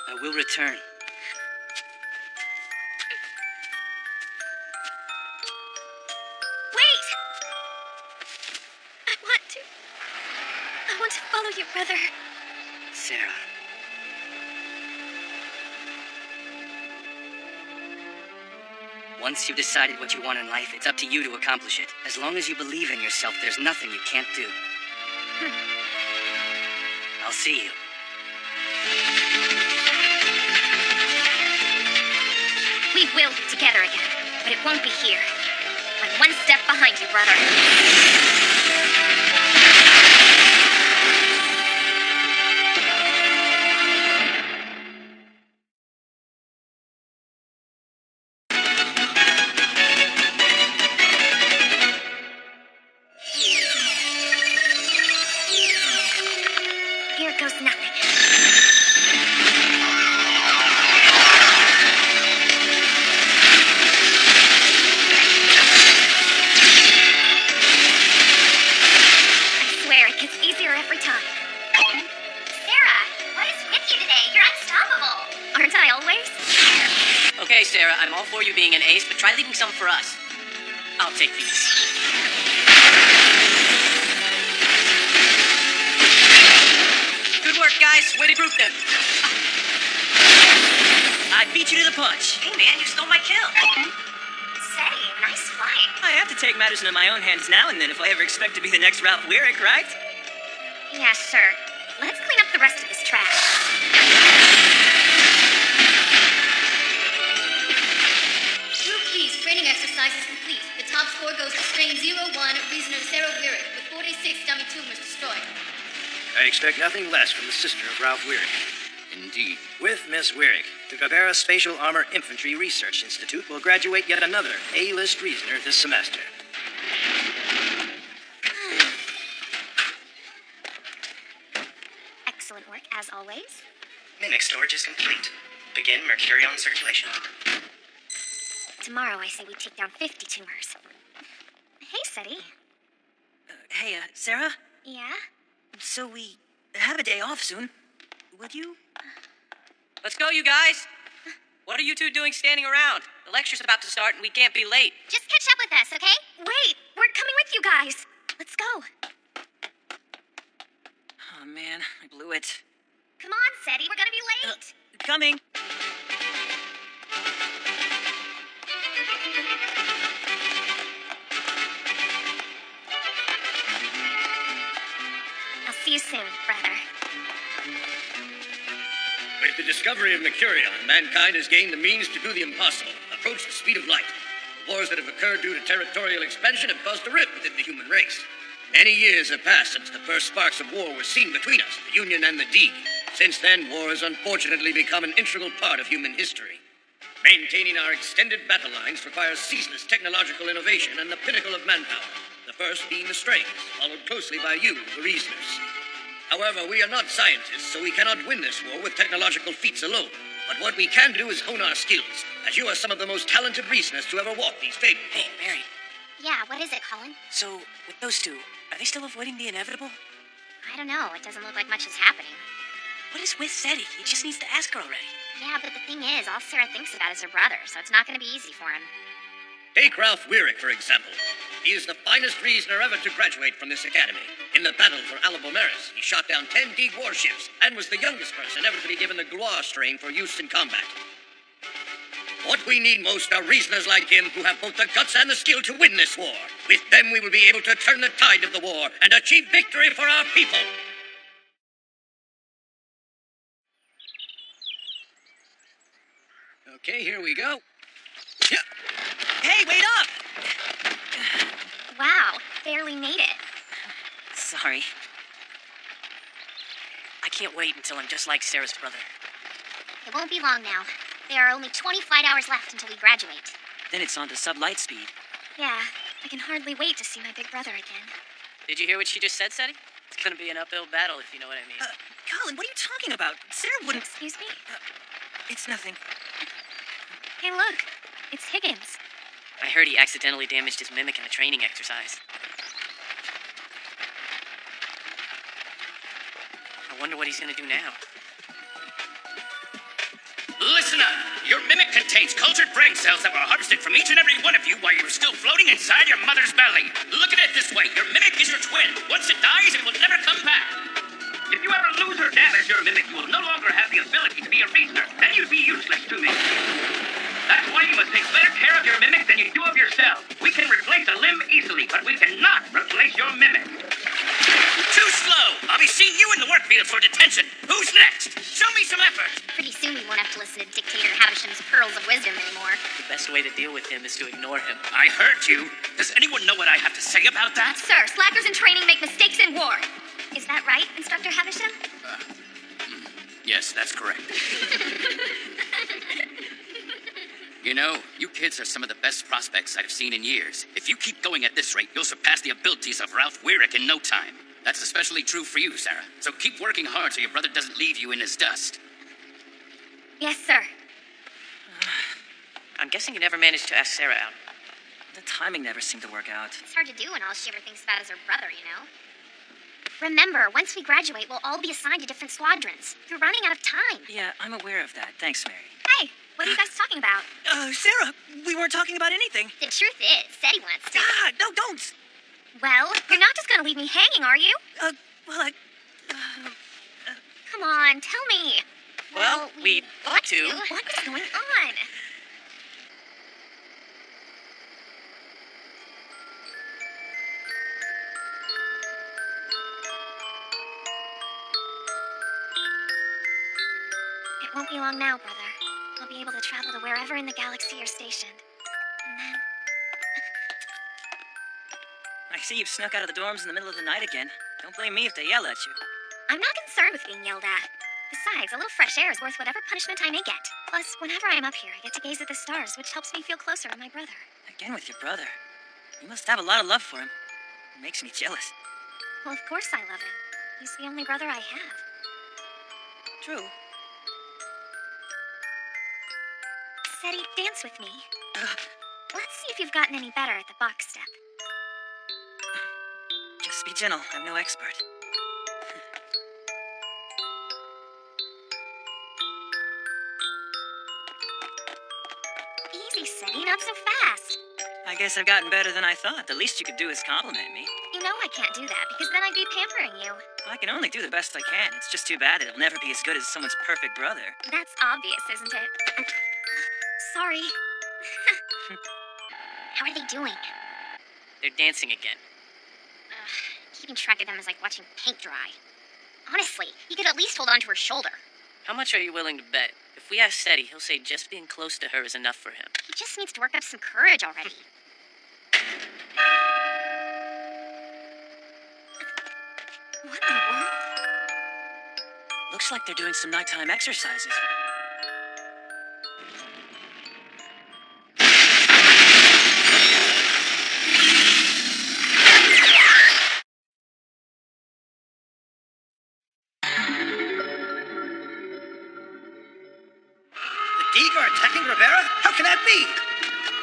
I will return. Wait! I want to follow you, brother. Sarah. Once you've decided what you want in life, it's up to you to accomplish it. As long as you believe in yourself, there's nothing you can't do. I'll see you. We will be together again, but it won't be here. I'm one step behind you, brother. Here goes nothing. I swear it gets easier every time. Sarah, what is with you today? You're unstoppable. Aren't I always? Okay, Sarah, I'm all for you being an ace, but try leaving some for us. I'll take these. Good work, guys. Way to group them. I beat you to the punch. Hey, man, you stole my kill. Say, nice flying. I have to take matters into my own hands now and then if I ever expect to be the next Ralph Weirick, right? Yeah, sure. Let's clean up the rest of this trash. Group B's training exercise is complete. The top score goes to strain 01, prisoner Sarah Weirick, with 46 dummy tumors destroyed. I expect nothing less from the sister of Ralph Weirick. Indeed. With Miss Weirick, the Gabera Spatial Armor Infantry Research Institute will graduate yet another A-list reasoner this semester. Excellent work, as always. Mimic storage is complete. Begin Mercurion circulation. Tomorrow, I say we take down 50 tumors. Hey, Seti. Hey, Sarah? Yeah? So we have a day off soon. Would you? Let's go, you guys. What are you two doing standing around? The lecture's about to start and we can't be late. Just catch up with us, okay? Wait, we're coming with you guys. Let's go. Oh, man, I blew it. Come on, Seti, we're gonna be late. Coming. I'll see you soon, brother. With the discovery of Mercurion, mankind has gained the means to do the impossible, approach the speed of light. The wars that have occurred due to territorial expansion have caused a rift within the human race. Many years have passed since the first sparks of war were seen between us, the Union and the Dig. Since then, war has unfortunately become an integral part of human history. Maintaining our extended battle lines requires ceaseless technological innovation and the pinnacle of manpower, the first being the strains, followed closely by you, the reasoners. However, we are not scientists, so we cannot win this war with technological feats alone. But what we can do is hone our skills, as you are some of the most talented reasoners to ever walk these pavements. Hey, Mary. Yeah, what is it, Colin? So, with those two, are they still avoiding the inevitable? I don't know. It doesn't look like much is happening. What is with Seti? He just needs to ask her already. Yeah, but the thing is, all Sarah thinks about is her brother, so it's not gonna be easy for him. Take Ralph Weirick, for example. He is the finest reasoner ever to graduate from this academy. In the battle for Alabomeris, he shot down 10 Dig warships and was the youngest person ever to be given the Gloire strain for use in combat. What we need most are reasoners like him who have both the guts and the skill to win this war. With them, we will be able to turn the tide of the war and achieve victory for our people. Okay, here we go. Yeah. Hey, wait up! Wow, barely made it. Sorry. I can't wait until I'm just like Sarah's brother. It won't be long now. There are only 25 hours left until we graduate. Then it's on to sublight speed. Yeah, I can hardly wait to see my big brother again. Did you hear what she just said, Seti? It's gonna be an uphill battle, if you know what I mean. Colin, what are you talking about? Sarah wouldn't... Excuse me? It's nothing. Hey, look. It's Higgins. I heard he accidentally damaged his mimic in a training exercise. I wonder what he's gonna do now. Listen up. Your mimic contains cultured brain cells that were harvested from each and every one of you while you were still floating inside your mother's belly. Look at it this way. Your mimic is your twin. Once it dies, it will never come back. If you ever lose or damage your mimic, you will no longer have the ability to be a reasoner, and you'd be useless to me. That's why you must take better care of your mimic than you do of yourself. We can replace a limb easily, but we cannot replace your mimic. Too slow! I'll be seeing you in the work field for detention. Who's next? Show me some effort! Pretty soon we won't have to listen to Dictator Havisham's pearls of wisdom anymore. The best way to deal with him is to ignore him. I heard you. Does anyone know what I have to say about that? Sir, slackers in training make mistakes in war. Is that right, Instructor Havisham? Yes, that's correct. You know, you kids are some of the best prospects I've seen in years. If you keep going at this rate, you'll surpass the abilities of Ralph Weirick in no time. That's especially true for you, Sarah. So keep working hard so your brother doesn't leave you in his dust. Yes, sir. I'm guessing you never managed to ask Sarah out. The timing never seemed to work out. It's hard to do when all she ever thinks about is her brother, you know? Remember, once we graduate, we'll all be assigned to different squadrons. You're running out of time. Yeah, I'm aware of that. Thanks, Mary. Hey, what are you guys talking about? Sarah, we weren't talking about anything. The truth is, Seti wants to. Ah, no, don't. Well, you're not just gonna leave me hanging, are you? Well, Come on, tell me. Well, we'd like to. What is going on? It won't be long now, brother. I'll be able to travel to wherever in the galaxy you're stationed. And then... I see you've snuck out of the dorms in the middle of the night again. Don't blame me if they yell at you. I'm not concerned with being yelled at. Besides, a little fresh air is worth whatever punishment I may get. Plus, whenever I'm up here, I get to gaze at the stars, which helps me feel closer to my brother. Again with your brother. You must have a lot of love for him. It makes me jealous. Well, of course I love him. He's the only brother I have. True. Seti, dance with me. Let's see if you've gotten any better at the box step. Just be gentle. I'm no expert. Easy, Seti, not so fast. I guess I've gotten better than I thought. The least you could do is compliment me. You know I can't do that, because then I'd be pampering you. I can only do the best I can. It's just too bad that it'll never be as good as someone's perfect brother. That's obvious, isn't it? Sorry. How are they doing? They're dancing again. Keeping track of them is like watching paint dry. Honestly, he could at least hold on to her shoulder. How much are you willing to bet? If we ask Seti, he'll say just being close to her is enough for him. He just needs to work up some courage already. What in the world? Looks like they're doing some nighttime exercises. Are attacking Rivera? How can that be?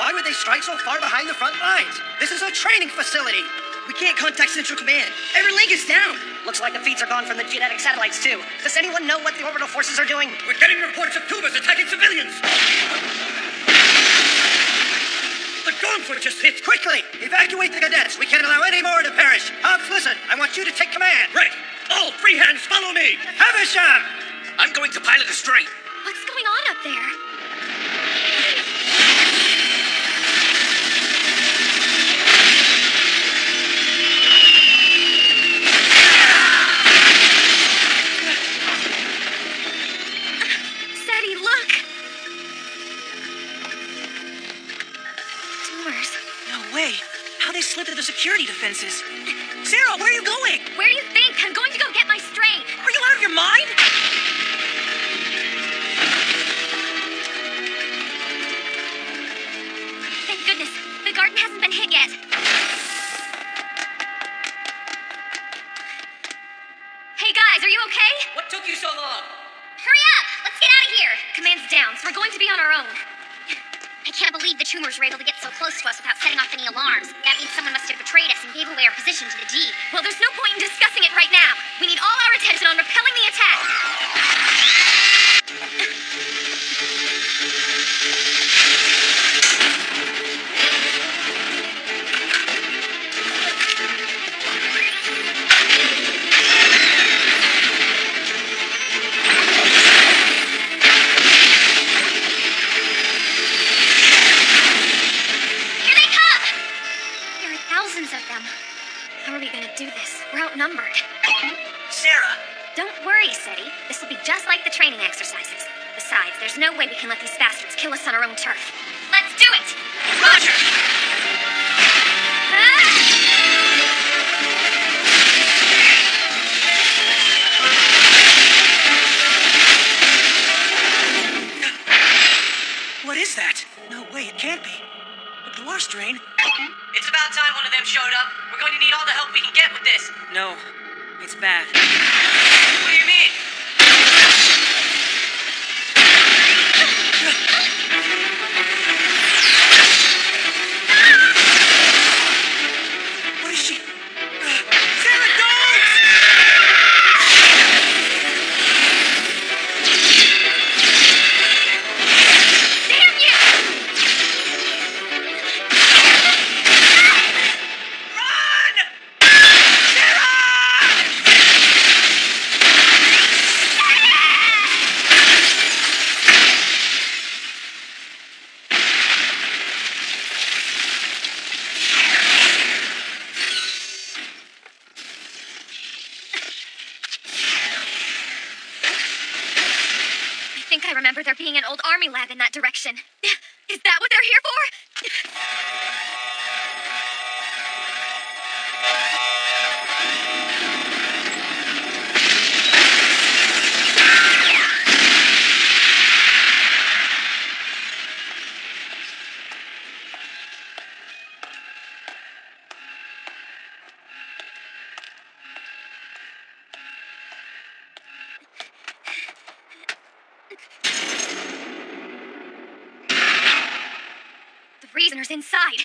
Why would they strike so far behind the front lines? This is a training facility. We can't contact Central Command. Every link is down. Looks like the feeds are gone from the genetic satellites, too. Does anyone know what the orbital forces are doing? We're getting reports of tubas attacking civilians! The gauntlet just hit! Quickly! Evacuate the cadets! We can't allow any more to perish! Hobbs, listen! I want you to take command! Right! All free hands, follow me! Havisham! I'm going to pilot a stray. What's going on up there? Seti, look! Tumors. No way. How they slipped through the security defenses? Sarah, where are you going? Where do you think? I'm going to go get my strain. Are you out of your mind? Thank goodness. The garden hasn't been hit yet. Hey guys, are you okay? What took you so long? Hurry up! Let's get out of here! Command's down, so we're going to be on our own. I can't believe the tumors were able to get so close to us without setting off any alarms. That means someone must have betrayed us and gave away our position to the D. Well, there's no point in discussing it right now. We need all our attention on repelling the attack. the training exercises. Besides, there's no way we can let these bastards kill us on our own turf. Let's do it! Roger! What is that? No way, it can't be. The dwarf strain? It's about time one of them showed up. We're going to need all the help we can get with this. No, it's bad. What do you mean? What is she? Sarah, don't! Damn you! Run! I think I remember there being an old army lab in that direction. Is that what they're here for? The reasoner's inside.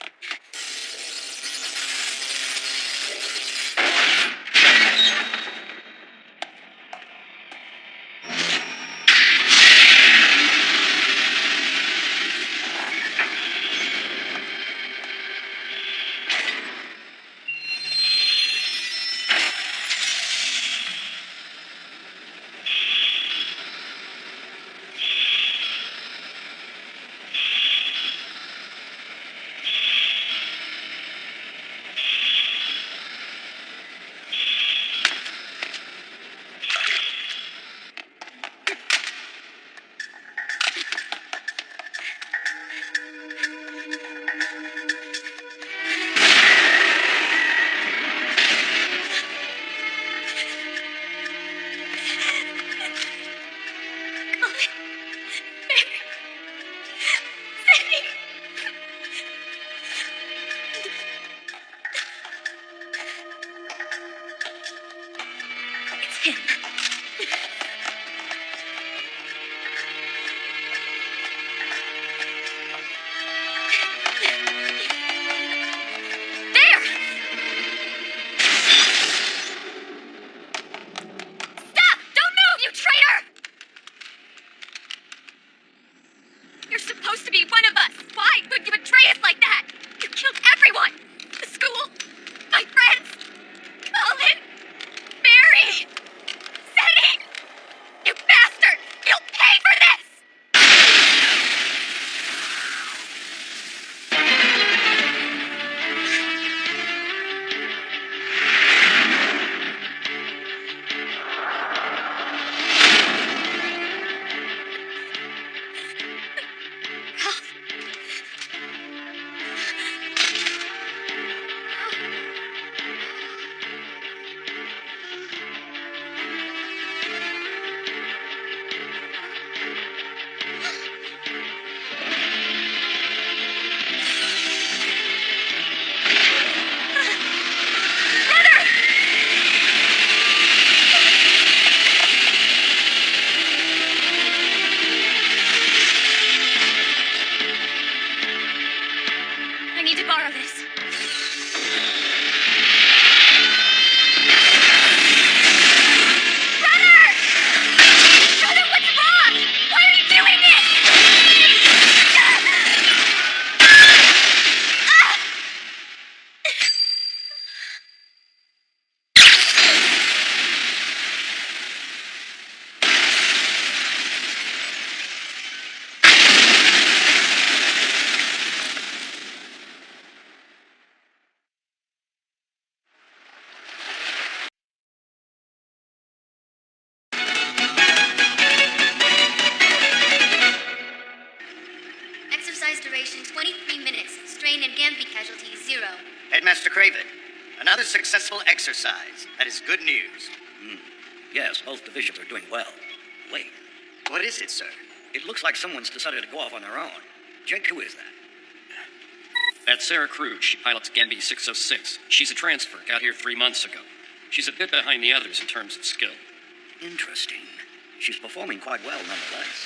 Gamby casualties 0. Headmaster Craven, another successful exercise. That is good news. Yes, both divisions are doing well. Wait, What is it, sir? it looks like someone's decided to go off on their own. Jake, who is that? That's Sarah Cruz. She pilots Gamby 606. She's a transfer, got here 3 months ago. She's a bit behind the others in terms of skill. Interesting. She's performing quite well nonetheless.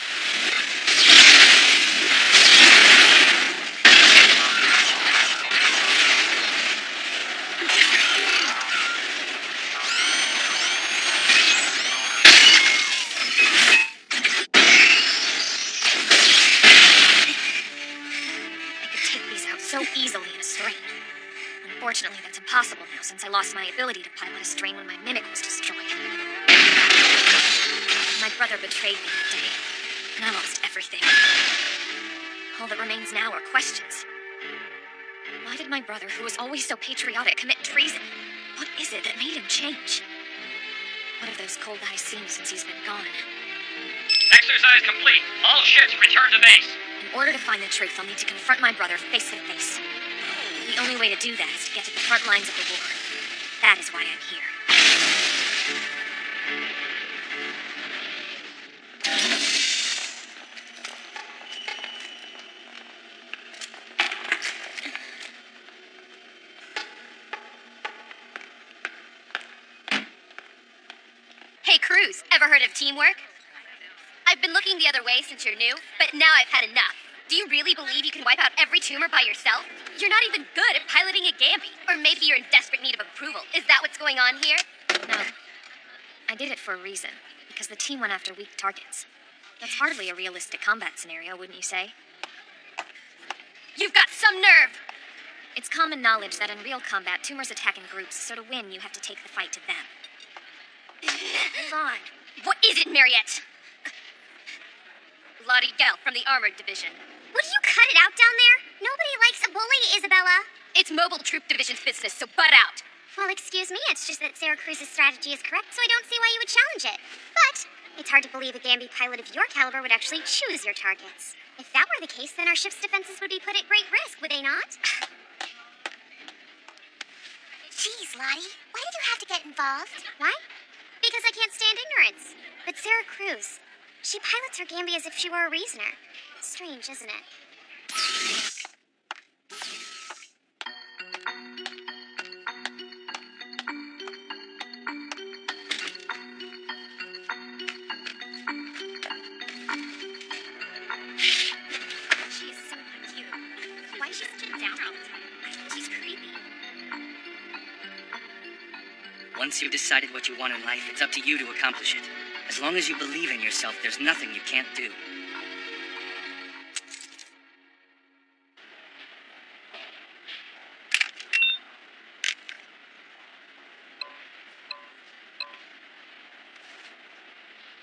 So easily in a strain. Unfortunately, that's impossible now since I lost my ability to pilot a strain when my mimic was destroyed. My brother betrayed me that day, and I lost everything. All that remains now are questions. Why did my brother, who was always so patriotic, commit treason? What is it that made him change? What have those cold eyes seen since he's been gone? Exercise complete. All ships return to base. In order to find the truth, I'll need to confront my brother face to face. The only way to do that is to get to the front lines of the war. That is why I'm here. Hey, Cruz, ever heard of teamwork? I've been looking the other way since you're new, but now I've had enough. Do you really believe you can wipe out every tumor by yourself? You're not even good at piloting a Gamby. Or maybe you're in desperate need of approval. Is that what's going on here? No. I did it for a reason. Because the team went after weak targets. That's hardly a realistic combat scenario, wouldn't you say? You've got some nerve! It's common knowledge that in real combat, tumors attack in groups, so to win, you have to take the fight to them. Hold on. What is it, Mariette? Lottie Gell from the Armored Division. Would you cut it out down there? Nobody likes a bully, Isabella. It's Mobile Troop Division's business, so butt out. Well, excuse me, it's just that Sarah Cruz's strategy is correct, so I don't see why you would challenge it. But it's hard to believe a Gamby pilot of your caliber would actually choose your targets. If that were the case, then our ship's defenses would be put at great risk, would they not? Jeez, Lottie, why did you have to get involved? Why? Because I can't stand ignorance. But Sarah Cruz, she pilots her Gamby as if she were a reasoner. Strange, isn't it? She is so not cute. Why is she such a downer all the time? I think she's creepy. Once you've decided what you want in life, it's up to you to accomplish it. As long as you believe in yourself, there's nothing you can't do.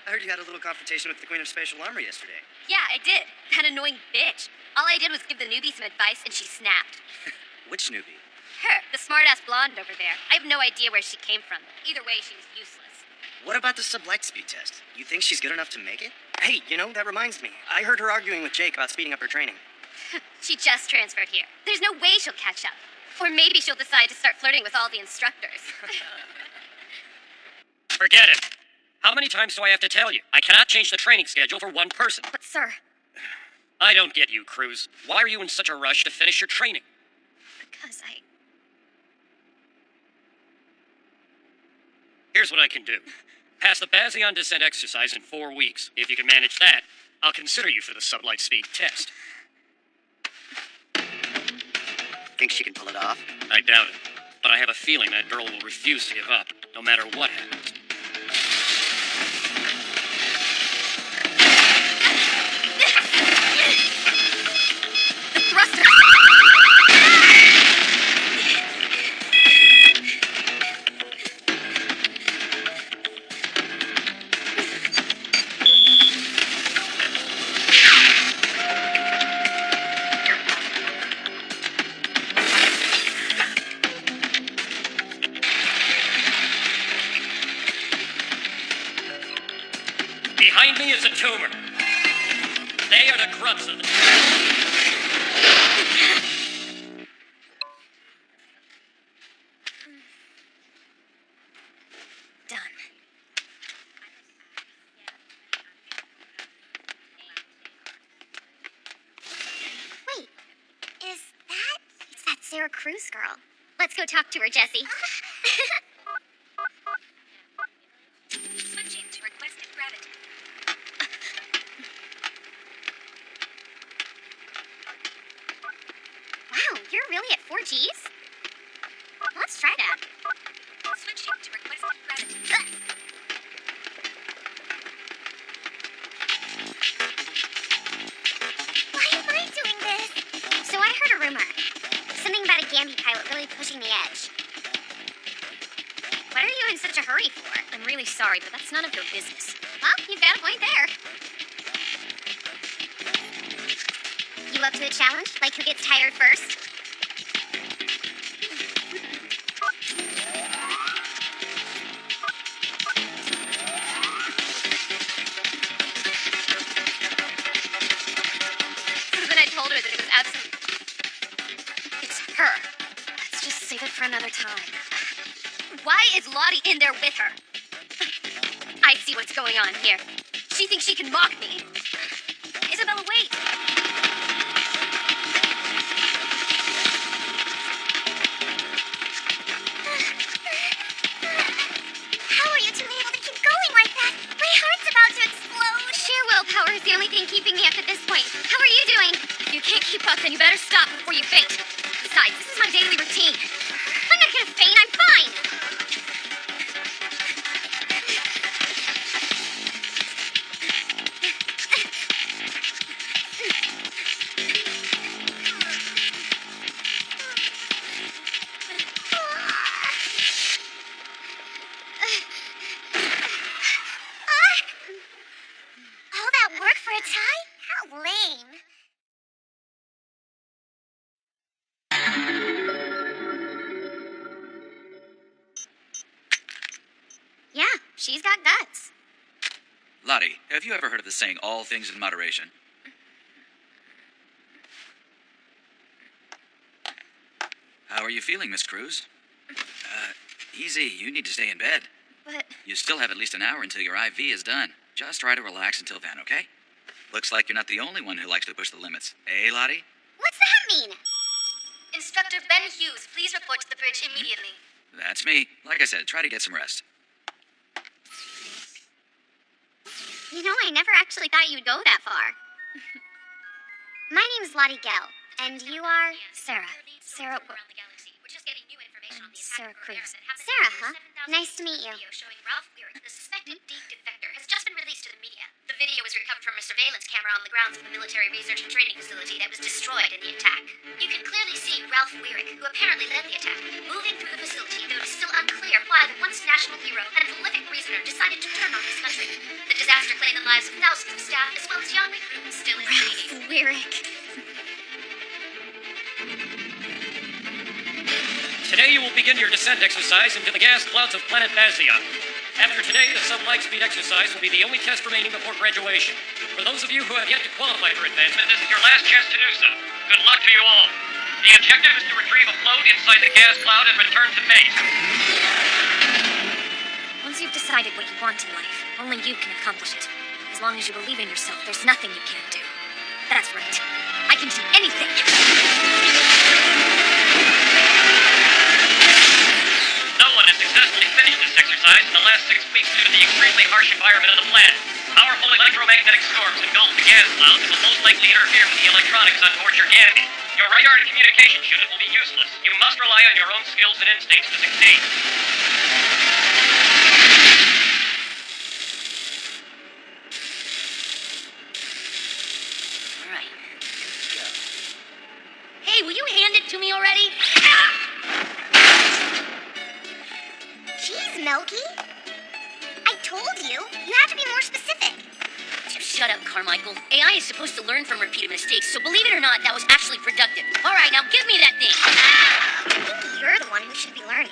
I heard you had a little confrontation with the Queen of Spatial Armor yesterday. Yeah, I did. That annoying bitch. All I did was give the newbie some advice and she snapped. Which newbie? Her, the smart-ass blonde over there. I have no idea where she came from. Either way, she was useless. What about the sublight speed test? You think she's good enough to make it? Hey, that reminds me. I heard her arguing with Jake about speeding up her training. She just transferred here. There's no way she'll catch up. Or maybe she'll decide to start flirting with all the instructors. Forget it. How many times do I have to tell you? I cannot change the training schedule for one person. But, sir, I don't get you, Cruz. Why are you in such a rush to finish your training? because Here's what I can do. Pass the Bazion descent exercise in 4 weeks. If you can manage that, I'll consider you for the sublight speed test. Think she can pull it off? I doubt it. But I have a feeling that girl will refuse to give up, no matter what happens. The thruster! Behind me is a tumor. They are the grubs of it. Sarah Cruz girl. Let's go talk to her, Jessie. Switching to requested gravity. Wow, you're really at 4 Gs? Let's try that. Switching to requested gravity. Why am I doing this? So I heard a rumor. Something about a Gambi pilot really pushing the edge. What are you in such a hurry for? I'm really sorry, but that's none of your business. Well, you've got a point there. You up to the challenge? Like who gets tired first? So then I told her that it was absolute. It's her. Let's just save it for another time. Why is Lottie in there with her? I see what's going on here. She thinks she can mock me. Isabella, wait! How are you two able to keep going like that? My heart's about to explode. Sheer willpower is the only thing keeping me up at this point. How are you doing? If you can't keep up, then you better stop before you faint. Besides, this is my daily routine. I'm not gonna faint, I'm fine. All that work for a tie? How lame. Yeah, she's got guts. Lottie, have you ever heard of the saying, all things in moderation? How are you feeling, Miss Cruz? Easy. You need to stay in bed. But You still have at least an hour until your IV is done. Just try to relax until then, okay? Looks like you're not the only one who likes to push the limits. Eh, Lottie? What's that mean? Instructor Ben Hughes, please report to the bridge immediately. That's me. Like I said, try to get some rest. You know, I never actually thought you'd go that far. My name's Lottie Gell, and you are? Sarah. Sarah. We're just getting new information on the attack Sarah Cruz. that happened Sarah, in huh? 7,000 Nice to meet you. Video showing Ralph Weir, the suspected Deke defector, has just been released to the media. The video was recovered from a surveillance camera on the grounds of a military research and training facility that was destroyed in the attack. You can clearly see Ralph Weirick, who apparently led the attack, moving through the facility, though it is still unclear why the once national hero and prolific reasoner decided to turn on his country. The disaster claimed the lives of thousands of staff as well as young recruits still in training. Lyric. Today you will begin your descent exercise into the gas clouds of planet Bazia. After today, the sub-light-speed exercise will be the only test remaining before graduation. For those of you who have yet to qualify for advancement, this is your last chance to do so. Good luck to you all. The objective is to retrieve a float inside the gas cloud and return to base. Once you've decided what you want in life, only you can accomplish it. As long as you believe in yourself, there's nothing you can't do. That's right. I can do anything. No one has successfully finished this exercise in the last 6 weeks due to the extremely harsh environment of the planet. Powerful electromagnetic storms engulf the gas clouds and will most likely interfere with the electronics on board your Gambi. Your radar and communications unit will be useless. You must rely on your own skills and instincts to succeed. All right. Go. Hey, will you hand it to me already? Jeez, Melky. I told you. You have to be more specific. Shut up, Carmichael. AI is supposed to learn from repeated mistakes, so believe it or not, that was actually productive. All right, now give me that thing. I think you're the one who should be learning.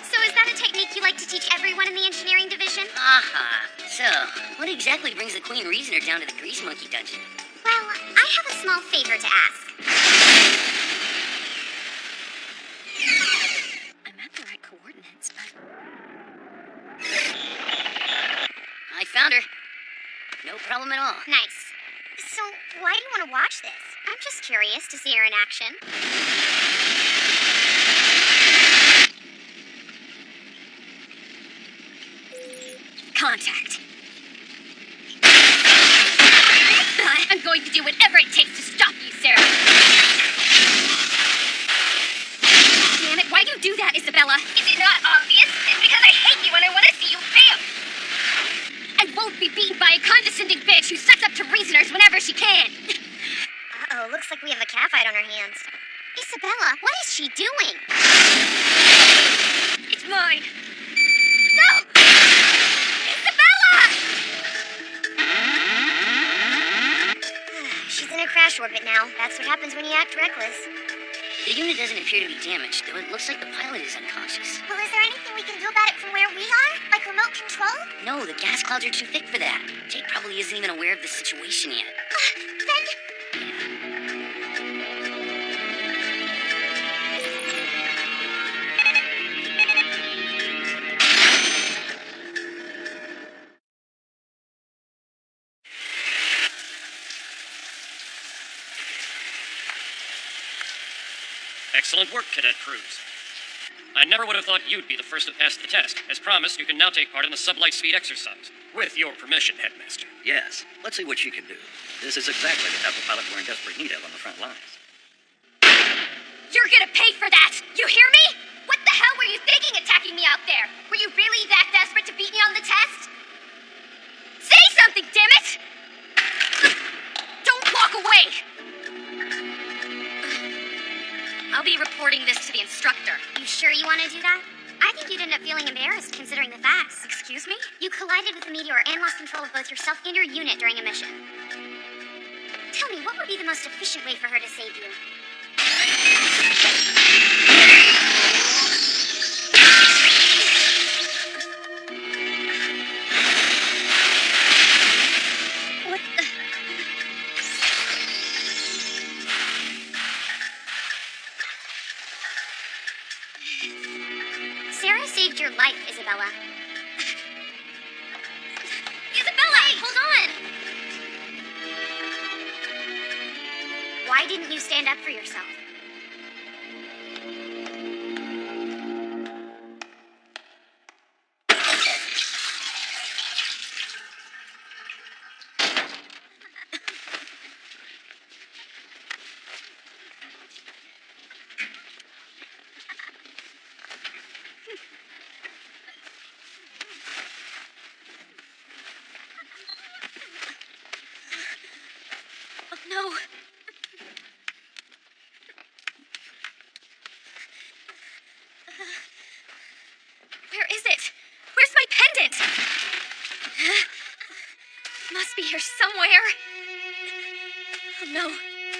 So is that a technique you like to teach everyone in the engineering division? Aha. So, what exactly brings the Queen Reasoner down to the Grease Monkey Dungeon? Well, I have a small favor to ask. I'm at the right coordinates, but... I found her. No problem at all. Nice. So, why do you want to watch this? I'm just curious to see her in action. Contact. I'm going to do whatever it takes to stop you, Sarah. Damn it, why do you do that, Isabella? Is it not obvious? It's because I hate you and I want to see you fail! I won't be beaten by a condescending bitch who sucks up to reasoners whenever she can. Uh-oh, looks like we have a catfight on our hands. Isabella, what is she doing? It's mine. No! Isabella! She's in a crash orbit now. That's what happens when you act reckless. The unit doesn't appear to be damaged, though it looks like the pilot is unconscious. Well, is there anything we can do about it from where we are? Like remote control? No, the gas clouds are too thick for that. Jake probably isn't even aware of the situation yet. Then... Excellent work, Cadet Cruz. I never would have thought you'd be the first to pass the test. As promised, you can now take part in the sublight speed exercise. With your permission, Headmaster. Yes. Let's see what she can do. This is exactly the type of pilot we're in desperate need of on the front lines. You're gonna pay for that! You hear me? What the hell were you thinking attacking me out there? Were you really that desperate to beat me on the test? Say something, damn it! Don't walk away! I'll be reporting this to the instructor. You sure you want to do that? I think you'd end up feeling embarrassed considering the facts. Excuse me? You collided with a meteor and lost control of both yourself and your unit during a mission. Tell me, what would be the most efficient way for her to save you? What the... Sarah saved your life, Isabella. Isabella, hold on! Why didn't you stand up for yourself? Oh no. Where is it? Where's my pendant? Must be here somewhere. Oh no,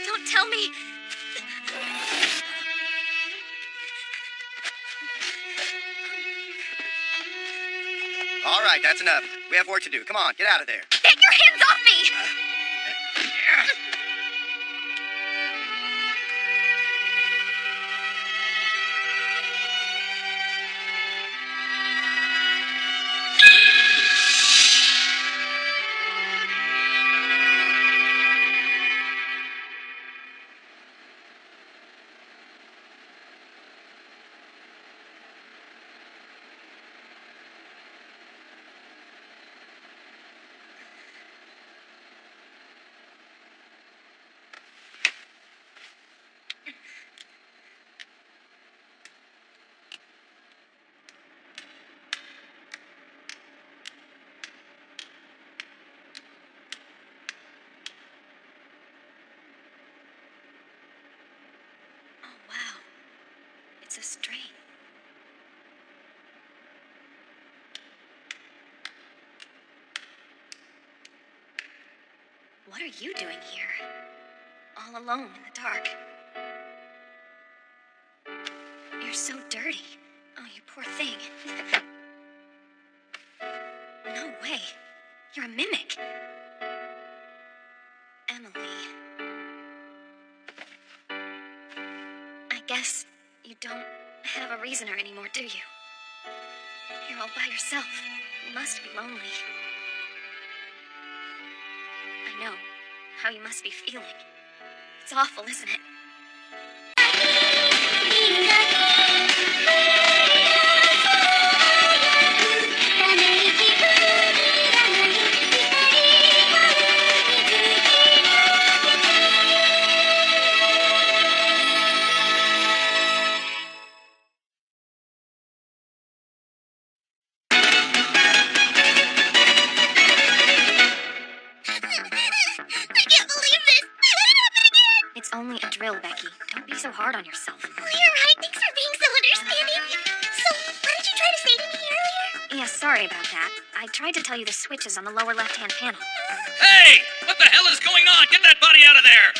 don't tell me. All right, that's enough. We have work to do. Come on, get out of there. Get your hands off me! Wow, it's a strain. What are you doing here? All alone in the dark. You're so dirty. Oh, you poor thing. No way. You're a mimic. Emily. I guess you don't have a reasoner anymore, do you? You're all by yourself. You must be lonely. I know. how you must be feeling. It's awful, isn't it? It's only a drill, Becky. Don't be so hard on yourself. Well, you're right. Thanks for being so understanding. So, what did you try to say to me earlier? Yeah, sorry about that. I tried to tell you the switch is on the lower left-hand panel. Hey! What the hell is going on? Get that body out of there!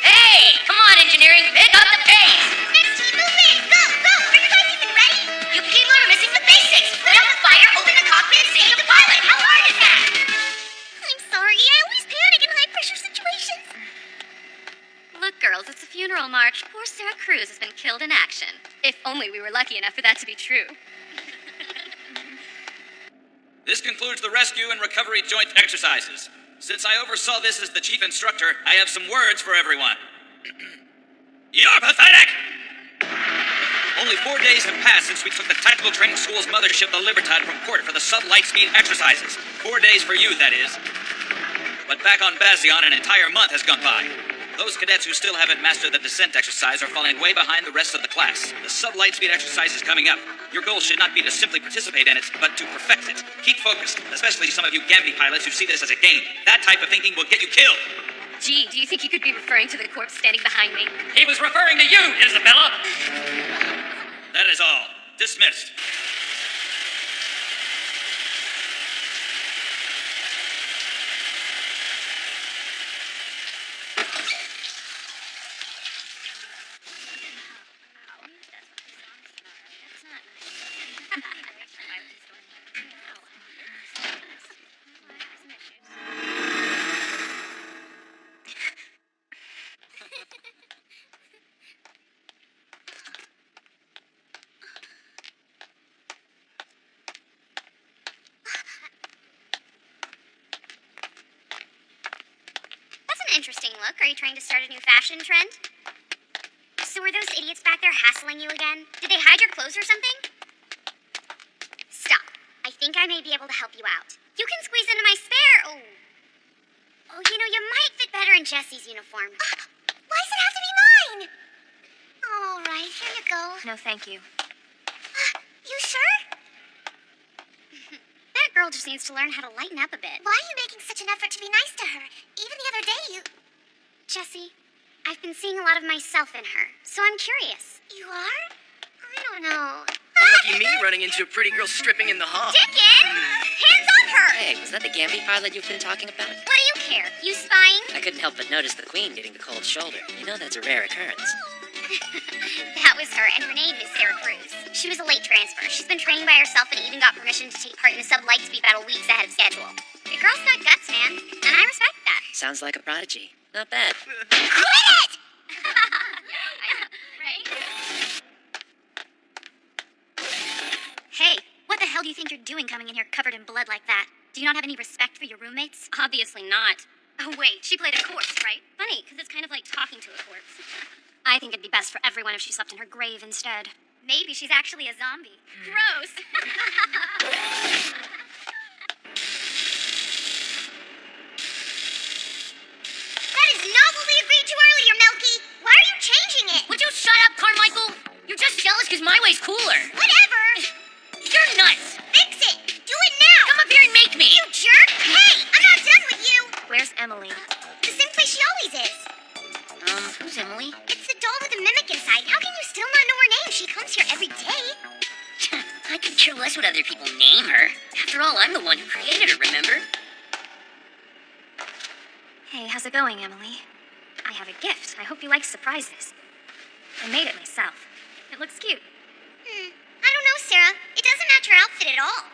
Hey! Come on, engineering! Pick up the pace! Next team, move in! Go! Go! Are you guys even ready? You people are missing the basics! Put out the fire, open the cockpit, save the pilot! How hard is that? I'm sorry. I always panic in high-pressure situations. Look, girls, it's a funeral march. Poor Sarah Cruz has been killed in action. If only we were lucky enough for that to be true. This concludes the rescue and recovery joint exercises. Since I oversaw this as the chief instructor, I have some words for everyone. You're pathetic! Only 4 days have passed since we took the Tactical Training School's mothership, the Libertad, from port for the sub-light-speed exercises. 4 days for you, that is. But back on Bazion, an entire month has gone by. Those cadets who still haven't mastered the descent exercise are falling way behind the rest of the class. The sub-light-speed exercise is coming up. Your goal should not be to simply participate in it, but to perfect it. Keep focused, especially some of you Gambi pilots who see this as a game. That type of thinking will get you killed. Gee, do you think you could be referring to the corpse standing behind me? He was referring to you, Isabella! That is all. Dismissed. Interesting look. Are you trying to start a new fashion trend? So were those idiots back there hassling you again? Did they hide your clothes or something? Stop. I think I may be able to help you out. You can squeeze into my spare. Oh, you know, you might fit better in Jessie's uniform. Why does it have to be mine? All right, here you go. No, thank you. You sure? That girl just needs to learn how to lighten up a bit. Why are you making such an effort to be nice to her? Even the other day, Jessie, I've been seeing a lot of myself in her, so I'm curious. You are? I don't know. Lucky me running into a pretty girl stripping in the hall. Dickon! Hands off her! Hey, was that the Gambi pilot you've been talking about? What do you care? You spying? I couldn't help but notice the Queen getting the cold shoulder. You know that's a rare occurrence. That was her, and her name is Sarah Cruz. She was a late transfer. She's been training by herself and even got permission to take part in a sub-lightspeed battle weeks ahead of schedule. The girl's got guts, man, and I respect that. Sounds like a prodigy. Not bad. Quit it! Hey, what the hell do you think you're doing coming in here covered in blood like that? Do you not have any respect for your roommates? Obviously not. Oh, wait, she played a corpse, right? Funny, because it's kind of like talking to a corpse. I think it'd be best for everyone if she slept in her grave instead. Maybe she's actually a zombie. Gross. That is not what we agreed to earlier, Melky. Why are you changing it? Would you shut up, Carmichael? You're just jealous because my way's cooler. Whatever. You're nuts. Fix it. Do it now. Come up here and make me. You jerk. Hey, I'm not done with you. Where's Emily? The same place she always is. Who's Emily? It's the doll with the mimic inside. How can you still not know her name? She comes here every day. I could care less what other people name her. After all, I'm the one who created her, remember? Hey, how's it going, Emily? I have a gift. I hope you like surprises. I made it myself. It looks cute. I don't know, Sarah. It doesn't match her outfit at all.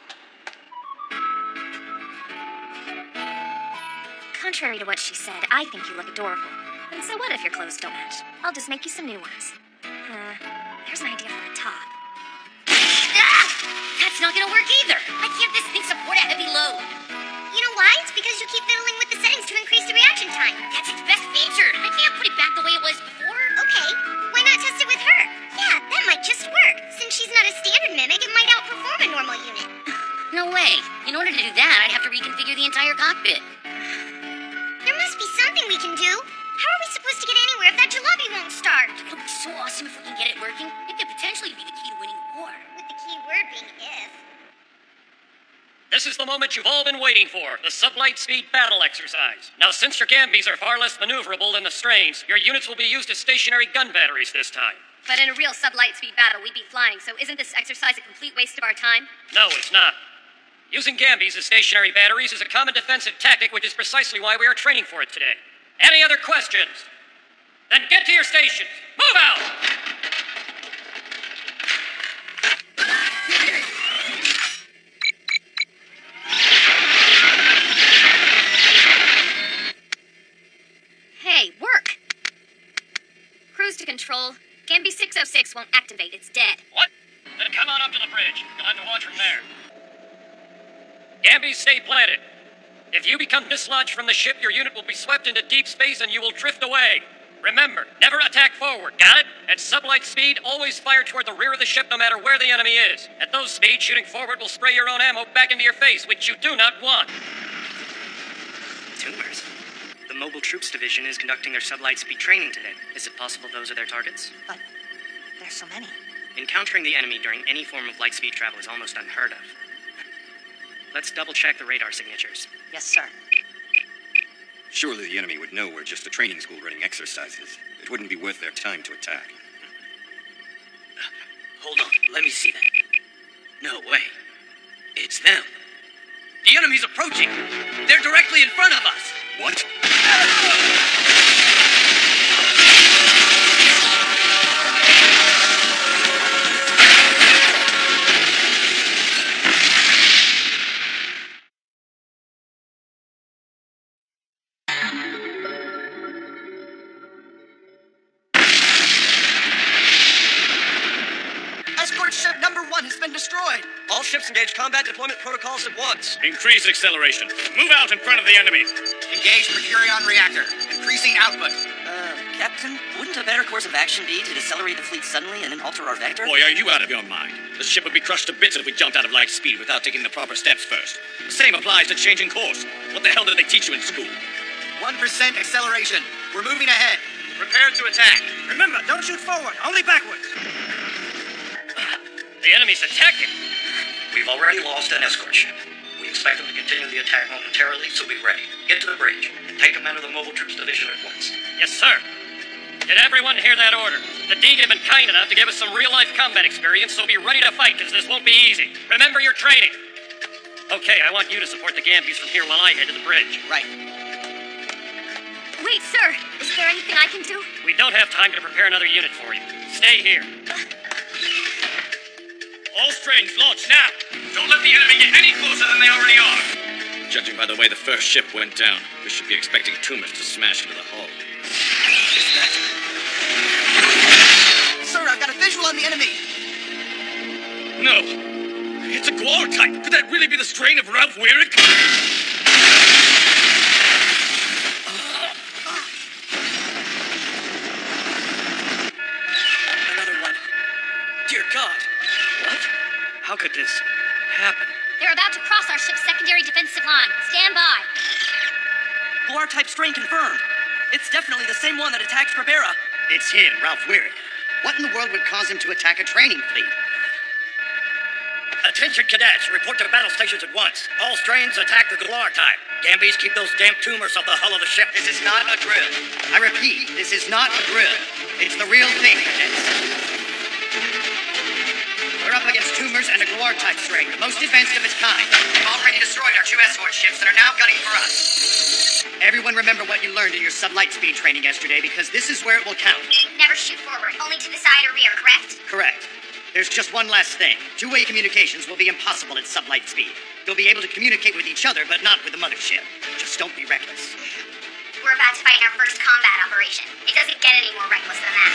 Contrary to what she said, I think you look adorable. And so what if your clothes don't match? I'll just make you some new ones. Here's an idea for a top. Ah! That's not gonna work either! Why can't this thing support a heavy load? You know why? It's because you keep fiddling with the settings to increase the that, I'd have to reconfigure the entire cockpit. There must be something we can do. How are we supposed to get anywhere if that jalopy won't start? It'll be so awesome if we can get it working. It could potentially be the key to winning the war. With the key word being if. This is the moment you've all been waiting for, the sublight speed battle exercise. Now, since your Gambies are far less maneuverable than the Strains, your units will be used as stationary gun batteries this time. But in a real sublight speed battle, we'd be flying, so isn't this exercise a complete waste of our time? No, it's not. Using Gambies as stationary batteries is a common defensive tactic, which is precisely why we are training for it today. Any other questions? Then get to your stations. Move out! Hey, work! Cruise to control. Gamby 606 won't activate, it's dead. What? Then come on up to the bridge. You'll have to watch from there. Gambies, stay planted. If you become dislodged from the ship, your unit will be swept into deep space and you will drift away. Remember, never attack forward, got it? At sublight speed, always fire toward the rear of the ship no matter where the enemy is. At those speeds, shooting forward will spray your own ammo back into your face, which you do not want. Tumors. The Mobile Troops Division is conducting their sublight speed training today. Is it possible those are their targets? But there's so many. Encountering the enemy during any form of light speed travel is almost unheard of. Let's double-check the radar signatures. Yes, sir. Surely the enemy would know we're just a training school running exercises. It wouldn't be worth their time to attack. Hold on, let me see that. No way. It's them. The enemy's approaching. They're directly in front of us. What? Escort ship number 1 has been destroyed. All ships engage combat deployment protocols at once. Increase acceleration. Move out in front of the enemy. Engage Mercurion reactor. Increasing output. Captain, wouldn't a better course of action be to decelerate the fleet suddenly and then alter our vector? Boy, are you out of your mind. The ship would be crushed to bits if we jumped out of light speed without taking the proper steps first. The same applies to changing course. What the hell did they teach you in school? 1% acceleration. We're moving ahead. Prepare to attack. Remember, don't shoot forward, only backwards. The enemy's attacking. We've already lost an escort ship. We expect them to continue the attack momentarily, so be ready. Get to the bridge and take command of the Mobile Troops Division at once. Yes, sir. Did everyone hear that order? The D have been kind enough to give us some real-life combat experience, so be ready to fight, because this won't be easy. Remember your training. Okay, I want you to support the Gambies from here while I head to the bridge. Right. Wait, sir, is there anything I can do? We don't have time to prepare another unit for you. Stay here. All Strains, launch now! Don't let the enemy get any closer than they already are! Judging by the way the first ship went down, we should be expecting tumors to smash into the hull. Is that... Sir, I've got a visual on the enemy. No! It's a Gwar type! Could that really be the strain of Ralph Weirick? Another one. Dear God. What? How could this happen? They're about to cross our ship's secondary defensive line. Stand by. Guar-type strain confirmed. It's definitely the same one that attacked Rivera. It's him, Ralph Weirick. What in the world would cause him to attack a training fleet? Attention cadets, report to the battle stations at once. All Strains attack the Galar type. Gambies, keep those damn tumors off the hull of the ship. This is not a drill. I repeat, this is not a drill. It's the real thing, cadets. We're up against tumors and a Galar-type strain, the most advanced of its kind. They've already destroyed our 2 escort ships and are now gunning for us. Everyone remember what you learned in your sublight speed training yesterday, because this is where it will count. Never shoot forward, only to the side or rear, correct? Correct. There's just one last thing. Two-way communications will be impossible at sublight speed. You'll be able to communicate with each other, but not with the mothership. Just don't be reckless. We're about to fight in our first combat operation. It doesn't get any more reckless than that.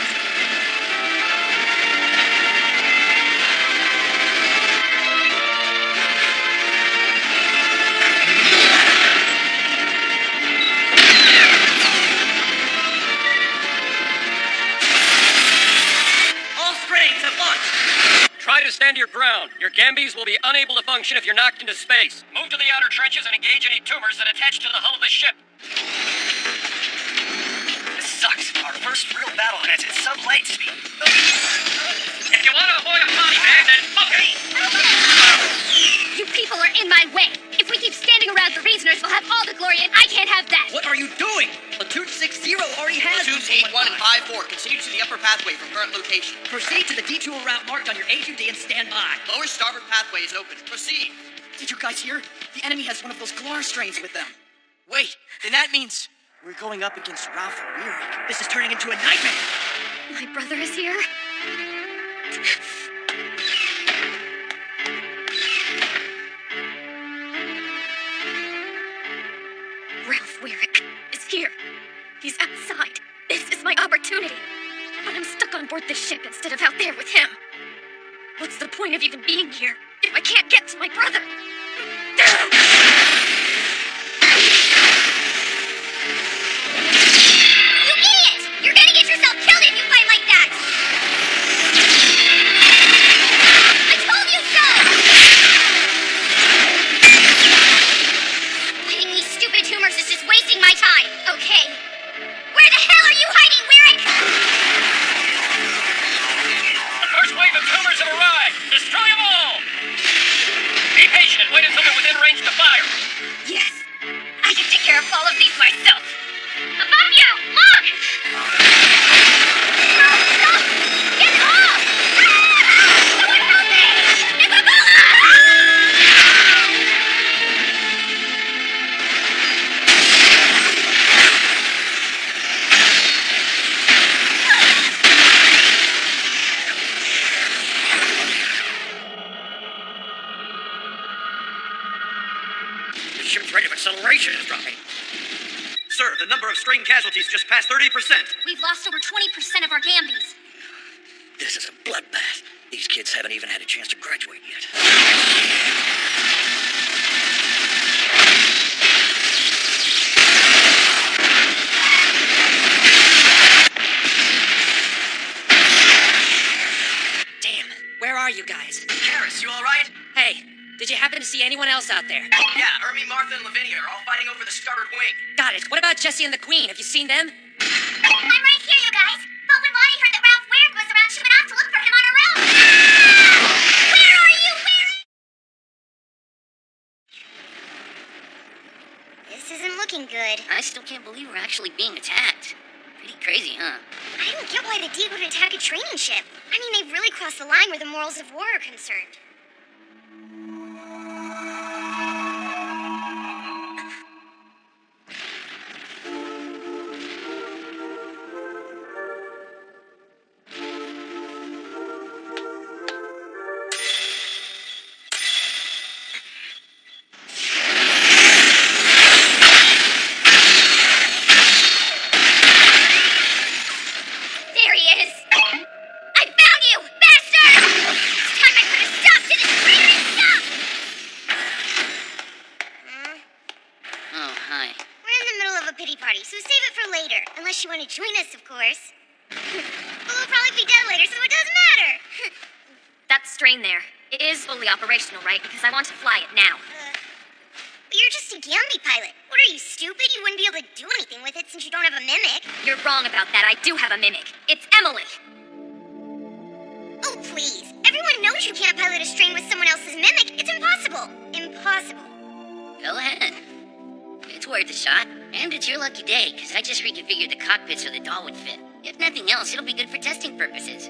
Try to stand your ground. Your Gambies will be unable to function if you're knocked into space. Move to the outer trenches and engage any tumors that attach to the hull of the ship. This sucks. Our first real battle, and it's at sub-light speed. If you want to avoid a potty bag, then okay. You people are in my way. If we keep standing around, the Reasoners will have all the glory, and I can't have that. What are you doing? Platoon 6-0 already has... Platoons 8-1 and 5-4, continue to the upper pathway from current location. Proceed to the detour route marked on your HUD and stand by. Lower starboard pathway is open. Proceed. Did you guys hear? The enemy has one of those Galar strains with them. Wait, then that means... We're going up against Ralph Weary. This is turning into a nightmare. My brother is here? Ralph Weirick is here. He's outside. This is my opportunity. But I'm stuck on board this ship instead of out there with him. What's the point of even being here if I can't get to my brother? You idiot! You're gonna get yourself killed if you fight like that! I told you so! Fighting these stupid tumors is just wasting my time. Okay. Where the hell are you hiding, Weirick? The first wave of tumors have arrived. Destroy them all. Be patient and wait until they're within range to fire. Yes. I can take care of all of these myself. Above you! Look! No, stop! Get off! Someone help me! Isabella! The ship's rate of acceleration is dropping. Sir, the number of strain casualties just passed 30%. We've lost over 20% of our Gambies. This is a bloodbath. These kids haven't even had a chance to graduate yet. Damn, where are you guys? Karis, you alright? Hey, did you happen to see anyone else out there? Yeah, Ermi, Martha, and Lavinia are all fighting over the starboard wing. Got it. What about Jesse and the Queen? Have you seen them? I'm right here, you guys. But when Lottie heard that Ralph Weird was around, she went off to look for him on her own. Where are you, Weird? This isn't looking good. I still can't believe we're actually being attacked. Pretty crazy, huh? I don't get why the D would attack a training ship. I mean, they've really crossed the line where the morals of war are concerned. There he is! I found you, bastard! It's time I put a stop to this traitorous stuff! Oh, hi. We're in the middle of a pity party, so save it for later. Unless you want to join us, of course. But we'll probably be dead later, so it doesn't matter. That strain there. It is fully operational, right? Because I want to fly it now. But you're just a Gambi pilot. What are you, stupid? You wouldn't be able to do anything with it since you don't have a mimic. You're wrong about that. I do have a mimic. It's Emily. Oh, please. Everyone knows you can't pilot a strain with someone else's mimic. It's impossible. Impossible. Go ahead. It's worth a shot. And it's your lucky day, because I just reconfigured the cockpit so the doll would fit. If nothing else, it'll be good for testing purposes.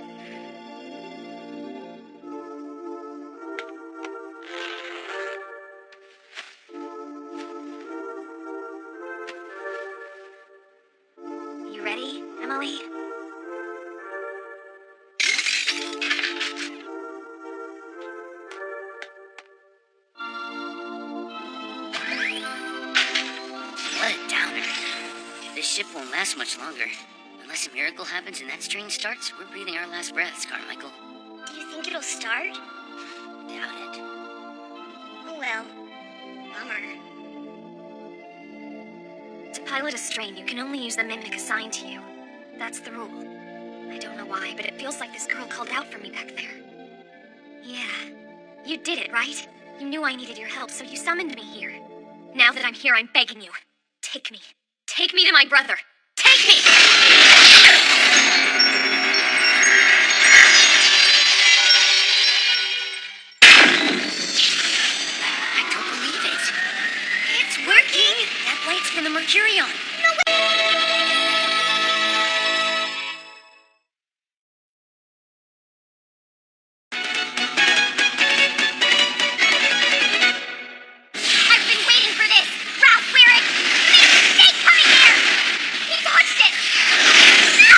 You ready, Emily? What a downer. This ship won't last much longer. Unless a miracle happens and that strain starts, we're breathing our last breaths, Carmichael. Do you think it'll start? Doubt it. Oh well. Bummer. To pilot a strain, you can only use the mimic assigned to you. That's the rule. I don't know why, but it feels like this girl called out for me back there. Yeah. You did it, right? You knew I needed your help, so you summoned me here. Now that I'm here, I'm begging you. Take me. Take me to my brother. Take me! I don't believe it. It's working! That light's from the Mercurion. No way! I've been waiting for this! Ralph, Lyric! Big snake coming here! He dodged it! No!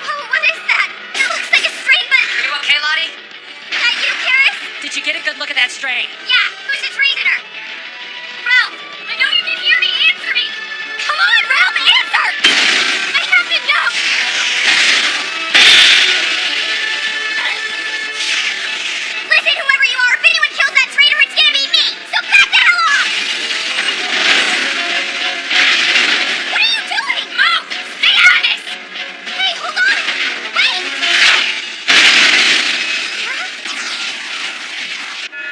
Oh, what is that? It looks like a strain, but... You okay, Lottie? Is that you, Paris? Did you get a good look at that strain? Yeah, who's its reasoner? Ralph, I know you can hear me. Answer me. Come on, Ralph, answer! I have to know. Listen, whoever you are, if anyone kills that traitor, it's gonna be me. So back the hell off! What are you doing? Move! Stay out of this! Hey, hold on! Wait!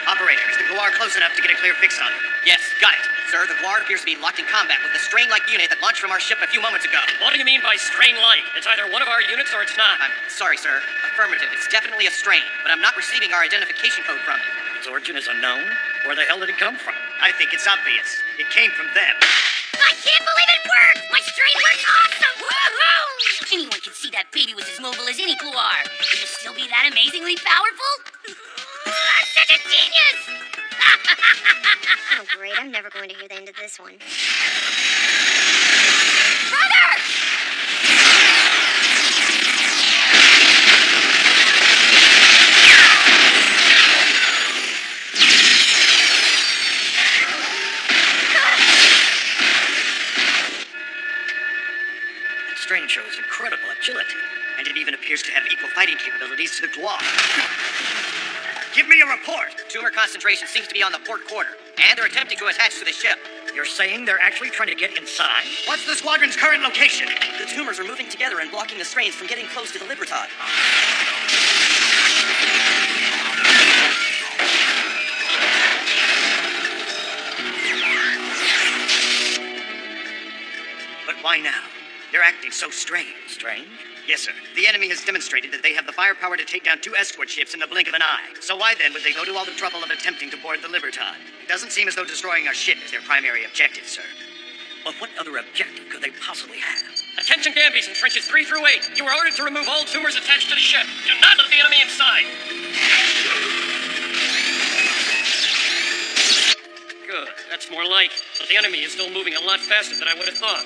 Operator, is the Guar close enough to get a clear fix on it? Yes, got it. Sir, the Guar appears to be locked in combat with the strain-like unit that launched from our ship a few moments ago. What do you mean by strain-like? It's either one of our units or it's not. I'm sorry, sir. Affirmative. It's definitely a strain, but I'm not receiving our identification code from it. Its origin is unknown. Where the hell did it come from? I think it's obvious. It came from them. I can't believe it worked! My strain works awesome! Woohoo! Anyone can see that baby was as mobile as any Gluar. It'll still be that amazingly powerful? I'm such a genius! Oh, great. I'm never going to hear the end of this one. Brother! That strain shows incredible agility. And it even appears to have equal fighting capabilities to the Guar. Give me a report! Tumor concentration seems to be on the port quarter, and they're attempting to attach to the ship. You're saying they're actually trying to get inside? What's the squadron's current location? The tumors are moving together and blocking the strains from getting close to the Libertad. But why now? They're acting so strange. Strange? Yes, sir. The enemy has demonstrated that they have the firepower to take down 2 escort ships in the blink of an eye. So why then would they go to all the trouble of attempting to board the Libertad? It doesn't seem as though destroying our ship is their primary objective, sir. But what other objective could they possibly have? Attention Gambies in trenches 3 through 8. You are ordered to remove all tumors attached to the ship. Do not let the enemy inside. Good. That's more like. But the enemy is still moving a lot faster than I would have thought.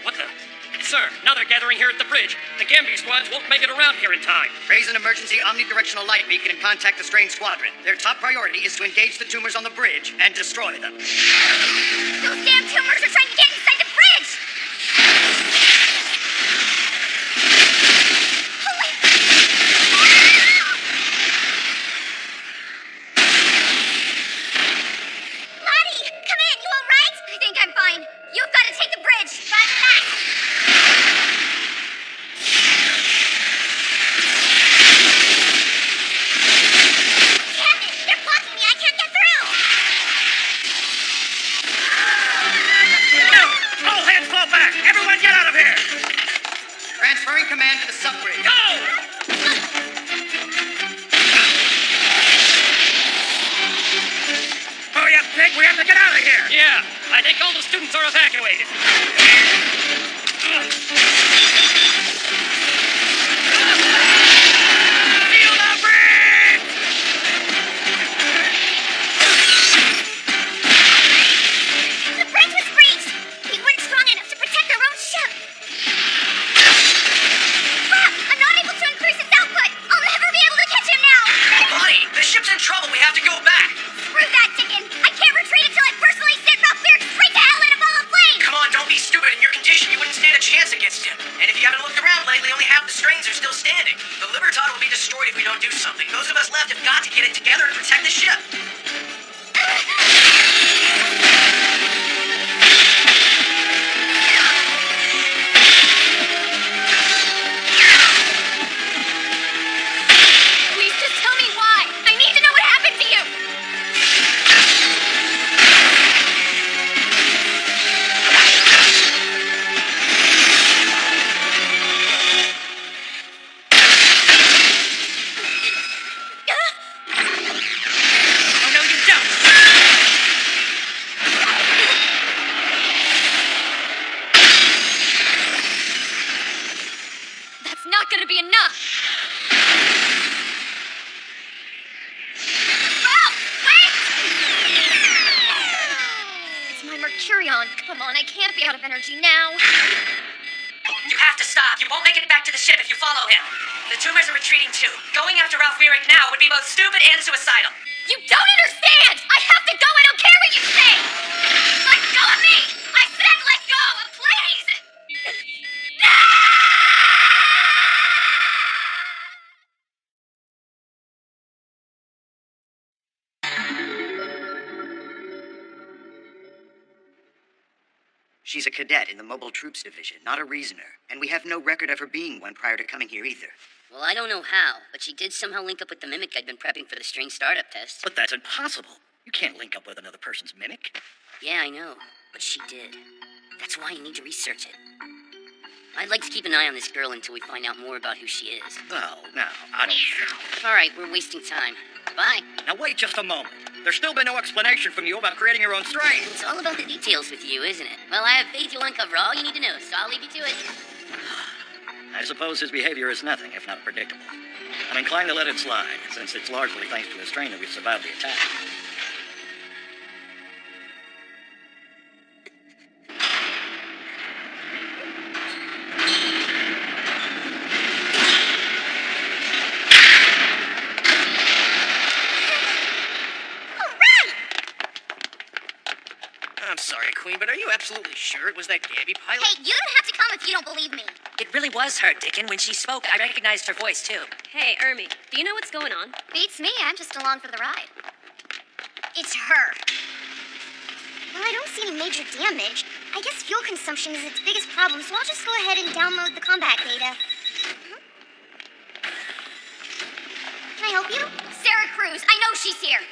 What the? Sir, now they're gathering here at the bridge. The Gambi squads won't make it around here in time. Raise an emergency omnidirectional light beacon and contact the Strange Squadron. Their top priority is to engage the tumors on the bridge and destroy them. Those damn tumors are trying to get inside the bridge! Lottie, come in, you alright? I think I'm fine. You've got to take the bridge. Roger that. Damn it, they're blocking me. I can't get through. All hands fall back! Everyone get out of here! Transferring command to the sub-bridge. Hurry up, Nick! We have to get out of here! Yeah, I think all the students are evacuated. Seal the bridge! The bridge was breached. They weren't strong enough to protect their own ship. Crap! I'm not able to increase its output. I'll never be able to catch him now. Buddy, the ship's in trouble. We have to go back. Screw that, Chicken. I can't retreat until I personally send Ralph Lyric straight to hell in a ball of flames. Come on, don't be stupid. In your condition, you wouldn't stand a chance against him. And if you haven't Mercurion. Come on, I can't be out of energy now. You have to stop. You won't make it back to the ship if you follow him. The tumors are retreating too. Going after Ralph Weirick now would be both stupid and suicidal. You don't understand! I have to go! I don't care what you say! Let go of me! I said let go! Please! She's a cadet in the Mobile Troops Division, not a reasoner. And we have no record of her being one prior to coming here either. Well, I don't know how, but she did somehow link up with the mimic I'd been prepping for the strange startup test. But that's impossible. You can't link up with another person's mimic. Yeah, I know, but she did. That's why you need to research it. I'd like to keep an eye on this girl until we find out more about who she is. Well, now, I don't... All right, we're wasting time. Bye. Now, wait just a moment. There's still been no explanation from you about creating your own strain. It's all about the details with you, isn't it? Well, I have faith you'll uncover all you need to know, so I'll leave you to it. I suppose his behavior is nothing if not predictable. I'm inclined to let it slide, since it's largely thanks to his strain that we've survived the attack. I'm sorry, Queen, but are you absolutely sure it was that Gabby pilot? Hey, you don't have to come if you don't believe me. It really was her, Dickon. When she spoke, I recognized her voice, too. Hey, Ermi, do you know what's going on? Beats me, I'm just along for the ride. It's her. Well, I don't see any major damage. I guess fuel consumption is its biggest problem, so I'll just go ahead and download the combat data. Can I help you? Sarah Cruz, I know she's here.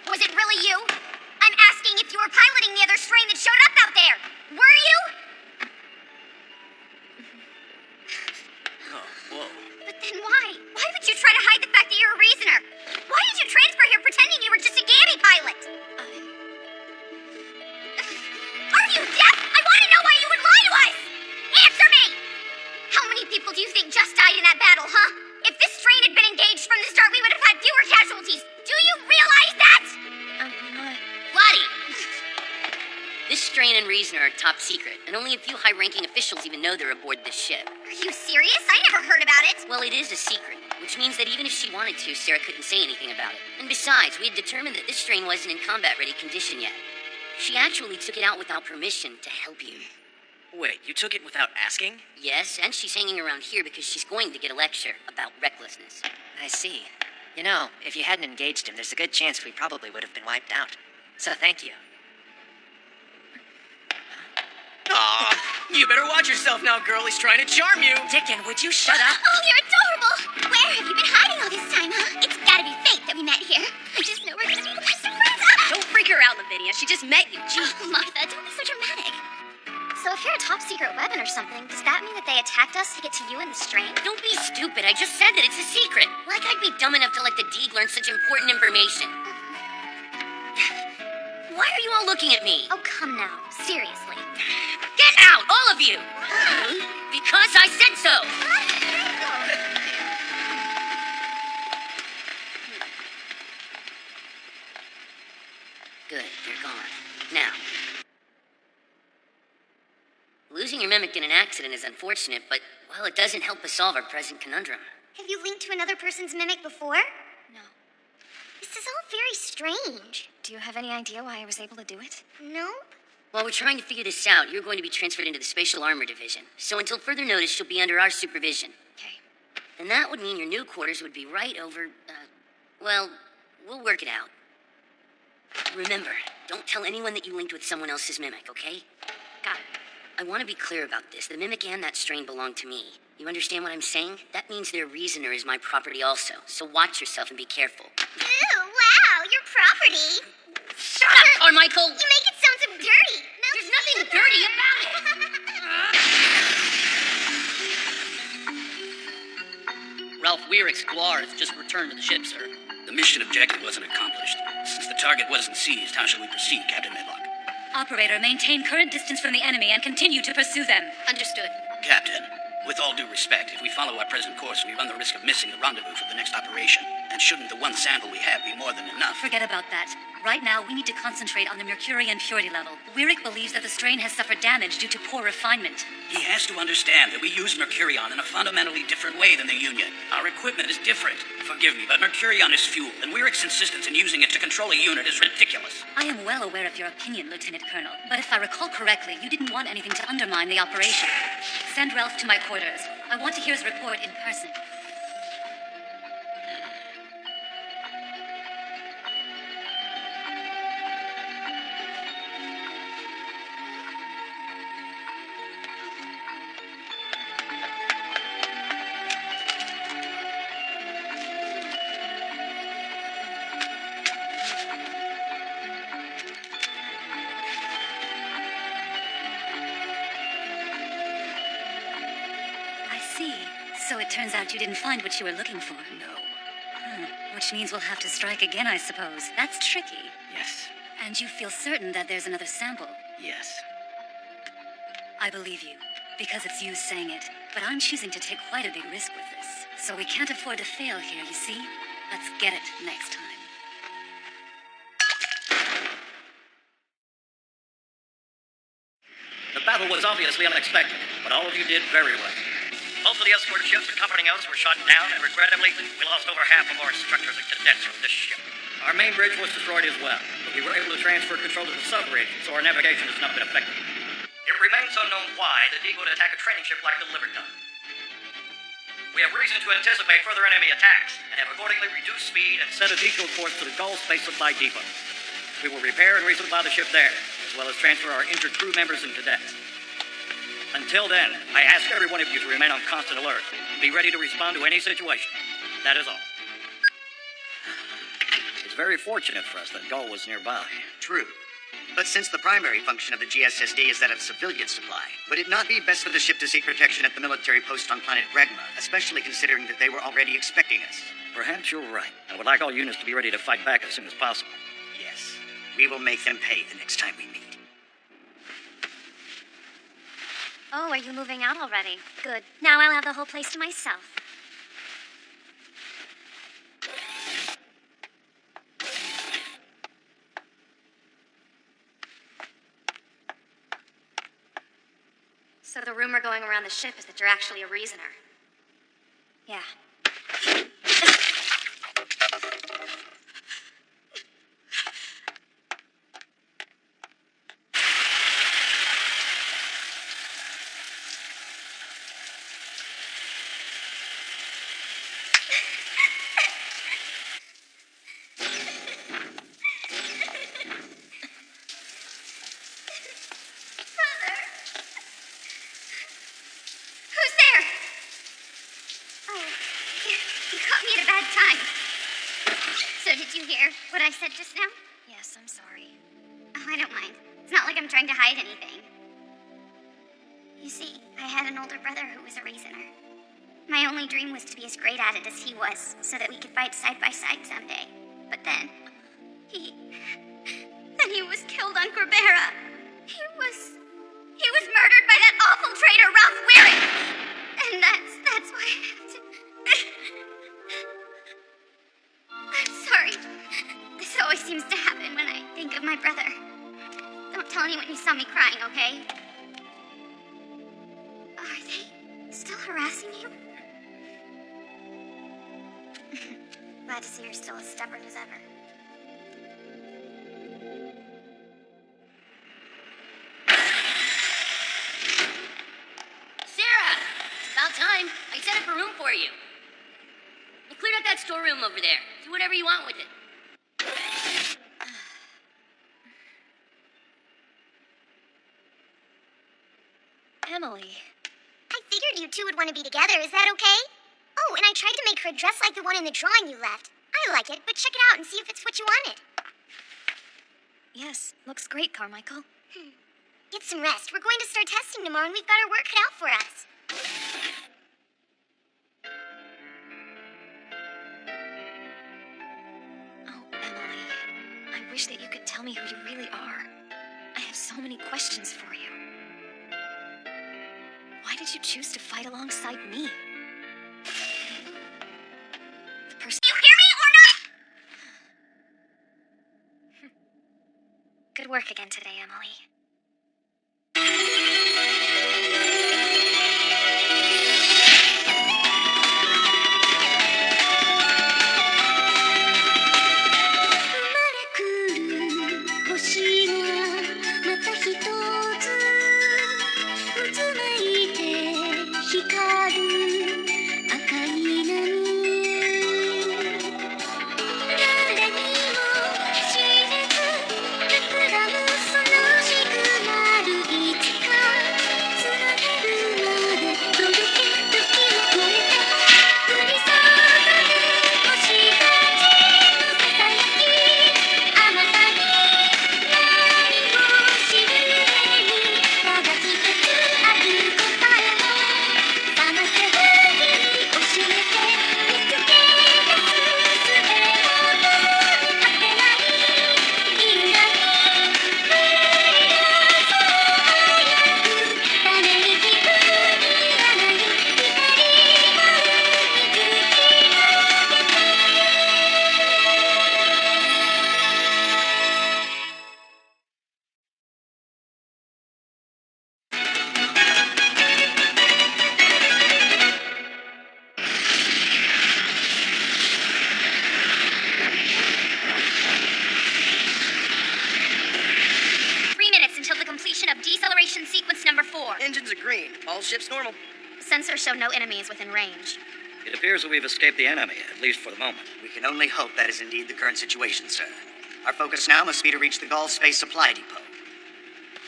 Was it really you? I'm asking if you were piloting the other strain that showed up out there. Were you? Oh, whoa. But then why? Why would you try to hide the fact that you're a reasoner? Why did you transfer here pretending you were just a Gabby pilot? Are you deaf? I want to know why you would lie to us! Answer me! How many people do you think just died in that battle, huh? If this strain had been engaged from the start, we would have had fewer casualties. Do you realize that? Lottie! This strain and reasoner are top secret, and only a few high-ranking officials even know they're aboard this ship. Are you serious? I never heard about it. Well, it is a secret, which means that even if she wanted to, Sarah couldn't say anything about it. And besides, we had determined that this strain wasn't in combat-ready condition yet. She actually took it out without permission to help you. Wait, you took it without asking? Yes, and she's hanging around here because she's going to get a lecture about recklessness. I see. You know, if you hadn't engaged him, there's a good chance we probably would have been wiped out. So thank you. Aw, you better watch yourself now, girl. He's trying to charm you. Dickon, would you shut up? Oh, you're adorable. Where have you been hiding all this time, huh? It's gotta be fate that we met here. I just know we're gonna be the best of friends. Don't freak her out, Lavinia. She just met you. Gee. Oh, Martha, don't be so dramatic. So if you're a top secret weapon or something, does that mean that they attacked us to get to you and the strain? Don't be stupid. I just said that it's a secret. Like I'd be dumb enough to let the Deeg learn such important information. Why are you all looking at me? Oh, come now. Seriously. Get out, all of you! Because I said so! Good, they're gone. Now, losing your mimic in an accident is unfortunate, but, well, it doesn't help us solve our present conundrum. Have you linked to another person's mimic before? No. This is all very strange. Do you have any idea why I was able to do it? No? While we're trying to figure this out, you're going to be transferred into the Spatial Armor Division. So until further notice, you'll be under our supervision. Okay. And that would mean your new quarters would be right over, well, we'll work it out. Remember, don't tell anyone that you linked with someone else's mimic, okay? Got it. I want to be clear about this. The mimic and that strain belong to me. You understand what I'm saying? That means their reasoner is my property also. So watch yourself and be careful. Ooh, wow, your property. Shut up, Carmichael! You make it sound so dirty. No, there's nothing dirty about it! Ralph Weirick's Guar has just returned to the ship, sir. The mission objective wasn't accomplished. Since the target wasn't seized, how shall we proceed, Captain Medlock? Operator, maintain current distance from the enemy and continue to pursue them. Understood. Captain, with all due respect, if we follow our present course, we run the risk of missing the rendezvous for the next operation. And shouldn't the one sample we have be more than enough? Forget about that. Right now, we need to concentrate on the Mercurian purity level. Weirick believes that the strain has suffered damage due to poor refinement. He has to understand that we use Mercurion in a fundamentally different way than the Union. Our equipment is different. Forgive me, but Mercurion is fuel, and Weirick's insistence in using it to control a unit is ridiculous. I am well aware of your opinion, Lieutenant Colonel, but if I recall correctly, you didn't want anything to undermine the operation. Send Ralph to my quarters. I want to hear his report in person. So it turns out you didn't find what you were looking for. No. Which means we'll have to strike again, I suppose. That's tricky. Yes. And you feel certain that there's another sample? Yes. I believe you, because it's you saying it. But I'm choosing to take quite a big risk with this. So we can't afford to fail here, you see? Let's get it next time. The battle was obviously unexpected, but all of you did very well. Most of the escort ships accompanying us were shot down, and regrettably, we lost over half of our instructors and cadets from this ship. Our main bridge was destroyed as well, but we were able to transfer control to the sub-bridge, so our navigation has not been affected. It remains unknown why the D would attack a training ship like the Liberton. We have reason to anticipate further enemy attacks, and have accordingly reduced speed and set a decoy course to the Gull Space Supply Depot. We will repair and resupply the ship there, as well as transfer our injured crew members and cadets. Until then, I ask every one of you to remain on constant alert and be ready to respond to any situation. That is all. It's very fortunate for us that Gull was nearby. True. But since the primary function of the GSSD is that of civilian supply, would it not be best for the ship to seek protection at the military post on planet Bregma, especially considering that they were already expecting us? Perhaps you're right. I would like all units to be ready to fight back as soon as possible. Yes. We will make them pay the next time we meet. Oh, are you moving out already? Good. Now I'll have the whole place to myself. So the rumor going around the ship is that you're actually a reasoner. Yeah. What I said just now? Yes, I'm sorry. Oh, I don't mind. It's not like I'm trying to hide anything. You see, I had an older brother who was a reasoner. My only dream was to be as great at it as he was, so that we could fight side by side someday. But then he was killed on Corbera. He was murdered by that awful traitor, Ralph Weirick. And that's why I have to... I'm sorry. This always seems to happen when I think of my brother. Don't tell anyone you saw me crying, okay? Are they still harassing you? Glad to see you're still as stubborn as ever. Sarah! It's about time. I set up a room for you. I cleared out that storeroom over there. Do whatever you want with it. Emily. I figured you two would want to be together. Is that okay? Oh, and I tried to make her a dress like the one in the drawing you left. I like it, but check it out and see if it's what you wanted. Yes, looks great, Carmichael. Get some rest. We're going to start testing tomorrow, and we've got our work cut out for us. Oh, Emily. I wish that you could tell me who you really are. I have so many questions for you. Why did you choose to fight alongside me? The person... You hear me or Good work again today, Emily. Deceleration sequence number 4. Engines are green. All ships normal. Sensors show no enemies within range. It appears that we've escaped the enemy, at least for the moment. We can only hope that is indeed the current situation, sir. Our focus now must be to reach the Gaul Space Supply Depot.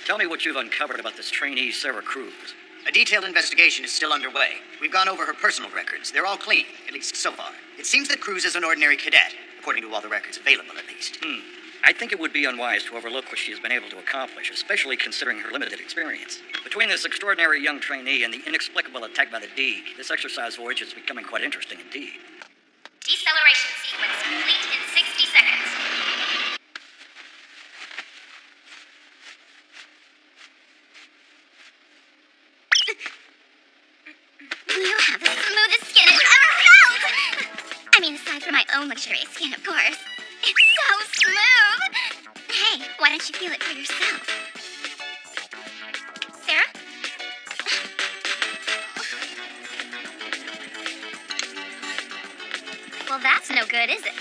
Tell me what you've uncovered about this trainee, Sarah Cruz. A detailed investigation is still underway. We've gone over her personal records. They're all clean, at least so far. It seems that Cruz is an ordinary cadet, according to all the records available, at least. I think it would be unwise to overlook what she has been able to accomplish, especially considering her limited experience. Between this extraordinary young trainee and the inexplicable attack by the D, this exercise voyage is becoming quite interesting indeed. Deceleration sequence complete in 60 seconds. You have the smoothest skin I've ever felt! I mean, aside from my own luxurious skin, of course. It's so smooth! Hey, why don't you feel it for yourself? Sarah? Well, that's no good, is it?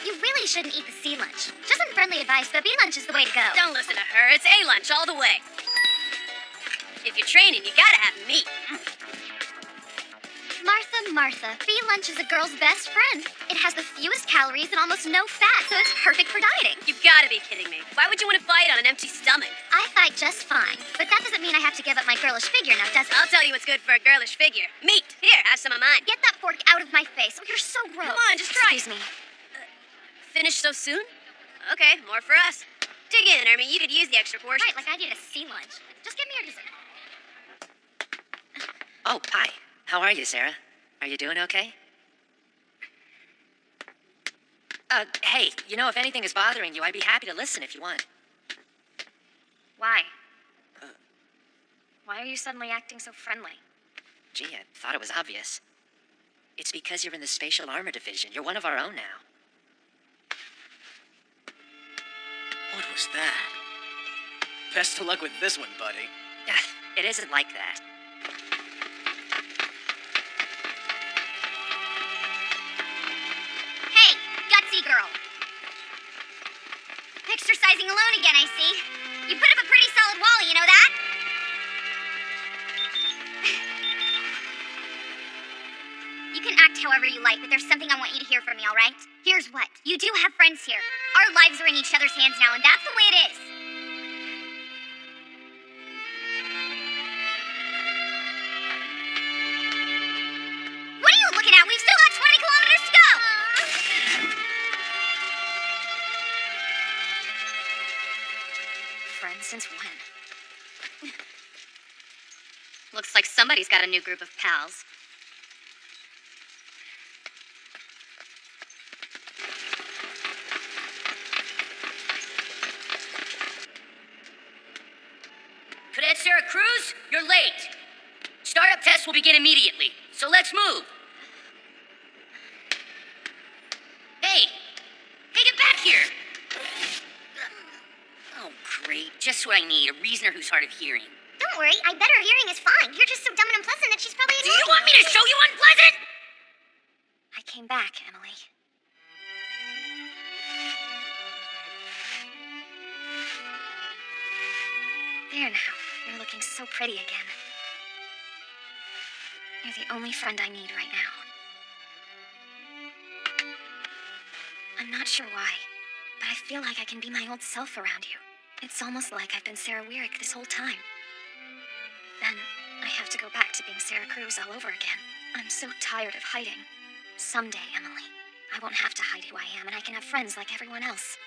You really shouldn't eat the sea lunch. Just some friendly advice, but B lunch is the way to go. Don't listen to her. It's A lunch all the way. If you're training, you gotta have meat. Martha, B lunch is a girl's best friend. It has the fewest calories and almost no fat, so it's perfect for dieting. You've gotta be kidding me. Why would you want to fight on an empty stomach? I fight just fine, but that doesn't mean I have to give up my girlish figure now, does it? I'll tell you what's good for a girlish figure. Meat. Here, have some of mine. Get that fork out of my face. Oh, you're so gross. Come on, just try. Excuse me. Finished so soon? Okay, more for us. Dig in, Ermi. You could use the extra portion. Right, like I did a sea lunch. Just give me your dessert. Oh, hi. How are you, Sarah? Are you doing okay? Hey, you know, if anything is bothering you, I'd be happy to listen if you want. Why? Why are you suddenly acting so friendly? Gee, I thought it was obvious. It's because you're in the Spatial Armor Division. You're one of our own now. What was that? Best of luck with this one, buddy. It isn't like that. Hey, gutsy girl. Exercising alone again, I see. You put up a pretty solid wall, you know that? You can act however you like, but there's something I want you to hear from me, all right? Here's what. You do have friends here. Our lives are in each other's hands now, and that's the way it is. What are you looking at? We've still got 20 kilometers to go! Friends since when? Looks like somebody's got a new group of pals. Cadet Sarah Cruz, you're late. Startup tests will begin immediately, so let's move. Hey, get back here. Just what I need, a reasoner who's hard of hearing. Don't worry, I bet her hearing is fine. You're just so dumb and unpleasant that she's probably Do you want me to show you unpleasant? I came back, Emily. There now. You're looking so pretty again. You're the only friend I need right now. I'm not sure why, but I feel like I can be my old self around you. It's almost like I've been Sarah Weirick this whole time. Then I have to go back to being Sarah Cruz all over again. I'm so tired of hiding. Someday, Emily, I won't have to hide who I am, and I can have friends like everyone else.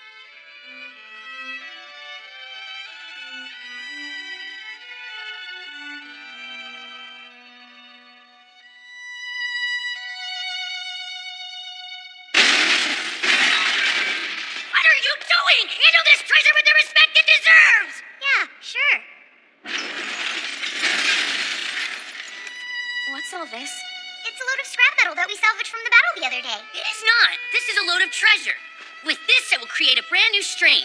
What are you doing? Handle this treasure with the respect it deserves! Yeah, sure. What's all this? It's a load of scrap metal that we salvaged from the battle the other day. It is not. This is a load of treasure. With this, I will create a brand new strain.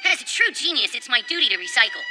As a true genius, it's my duty to recycle.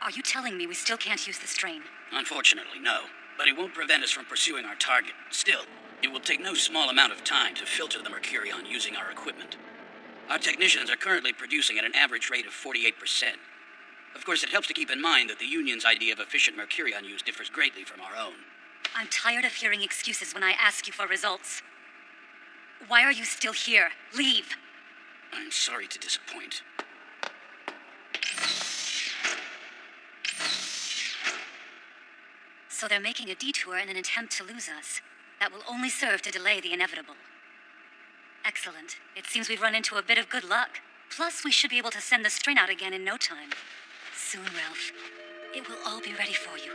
Are you telling me we still can't use the strain? Unfortunately, no. But it won't prevent us from pursuing our target. Still, it will take no small amount of time to filter the Mercurion using our equipment. Our technicians are currently producing at an average rate of 48%. Of course, it helps to keep in mind that the Union's idea of efficient Mercurion use differs greatly from our own. I'm tired of hearing excuses when I ask you for results. Why are you still here? Leave! I'm sorry to disappoint. So they're making a detour in an attempt to lose us. That will only serve to delay the inevitable. Excellent. It seems we've run into a bit of good luck. Plus, we should be able to send the strain out again in no time. Soon, Ralph. It will all be ready for you.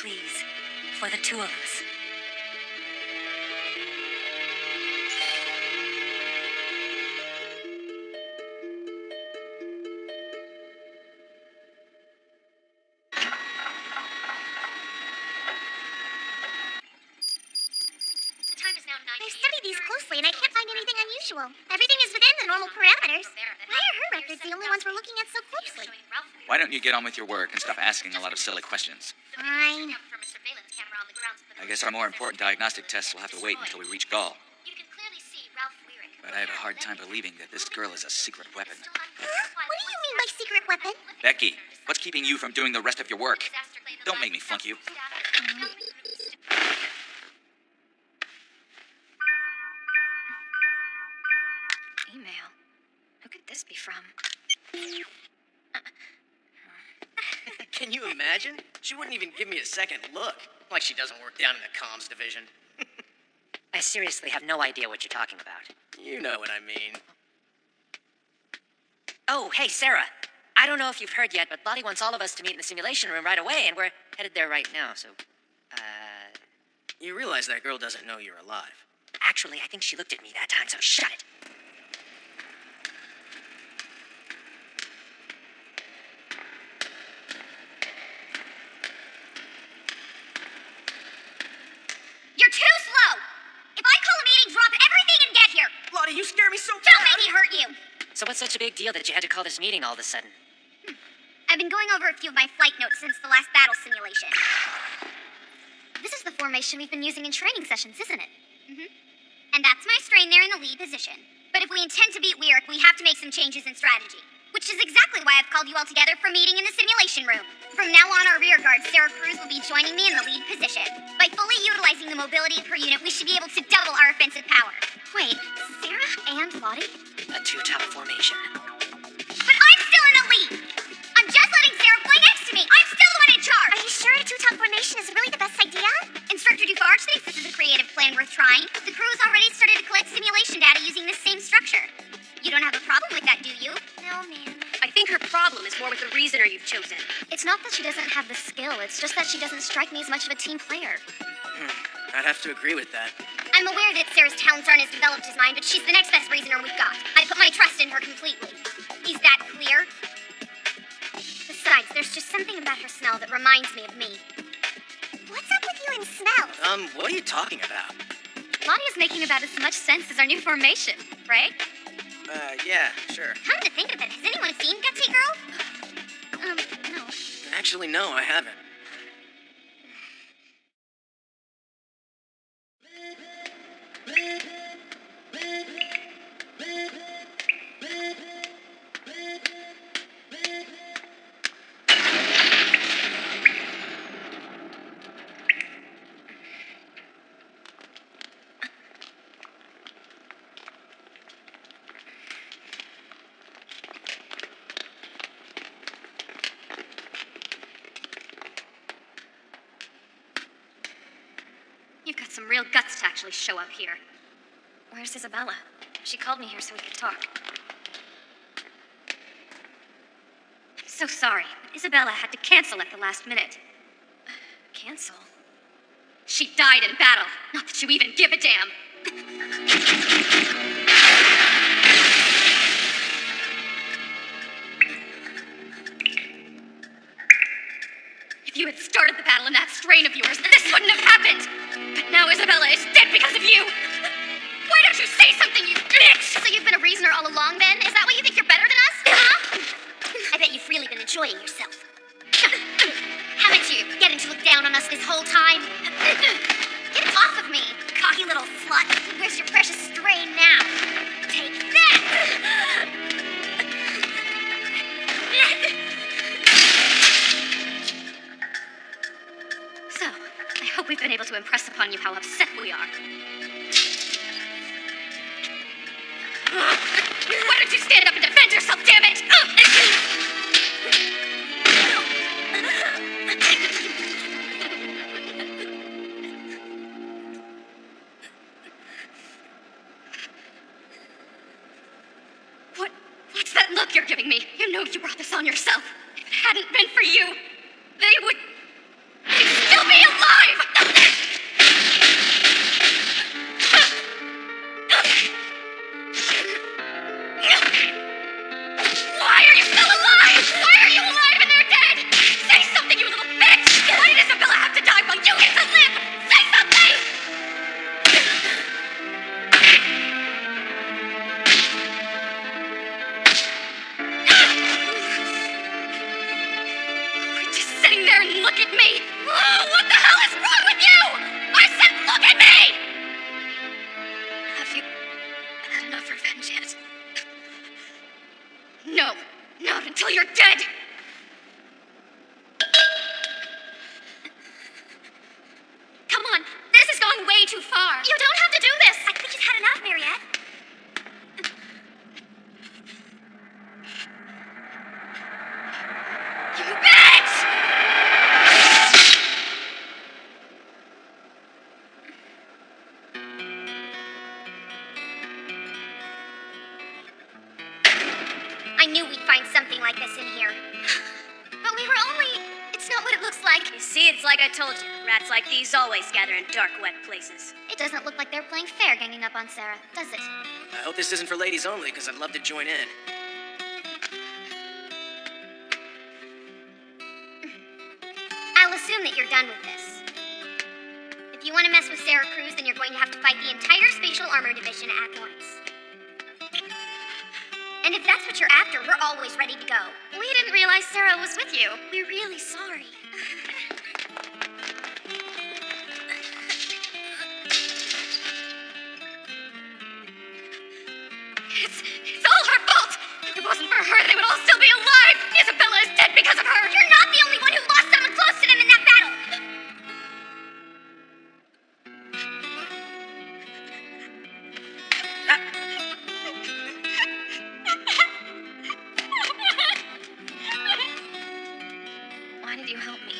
Please, for the two of us. I've studied these closely, and I can't find anything unusual. Everything is within the normal parameters. Why are her records the only ones we're looking at so closely? Why don't you get on with your work and stop asking a lot of silly questions? Fine. I guess our more important diagnostic tests will have to wait until we reach Gaul. But I have a hard time believing that this girl is a secret weapon. Huh? What do you mean by secret weapon? Becky, what's keeping you from doing the rest of your work? Don't make me flunk you. Email. Who could this be from? Can you imagine? She wouldn't even give me a second look. Like she doesn't work down in the comms division. I seriously have no idea what you're talking about. You know what I mean. Oh, hey, Sarah. I don't know if you've heard yet, but Lottie wants all of us to meet in the simulation room right away, and we're headed there right now, so, You realize that girl doesn't know you're alive. Actually, I think she looked at me that time, so shut it. You're too slow! If I call a meeting, drop everything and get here! Lottie, you scare me so bad! Don't make me hurt you! So what's such a big deal that you had to call this meeting all of a sudden? I've been going over a few of my flight notes since the last battle simulation. This is the formation we've been using in training sessions, isn't it? Mm-hmm. And that's my strain there in the lead position. But if we intend to beat Weirick, we have to make some changes in strategy. Which is exactly why I've called you all together for a meeting in the simulation room. From now on, our rear guard, Sarah Cruz, will be joining me in the lead position. By fully utilizing the mobility of her unit, we should be able to double our offensive power. Wait, Sarah and Lottie? A two-top formation. But I'm still in the lead! I'm just letting Sarah play next to me! I'm still the one in charge! Are you sure a two-top formation is really the best idea? the reasoner you've chosen. It's not that she doesn't have the skill, it's just that she doesn't strike me as much of a team player. I'd have to agree with that. I'm aware that Sarah's talents aren't as developed as mine, but she's the next best reasoner we've got. I put my trust in her completely. Is that clear? Besides, there's just something about her smell that reminds me of me. What's up with you and smells? What are you talking about? Lottie is making about as much sense as our new formation, right? Yeah, sure. Come to think of it, has anyone seen Gutsy Girl? No. Actually, no, I haven't. You've got some real guts to actually show up here. Where's Isabella? She called me here so we could talk. I'm so sorry, but Isabella had to cancel at the last minute. Cancel? She died in battle. Not that you even give a damn. If you had started the battle in that strain of yours, this wouldn't have happened. But now Isabella is dead because of you. Why don't you say something, you bitch? So you've been a reasoner all along, then? Is that why you think you're better than us? Huh? I bet you've really been enjoying yourself. Haven't you? Getting to look down on us this whole time? Get off of me, cocky little slut. Where's your precious strain now? Take that! So, I hope we've been able to impress upon you how upset we are. Why don't you stand up and defend yourself, damn it? What's that look you're giving me? You know you brought this on yourself. If it hadn't been for you, they'd still be alive! Why are you still alive? Why are you alive and they're dead? Say something, you little bitch! Why did Isabella have to die while you get to live? Say something! Just sitting there and look at me! Oh, what the hell is wrong with you? I said look at me! Have you had enough revenge yet? No, not until you're dead! Come on, this is going way too far. You don't have to do this! I think you've had enough, Mariette. You bitch! I knew we'd find something like this in here. But we were only... It's not what it looks like. You see, it's like I told you. Rats like these always gather in dark, wet places. It doesn't look like they're playing fair ganging up on Sarah, does it? I hope this isn't for ladies only, because I'd love to join in. I'll assume that you're done with this. If you want to mess with Sarah Cruz, then you're going to have to fight the entire Spatial Armor Division at once. And if that's what you're after, we're always ready to go. We didn't realize Sarah was with you. We're really sorry. It's all her fault! If it wasn't for her, they would all still be alive! Isabella is dead because of her! You're not the only one who lost someone close to them in that battle! Why did you help me?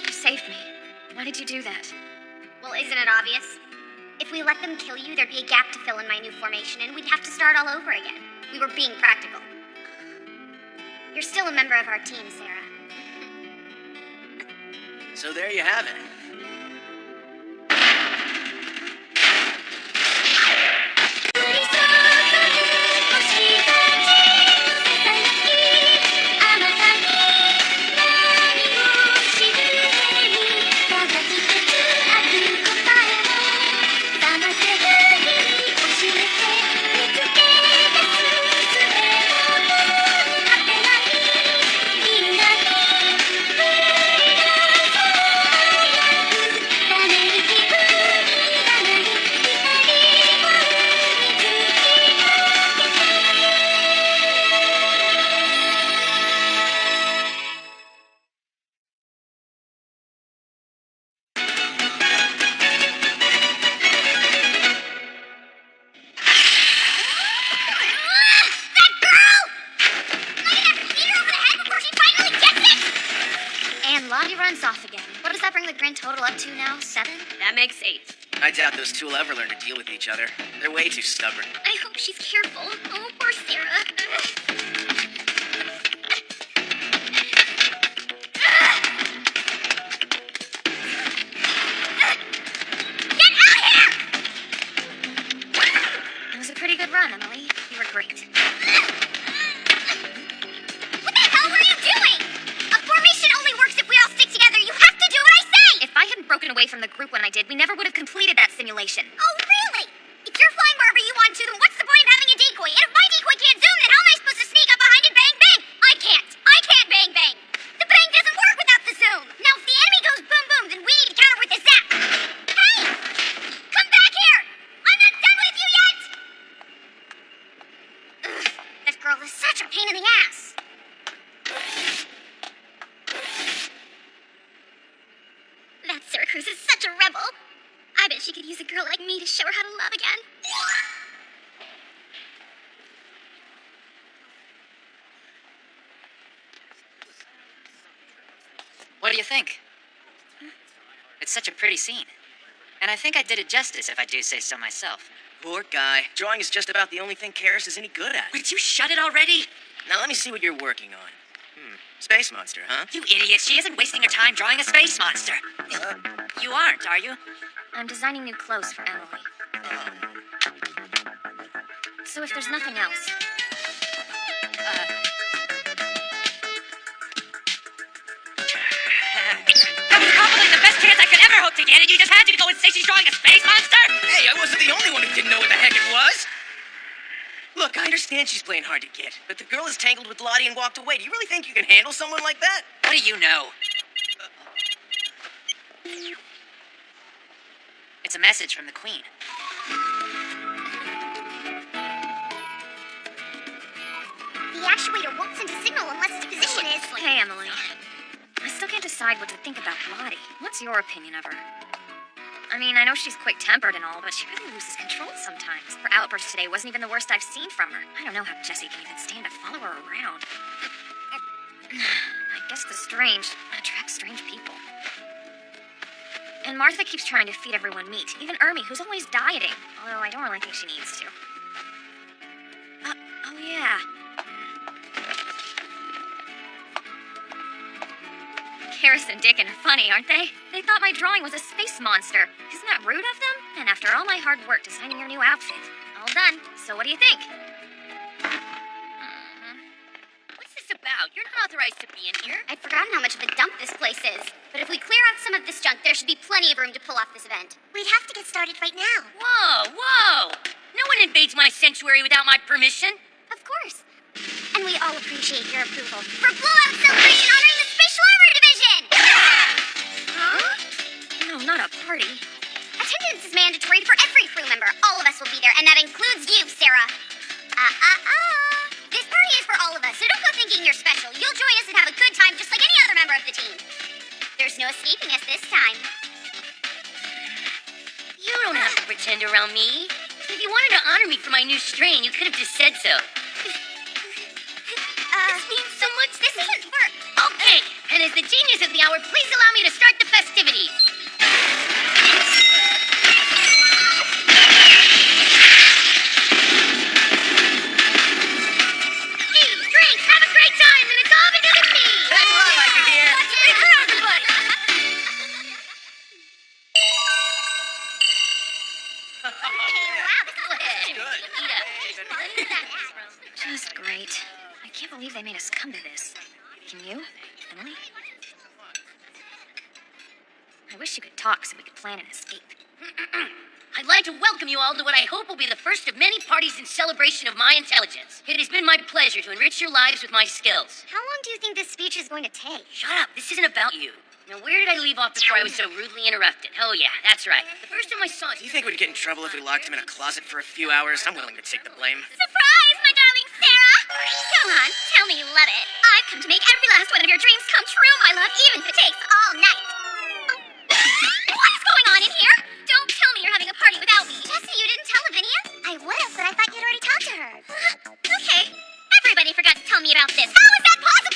You saved me. Why did you do that? Well, isn't it obvious? If we let them kill you, there'd be a gap to fill in my new formation, and we'd have to start all over again. We were being practical. You're still a member of our team, Sarah. So there you have it. And Lottie runs off again. What does that bring the grand total up to now? 7? That makes 8. I doubt those two will ever learn to deal with each other. They're way too stubborn. I hope she's careful. Oh, poor Sarah. Get out here! It was a pretty good run, Emily. You were great. What the hell were you doing? A formation only works if we all stick together. You have to do what I say! If I hadn't broken away from the group when I did, we never would have completed that simulation. Oh, really? If you're flying wherever you want to, then what's the point of having a decoy? And if my decoy can't zoom, then how am I supposed to sneak up behind and bang bang? I can't. I can't bang bang. The bang doesn't work without the zoom. Now, if the enemy goes boom boom, then we need to counter with the zap. Hey! Come back here! I'm not done with you yet! Ugh, that girl is such a pain in the ass. That Syracuse is such a rebel. I bet she could use a girl like me to show her how to love again. What do you think? It's such a pretty scene. And I think I did it justice, if I do say so myself. Poor guy. Drawing is just about the only thing Karis is any good at. Would you shut it already? Now let me see what you're working on. Space monster, huh? You idiot, she isn't wasting her time drawing a space monster. You aren't, are you? I'm designing new clothes for Emily. So if there's nothing else, that was probably the best chance I could ever hope to get, and you just had to go and say she's drawing a space monster? Hey, I wasn't the only one who didn't know what the heck it was. Look, I understand she's playing hard to get, but the girl is tangled with Lottie and walked away. Do you really think you can handle someone like that? What do you know? It's a message from the Queen. the actuator won't send a signal unless its position is... Hey, Emily. I still can't decide what to think about Lottie. What's your opinion of her? I mean, I know she's quick-tempered and all, but she really loses control sometimes. Her outburst today wasn't even the worst I've seen from her. I don't know how Jessie can even stand to follow her around. I guess the strange attracts strange people. And Martha keeps trying to feed everyone meat, even Ermi, who's always dieting. Although I don't really think she needs to. Oh yeah. Karis and Dickon are funny, aren't they? They thought my drawing was a space monster. Isn't that rude of them? And after all my hard work designing your new outfit, all done. So what do you think? What's this about? You're not authorized to be in here. I'd forgotten how much of a dump this place is. But if we clear out some of this junk, there should be plenty of room to pull off this event. We'd have to get started right now. Whoa! No one invades my sanctuary without my permission. Of course. And we all appreciate your approval for blowout celebration honoring the Special Armor Division! Huh? No, not a party. Attendance is mandatory for every crew member. All of us will be there, and that includes you, Sarah. This party is for all of us, so don't go thinking you're special. You'll join us and have a good time just like any other member of the team. There's no escaping us this time. You don't have to pretend around me. If you wanted to honor me for my new strain, you could have just said so. This means so much. This isn't work. Okay, and as the genius of the hour, please allow me to start the festivities. Eat, drink, have a great time, and it's made us come to this. Can you, Emily? I wish you could talk so we could plan an escape. I'd like to welcome you all to what I hope will be the first of many parties in celebration of my intelligence. It has been my pleasure to enrich your lives with my skills. How long do you think this speech is going to take? Shut up, this isn't about you. Now, where did I leave off before I was so rudely interrupted? Oh, yeah, that's right. The first time I saw it. Do you think we'd get in trouble if we locked him in a closet for a few hours? I'm willing to take the blame. Surprise, my darling Sarah! Come on, tell me you love it. I've come to make every last one of your dreams come true, my love, even if it takes all night. What is going on in here? Don't tell me you're having a party without me. Jessie, you didn't tell Lavinia? I would have, but I thought you'd already talked to her. Okay. Everybody forgot to tell me about this. How is that possible?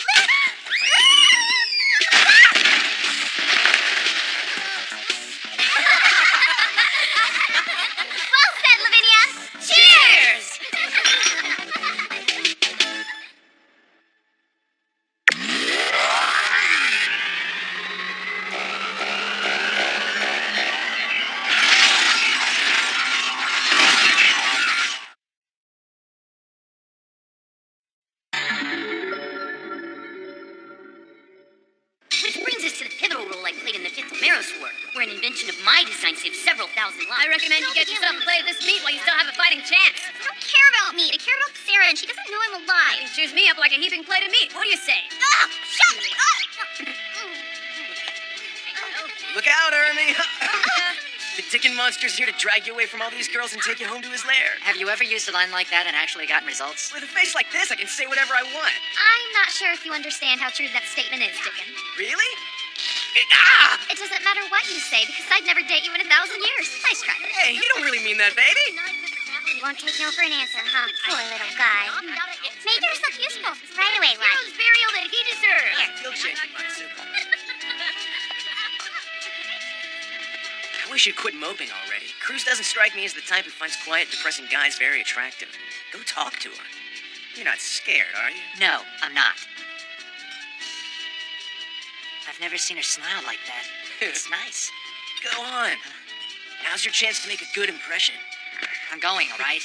Well said, Lavinia. Cheers! Which brings us to the pivotal role I played in the Fifth Maros War, where an invention of my design saved several thousand lives. I recommend you get yourself a plate of this meat while you still have a fighting chance. I don't care about meat. I care about Sarah, and she doesn't know I'm alive. You chews me up like a heaping plate of meat. What do you say? Shut up! Look out, Ernie! The Dickin Monster's here to drag you away from all these girls and take you home to his lair. Have you ever used a line like that and actually gotten results? With a face like this, I can say whatever I want. I'm not sure if you understand how true that statement is, Dickon. Really? It doesn't matter what you say, because I'd never date you in 1,000 years. Nice try. Hey, you don't really mean that, baby. You won't take no for an answer, huh? Poor little guy. Make yourself useful. Right away, lad. Hero's burial that he deserves. You'll change your mind soon. I wish you'd quit moping already. Cruz doesn't strike me as the type who finds quiet, depressing guys very attractive. Go talk to her. You're not scared, are you? No, I'm not. I've never seen her smile like that. It's nice. Go on. Now's your chance to make a good impression. I'm going, all right?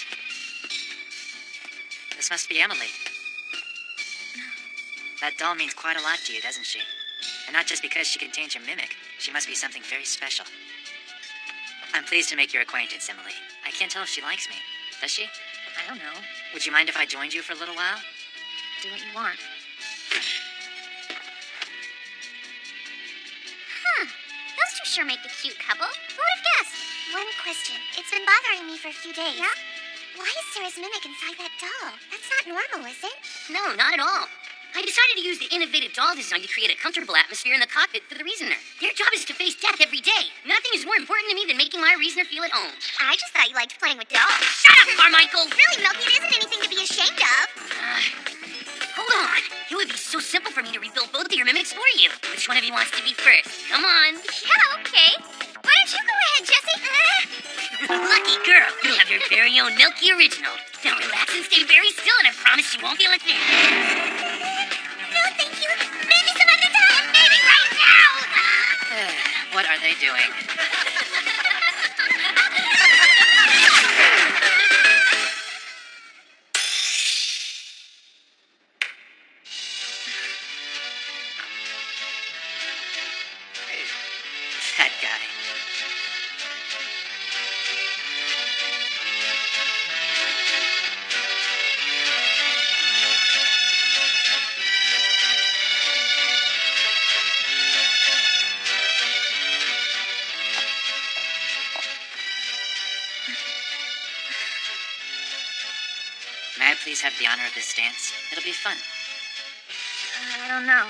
This must be Emily. That doll means quite a lot to you, doesn't she? And not just because she contains your mimic. She must be something very special. I'm pleased to make your acquaintance, Emily. I can't tell if she likes me. Does she? I don't know. Would you mind if I joined you for a little while? Do what you want. Those two sure make a cute couple. Who would have guessed? One question. It's been bothering me for a few days. Yeah? Why is Sarah's mimic inside that doll? That's not normal, is it? No, not at all. I decided to use the innovative doll design to create a comfortable atmosphere in the cockpit for the Reasoner. Their job is to face death every day. Nothing is more important to me than making my Reasoner feel at home. I just thought you liked playing with dolls. Shut up, Carmichael! Really, Milky, it isn't anything to be ashamed of. Hold on. It would be so simple for me to rebuild both of your mimics for you. Which one of you wants to be first? Come on. Yeah, okay. Why don't you go ahead, Jessie? Lucky girl. You'll have your very own Milky original. Now relax and stay very still, and I promise you won't feel a thing. No, thank you. Maybe some other time. Maybe right now. What are they doing? That guy. May I please have the honor of this dance? It'll be fun. I don't know.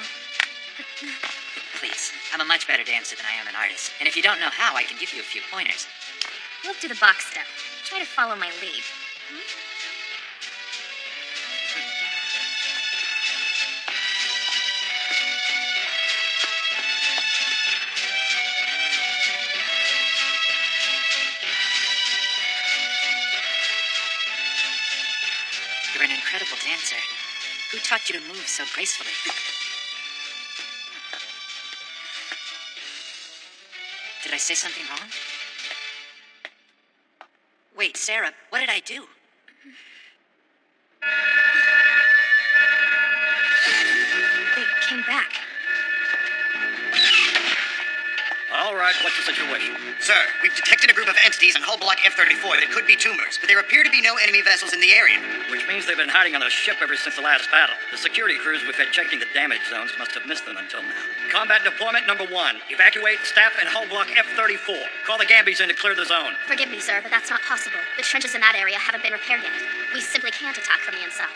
Please. I'm a much better dancer than I am an artist. And if you don't know how, I can give you a few pointers. Look to the box step. Try to follow my lead. You're an incredible dancer. Who taught you to move so gracefully? Did I say something wrong? Wait, Sarah, what did I do? came back. All right, what's the situation? Sir, we've detected a group of entities on hull block F-34 that could be tumors, but there appear to be no enemy vessels in the area. Which means they've been hiding on the ship ever since the last battle. The security crews we've had checking the damage zones must have missed them until now. Combat deployment number 1. Evacuate staff and hull block F-34. Call the Gambies in to clear the zone. Forgive me, sir, but that's not possible. The trenches in that area haven't been repaired yet. We simply can't attack from the inside.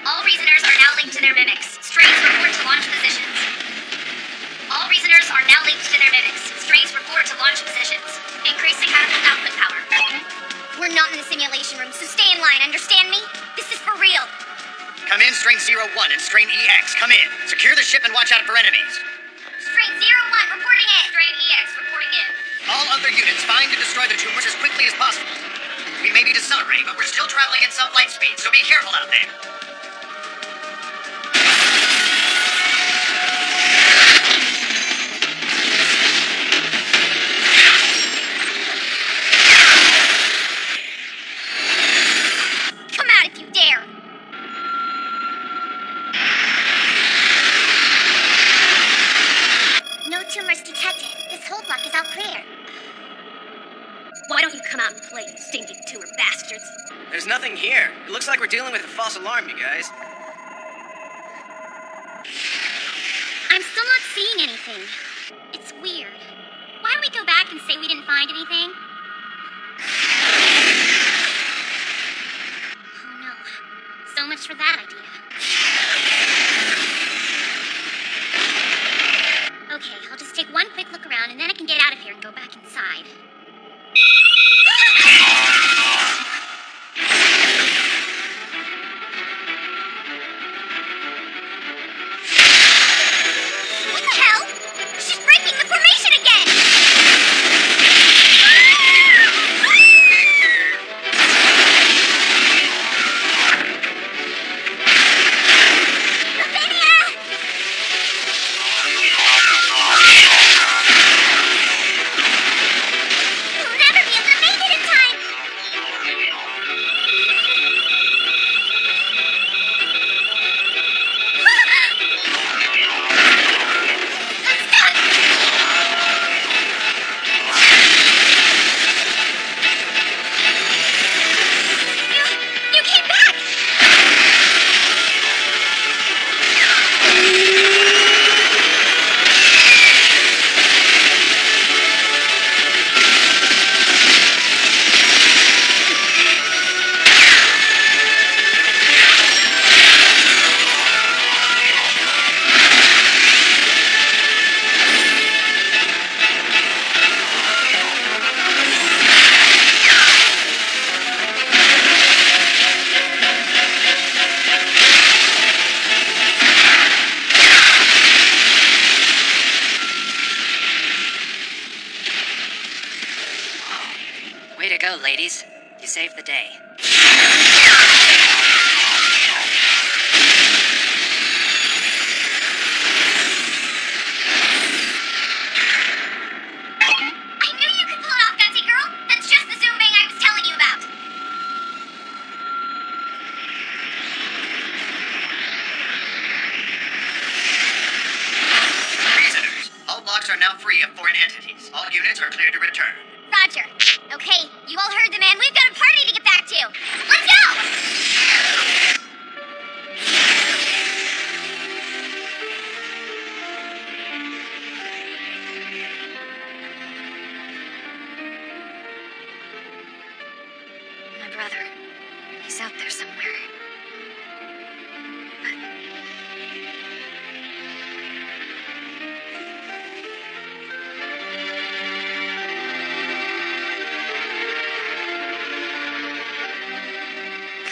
All reasoners are now linked to their mimics. Strains report to launch positions. All reasoners are now linked to their mimics. Strains report to launch positions. Increasing catapult output power. We're not in the simulation room, so stay in line, understand me? This is for real. Come in, Strain 01 and Strain EX. Come in. Secure the ship and watch out for enemies. Strain 01 reporting in. Strain EX reporting in. All other units, find and destroy the tumors as quickly as possible. We may be decelerating, but we're still traveling at sub-light speed, so be careful out there. Come out if you dare. No tumors detected. This whole block is all clear. Why don't you come out and play, you stinking tumor bastards? There's nothing here. It looks like we're dealing with a false alarm, you guys. I'm still not seeing anything. It's weird. Why don't we go back and say we didn't find anything? Oh no. So much for that idea. Okay, I'll just take one quick look around and then I can get out of here and go back inside. What the hell? She's breaking the formation again! We'll never be able to make it in time! You came back! Way to go, ladies. You saved the day. I knew you could pull it off, Gutsy Girl! That's just the zoom bang I was telling you about! Reasoners, all blocks are now free of foreign entities. All units are cleared to return. Roger. Okay, you all heard the man. We've got a party to get back to. Let's go! My brother. He's out there somewhere.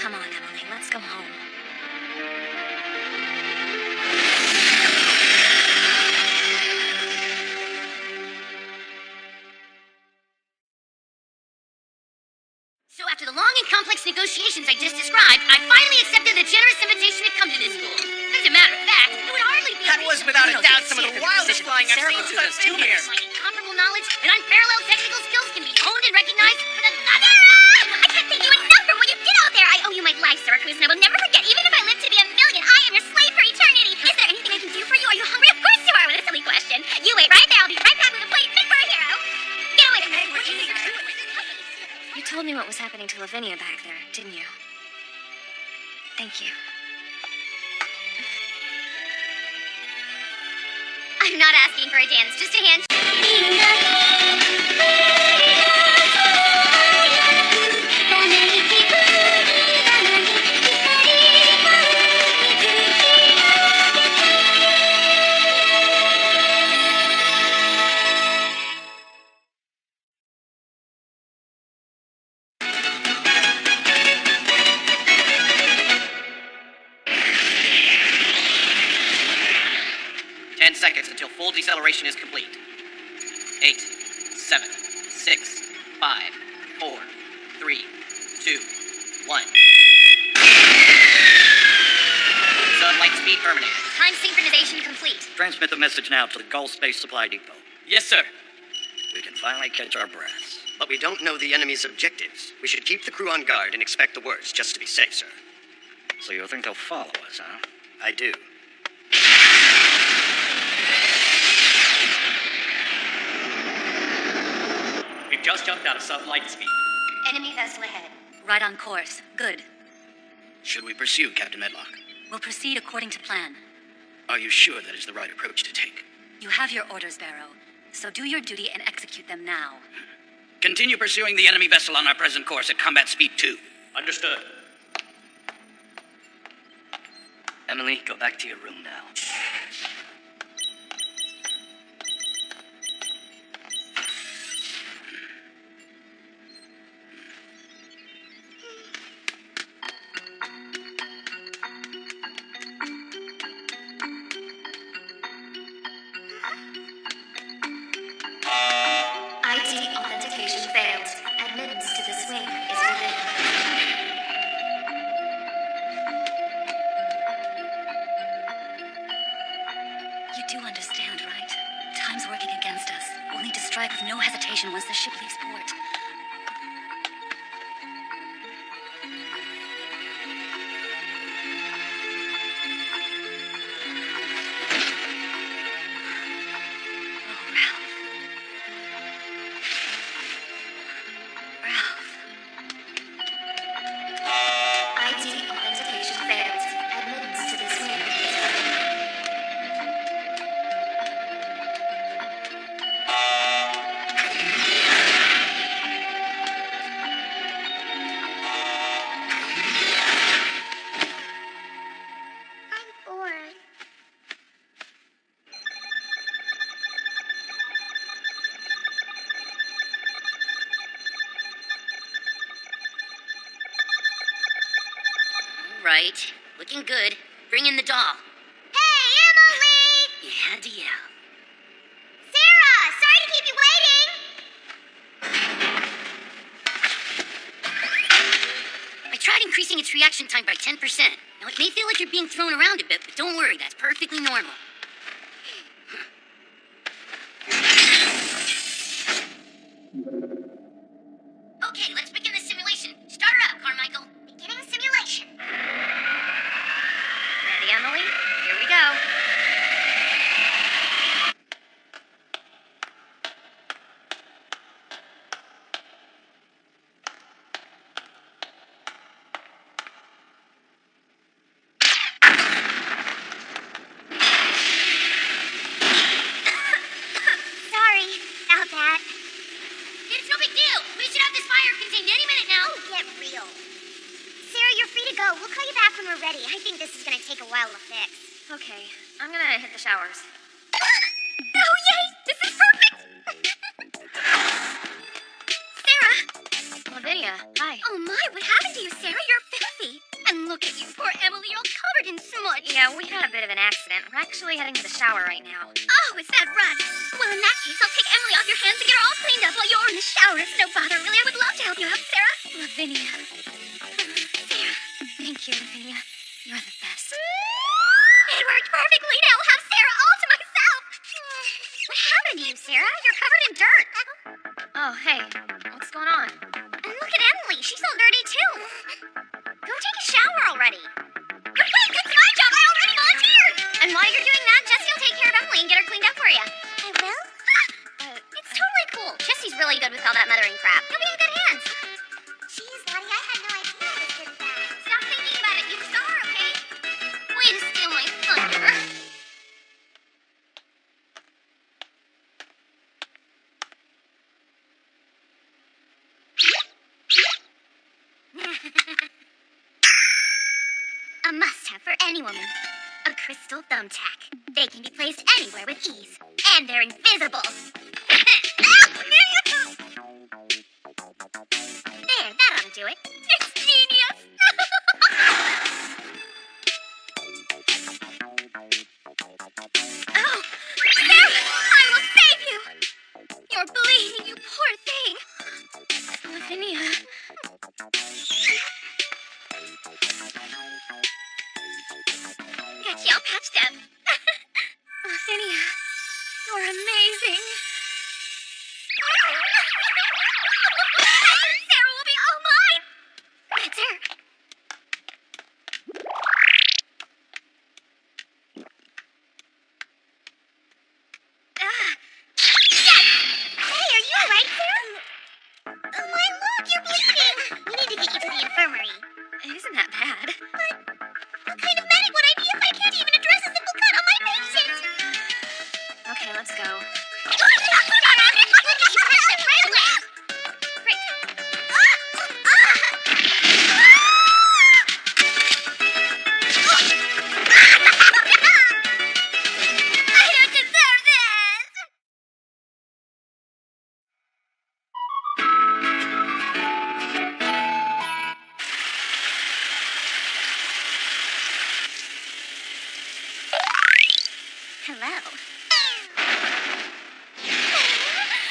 Come on, Emily, let's go home. So after the long and complex negotiations I just described, I finally accepted the generous invitation to come to this school. As a matter of fact, it would hardly be That was without a doubt some of the wildest flying I've seen since I've been here. My incomparable knowledge and unparalleled technical skills can be honed and recognized for the I can't thank you enough for what you did out there. I owe you my life, Syracuse, and I will never forget, even if I live to be Lavinia back there, didn't you? Thank you. I'm not asking for a dance, just a handshake. Seconds until full deceleration is complete. 8, 7, 6, 5, 4, 3, 2, 1. Sunlight speed terminated. Time synchronization complete. Transmit the message now to the Gull Space Supply Depot. Yes, sir. We can finally catch our breaths. But we don't know the enemy's objectives. We should keep the crew on guard and expect the worst, just to be safe, sir. So you think they'll follow us, huh? I do. We've just jumped out of sublight speed. Enemy vessel ahead. Right on course. Good. Should we pursue, Captain Medlock? We'll proceed according to plan. Are you sure that is the right approach to take? You have your orders, Barrow. So do your duty and execute them now. Continue pursuing the enemy vessel on our present course at combat speed 2. Understood. Emily, go back to your room now. IT authentication failed. Admittance to this wing is forbidden. You do understand, right? Time's working against us. We'll need to strike with no hesitation once the ship leaves port. IT authentication failed. Admittance to this wing is forbidden. I'm bored. Right. Looking good. Bring in the doll. Hey, Emily! You had to yell. Sarah! Sorry to keep you waiting! I tried increasing its reaction time by 10%. Now, it may feel like you're being thrown around a bit, but don't worry, that's perfectly normal. Okay, let's begin the simulation. Start her up, Carmichael. Beginning simulation. Ready, Emily? Here we go. Sorry about that. It's no big deal. We should have this fire contained any minute now. Oh, get real. Sarah, you're free to go. We'll call you back when we're ready. I think this is gonna take a while to fix. Okay, I'm gonna hit the showers. Oh, yay! This is perfect! Sarah! Lavinia, hi. Oh my, what happened to you, Sarah? You're filthy. And look at you, poor Emily, you're all covered in smudge. Yeah, we had a bit of an accident. We're actually heading to the shower right now. Oh, is that right? Well, in that case, I'll take Emily off your hands and get her all cleaned up while you're in the shower. It's no bother, really. I would love to help you out, Sarah. Lavinia. Sarah. Thank you, Lavinia. You're the best. It worked perfectly. Now I'll have Sarah all to myself. What happened to you, Sarah? You're covered in dirt. Oh, hey. What's going on? And look at Emily. She's all dirty, too. Go take a shower already. But wait, that's my job. I already volunteered. And while you're doing that, Jessie will take care of Emily and get her cleaned up for you. I will? It's totally cool. Jessie's really good with all that mothering crap. You'll be in good hands. Jeez, Lottie, I must-have for any woman. A crystal thumbtack. They can be placed anywhere with ease. And they're invisible. There, that ought to do it. It's genius! Oh, Sarah! I will save you! You're bleeding, you poor thing. Lavinia. Catchy, I'll patch them. Lavinia, you're amazing. Sarah will be all mine. It's her. Yes! Hey, are you alright, Sarah? Oh my, look, you're bleeding. We need to get you to the infirmary. It isn't that bad. What kind of medic would I be if I can't even address a simple cut on my patient? Okay, let's go. Sarah, look at you patched up right away. Great. I don't deserve this. Hello.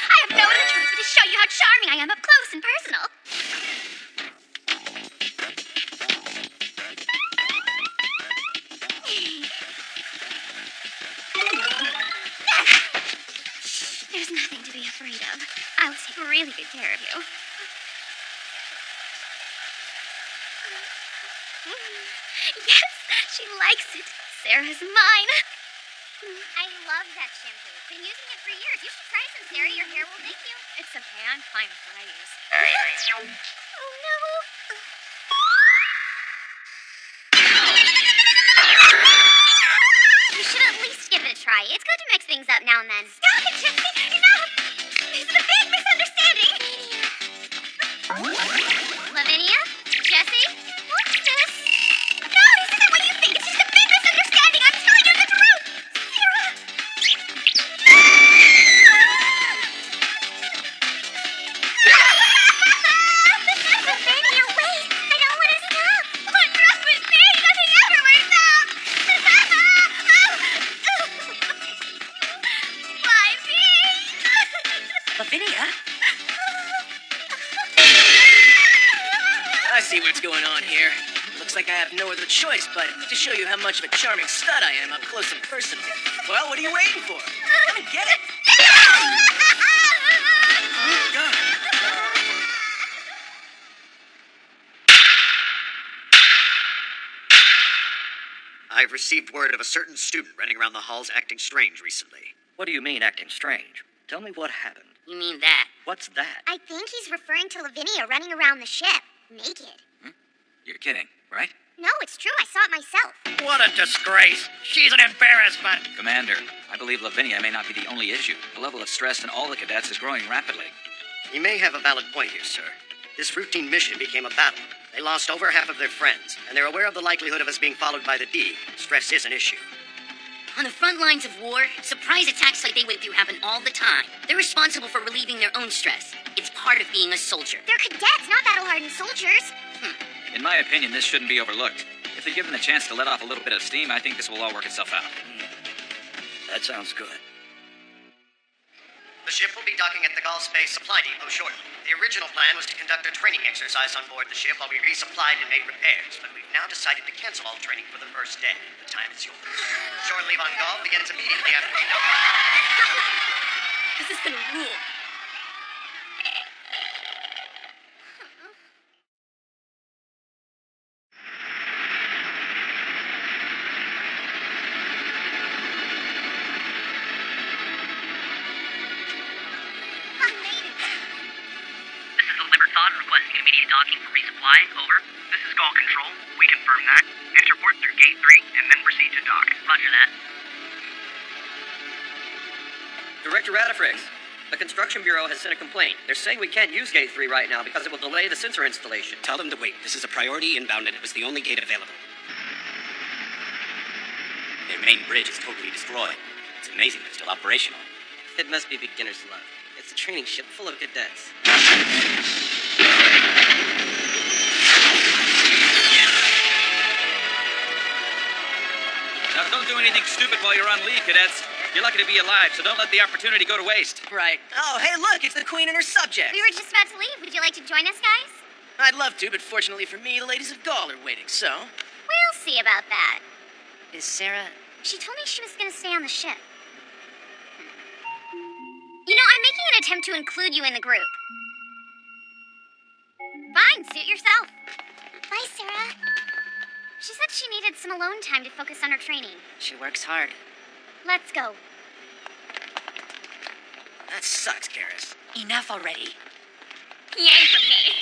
I have no other choice but to show you how charming I am up close and personal. There's nothing to be afraid of. I will take really good care of you. Yes, she likes it. Sarah's mine. I love that shampoo. Been using it for years. You should try some, Sarah. Your hair will thank you. It's okay. I'm fine with what I use. Oh no. You should at least give it a try. It's good to mix things up now and then. Stop it, Jesse! Enough! This is a big misunderstanding! Lavinia? Jesse? What's this? No, this isn't what you think. It's just a big misunderstanding. I'm telling you the truth! Sarah! Lavinia, wait! I don't want to stop! What's wrong with me? Nothing ever works out! Why me? Lavinia? I see what's going on here. Looks like I have no other choice but to show you how much of a charming stud I am up close and personal. Well, what are you waiting for? Come and get it. Oh, God. I've received word of a certain student running around the halls acting strange recently. What do you mean, acting strange? Tell me what happened. You mean that? What's that? I think he's referring to Lavinia running around the ship, naked. You're kidding, right? No, it's true. I saw it myself. What a disgrace! She's an embarrassment! Commander, I believe Lavinia may not be the only issue. The level of stress in all the cadets is growing rapidly. You may have a valid point here, sir. This routine mission became a battle. They lost over half of their friends, and they're aware of the likelihood of us being followed by the D. Stress is an issue. On the front lines of war, surprise attacks like they went through happen all the time. They're responsible for relieving their own stress. It's part of being a soldier. They're cadets, not battle-hardened soldiers. In my opinion, this shouldn't be overlooked. If they give them the chance to let off a little bit of steam, I think this will all work itself out. That sounds good. The ship will be docking at the Gall Space Supply Depot shortly. The original plan was to conduct a training exercise on board the ship while we resupplied and made repairs, but we've now decided to cancel all training for the first day. The time is yours. Short leave on Gall begins immediately after we dock. This is gonna rule. Requesting immediate docking for resupply. Over. This is Gall Control. We confirm that. Enter port through Gate 3 and then proceed to dock. Roger that. Director Radifrix, the Construction Bureau has sent a complaint. They're saying we can't use Gate 3 right now because it will delay the sensor installation. Tell them to wait. This is a priority inbound and it was the only gate available. Their main bridge is totally destroyed. It's amazing they're still operational. It must be beginner's luck. It's a training ship full of cadets. Now, don't do anything stupid while you're on leave, cadets. You're lucky to be alive, so don't let the opportunity go to waste. Right. Oh, hey, look, it's the Queen and her subject. We were just about to leave. Would you like to join us, guys? I'd love to, but fortunately for me, the ladies of Gaul are waiting, so... We'll see about that. Is Sarah... She told me she was going to stay on the ship. You know, I'm making an attempt to include you in the group. Fine, suit yourself. Bye, Sarah. She said she needed some alone time to focus on her training. She works hard. Let's go. That sucks, Karis. Enough already. Yay for me.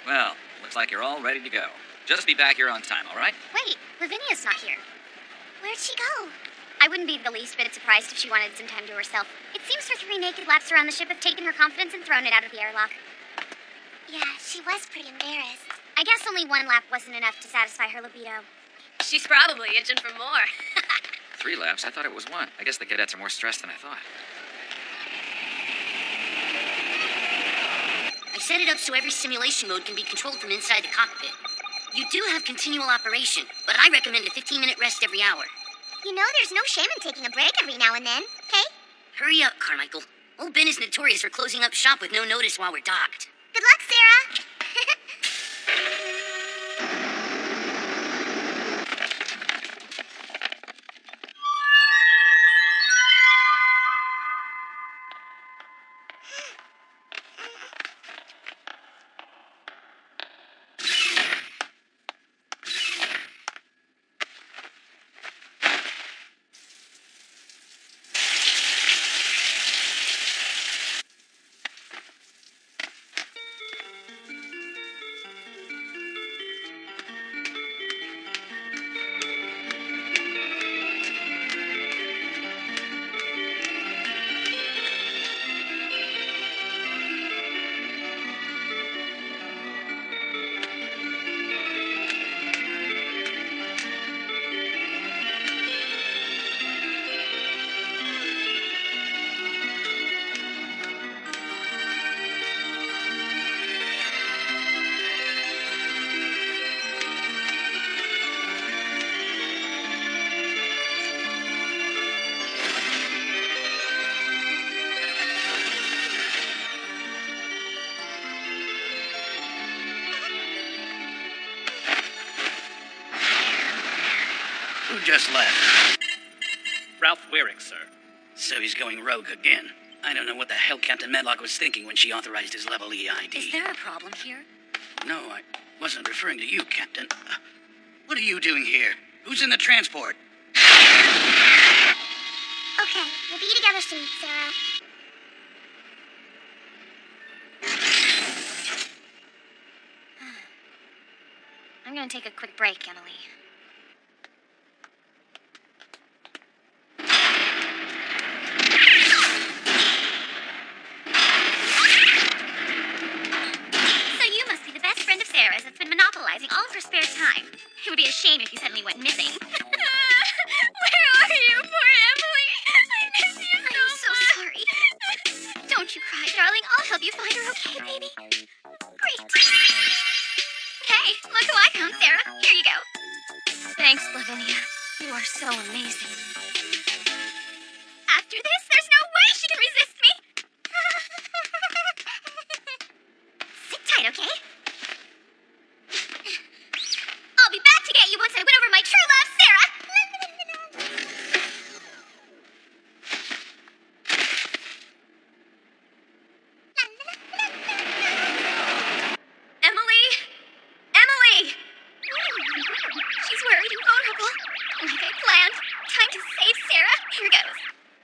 Well, looks like you're all ready to go. Just be back here on time, all right? Wait, Lavinia's not here. Where'd she go? I wouldn't be the least bit surprised if she wanted some time to herself. It seems her 3 naked laps around the ship have taken her confidence and thrown it out of the airlock. Yeah, she was pretty embarrassed. I guess only 1 lap wasn't enough to satisfy her libido. She's probably itching for more. 3 laps? I thought it was 1. I guess the cadets are more stressed than I thought. I set it up so every simulation mode can be controlled from inside the cockpit. You do have continual operation, but I recommend a 15-minute rest every hour. You know, there's no shame in taking a break every now and then, okay? Hurry up, Carmichael. Old Ben is notorious for closing up shop with no notice while we're docked. Good luck, Sarah. Who just left? Ralph Wearick, sir. So he's going rogue again. I don't know what the hell Captain Medlock was thinking when she authorized his level E ID. Is there a problem here? No, I wasn't referring to you, Captain. What are you doing here? Who's in the transport? Okay, we'll be together soon, Sarah. I'm gonna take a quick break, Emily. So you must be the best friend of Sarah's that's been monopolizing all of her spare time. It would be a shame if you suddenly went missing. Where are you, poor Emily? I miss you I'm so sorry. Don't you cry, darling. I'll help you find her, okay, baby? Great. Hey, look who I found, Sarah. Here you go. Thanks, Lavinia. You are so amazing. After this, there's no way she can resist me. Sit tight, okay? I'll be back to get you once I win over my true love, Sarah. Emily! Emily! She's worried and vulnerable. Like I planned. Time to save Sarah. Here goes.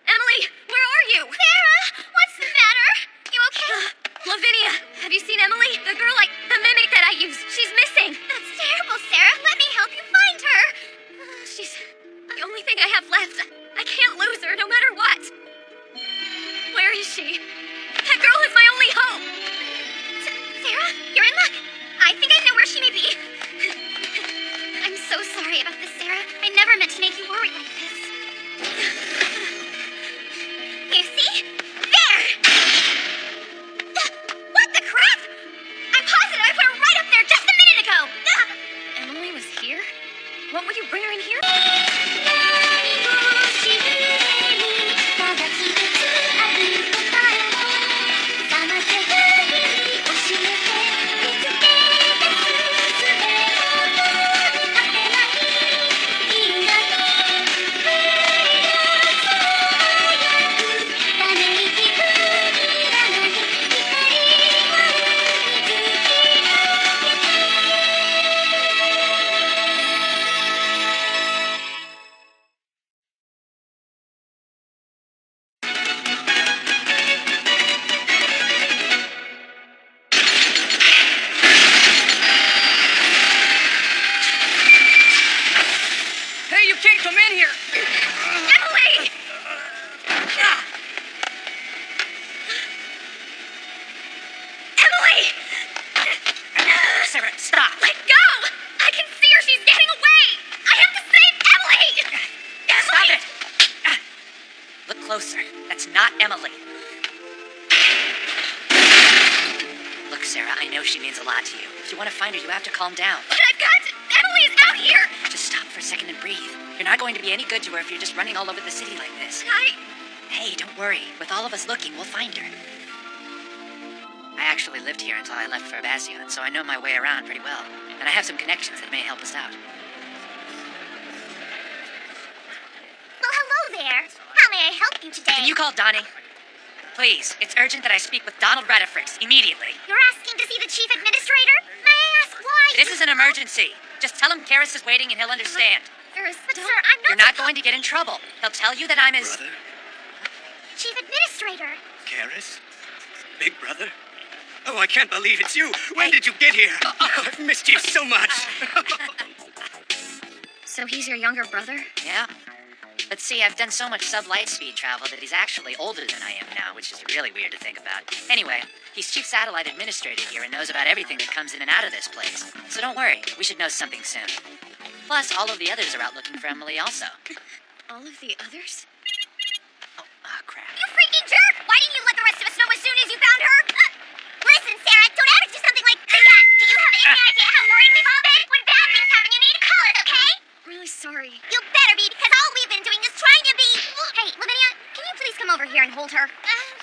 Emily, where are you? Sarah, what's the matter? You okay? Lavinia, have you seen Emily? The girl, the mimic that I used. She's missing. That's terrible, Sarah. Let me help you find her. She's the only thing I have left. I can't lose her no matter what. Where is she? That girl is my only hope. Sarah, you're in luck. I think I know where she may be. I'm so sorry. sorry about this, Sarah. I never meant to make you worry like this. Here, see? There! What the crap? I'm positive I put her right up there just a minute ago! Emily was here? What would you bring her in here? Hey, you can't come in here! Emily! Emily! Sarah, stop. Let go! I can see her. She's getting away. I have to save Emily! Stop it! Look closer. That's not Emily. Look, Sarah, I know she means a lot to you. If you want to find her, you have to calm down. But I've got to... Emily is out here! Just stop for a second and breathe. You're not going to be any good to her if you're just running all over the city like this. Hey, don't worry. With all of us looking, we'll find her. I actually lived here until I left for Abazion, so I know my way around pretty well. And I have some connections that may help us out. Well, hello there. How may I help you today? Can you call Donnie? Please, it's urgent that I speak with Donald Redifrix immediately. You're asking to see the chief administrator? May I ask why? This is an emergency. Just tell him Karis is waiting and he'll understand. But sir, I'm not... You're not going to get in trouble. He'll tell you that I'm his... Brother? Chief administrator. Karis? Big brother? Oh, I can't believe it's you. When did you get here? I've missed you so much. So he's your younger brother? Yeah. But see, I've done so much sub-light speed travel that he's actually older than I am now, which is really weird to think about. Anyway, he's chief satellite administrator here and knows about everything that comes in and out of this place. So don't worry, we should know something soon. Plus, all of the others are out looking for Emily also. All of the others? Oh, crap. You freaking jerk! Why didn't you let the rest of us know as soon as you found her? Listen, Sarah, don't ever do something like that. Do you have any idea how worried we've all been? When bad things happen, you need to call us, okay? Really sorry. You better be, because all we've been doing is trying to be... Hey, Lavinia, can you please come over here and hold her?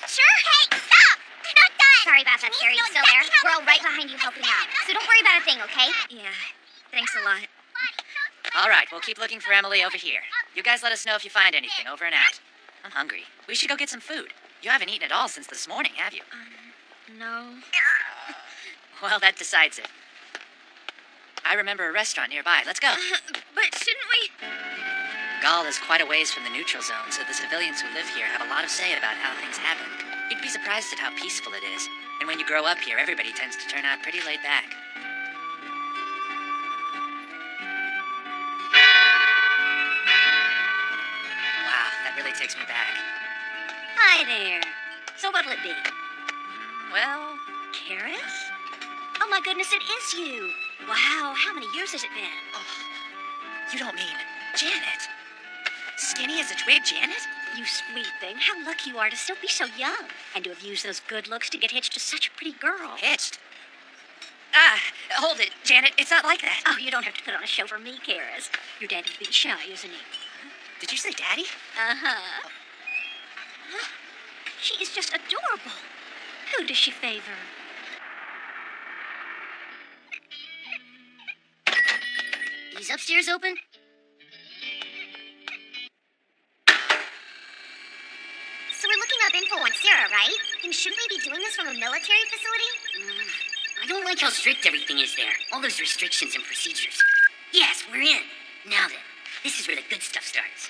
Sure. Hey, stop! I'm not done! Sorry about that, Sarah. You still there? We're all right behind you helping out. So don't worry about a thing, okay? Yeah. Thanks a lot. All right, we'll keep looking for Emily over here. You guys let us know if you find anything. Over and out. I'm hungry. We should go get some food. You haven't eaten at all since this morning, have you? No. Well, that decides it. I remember a restaurant nearby. Let's go. But shouldn't we? Gaul is quite a ways from the neutral zone, so the civilians who live here have a lot of say about how things happen. You'd be surprised at how peaceful it is. And when you grow up here, everybody tends to turn out pretty laid back. Wow, that really takes me back. Hi there. So what'll it be? Well, Karis? Oh my goodness, it is you. Wow, how many years has it been? you don't mean Janet? Skinny as a twig, Janet? You sweet thing. How lucky you are to still be so young. And to have used those good looks to get hitched to such a pretty girl. Hitched? Hold it, Janet. It's not like that. Oh, you don't have to put on a show for me, Karis. Your daddy would be shy, isn't he? Did you say daddy? Uh-huh. Huh? She is just adorable. Who does she favor? Is upstairs open? So we're looking up info on Sarah, right? And shouldn't we be doing this from a military facility? I don't like how strict everything is there. All those restrictions and procedures. Yes, we're in. Now then, this is where the good stuff starts.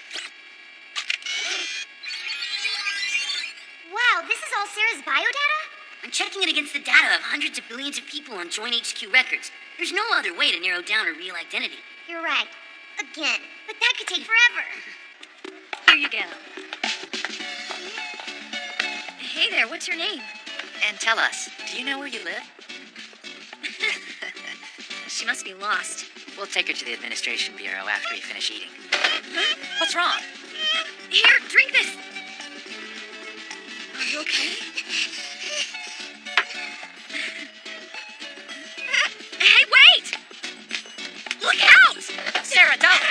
Wow, this is all Sarah's biodata? I'm checking it against the data of hundreds of billions of people on Joint HQ records. There's no other way to narrow down her real identity. You're right. Again. But that could take forever. Here you go. Hey there, what's your name? And tell us, do you know where you live? She must be lost. We'll take her to the Administration Bureau after we finish eating. What's wrong? Here, drink this. Are you okay? Hey, wait! Look out! Sarah, don't!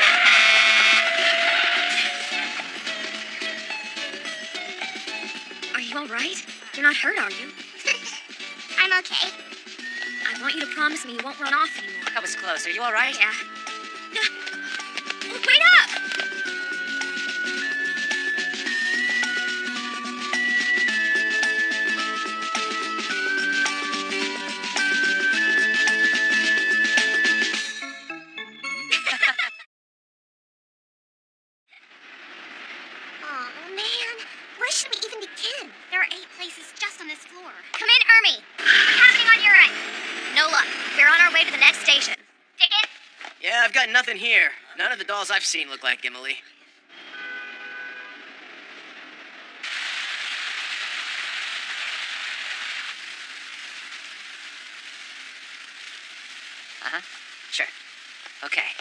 Are you all right? You're not hurt, are you? I'm okay. I want you to promise me you won't run off anymore. That was close. Are you all right? Yeah. Wait up! Oh, man. Where should we even begin? There are 8 places just on this floor. Come in, Ermi. What's happening on your end? No luck. We're on our way to the next station. Ticket? Yeah, I've got nothing here. None of the dolls I've seen look like Emily. Uh-huh. Sure. Okay.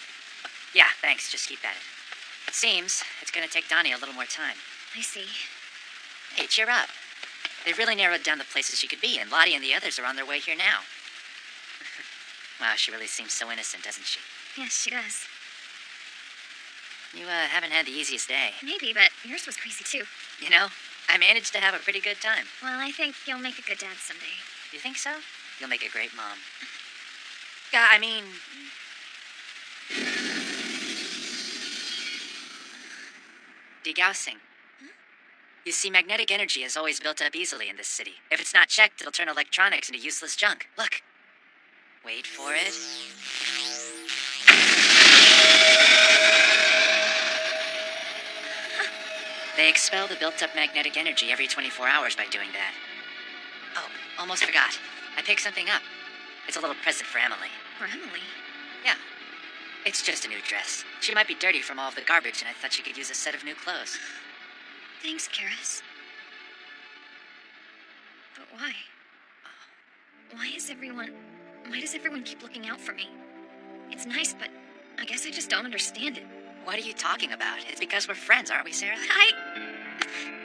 Yeah, thanks. Just keep at it. It seems it's gonna take Donnie a little more time. I see. Hey, cheer up. They've really narrowed down the places she could be, and Lottie and the others are on their way here now. Wow, she really seems so innocent, doesn't she? Yes, she does. You, haven't had the easiest day. Maybe, but yours was crazy too. You know, I managed to have a pretty good time. Well, I think you'll make a good dad someday. You think so? You'll make a great mom. Yeah, I mean... Degaussing. You see, magnetic energy is always built up easily in this city. If it's not checked, it'll turn electronics into useless junk. Look. Wait for it. They expel the built-up magnetic energy every 24 hours by doing that. Oh, almost forgot. I picked something up. It's a little present for Emily. For Emily? Yeah. It's just a new dress. She might be dirty from all of the garbage, and I thought she could use a set of new clothes. Thanks, Karis. But why? Why does everyone keep looking out for me? It's nice, but I guess I just don't understand it. What are you talking about? It's because we're friends, aren't we, Sarah?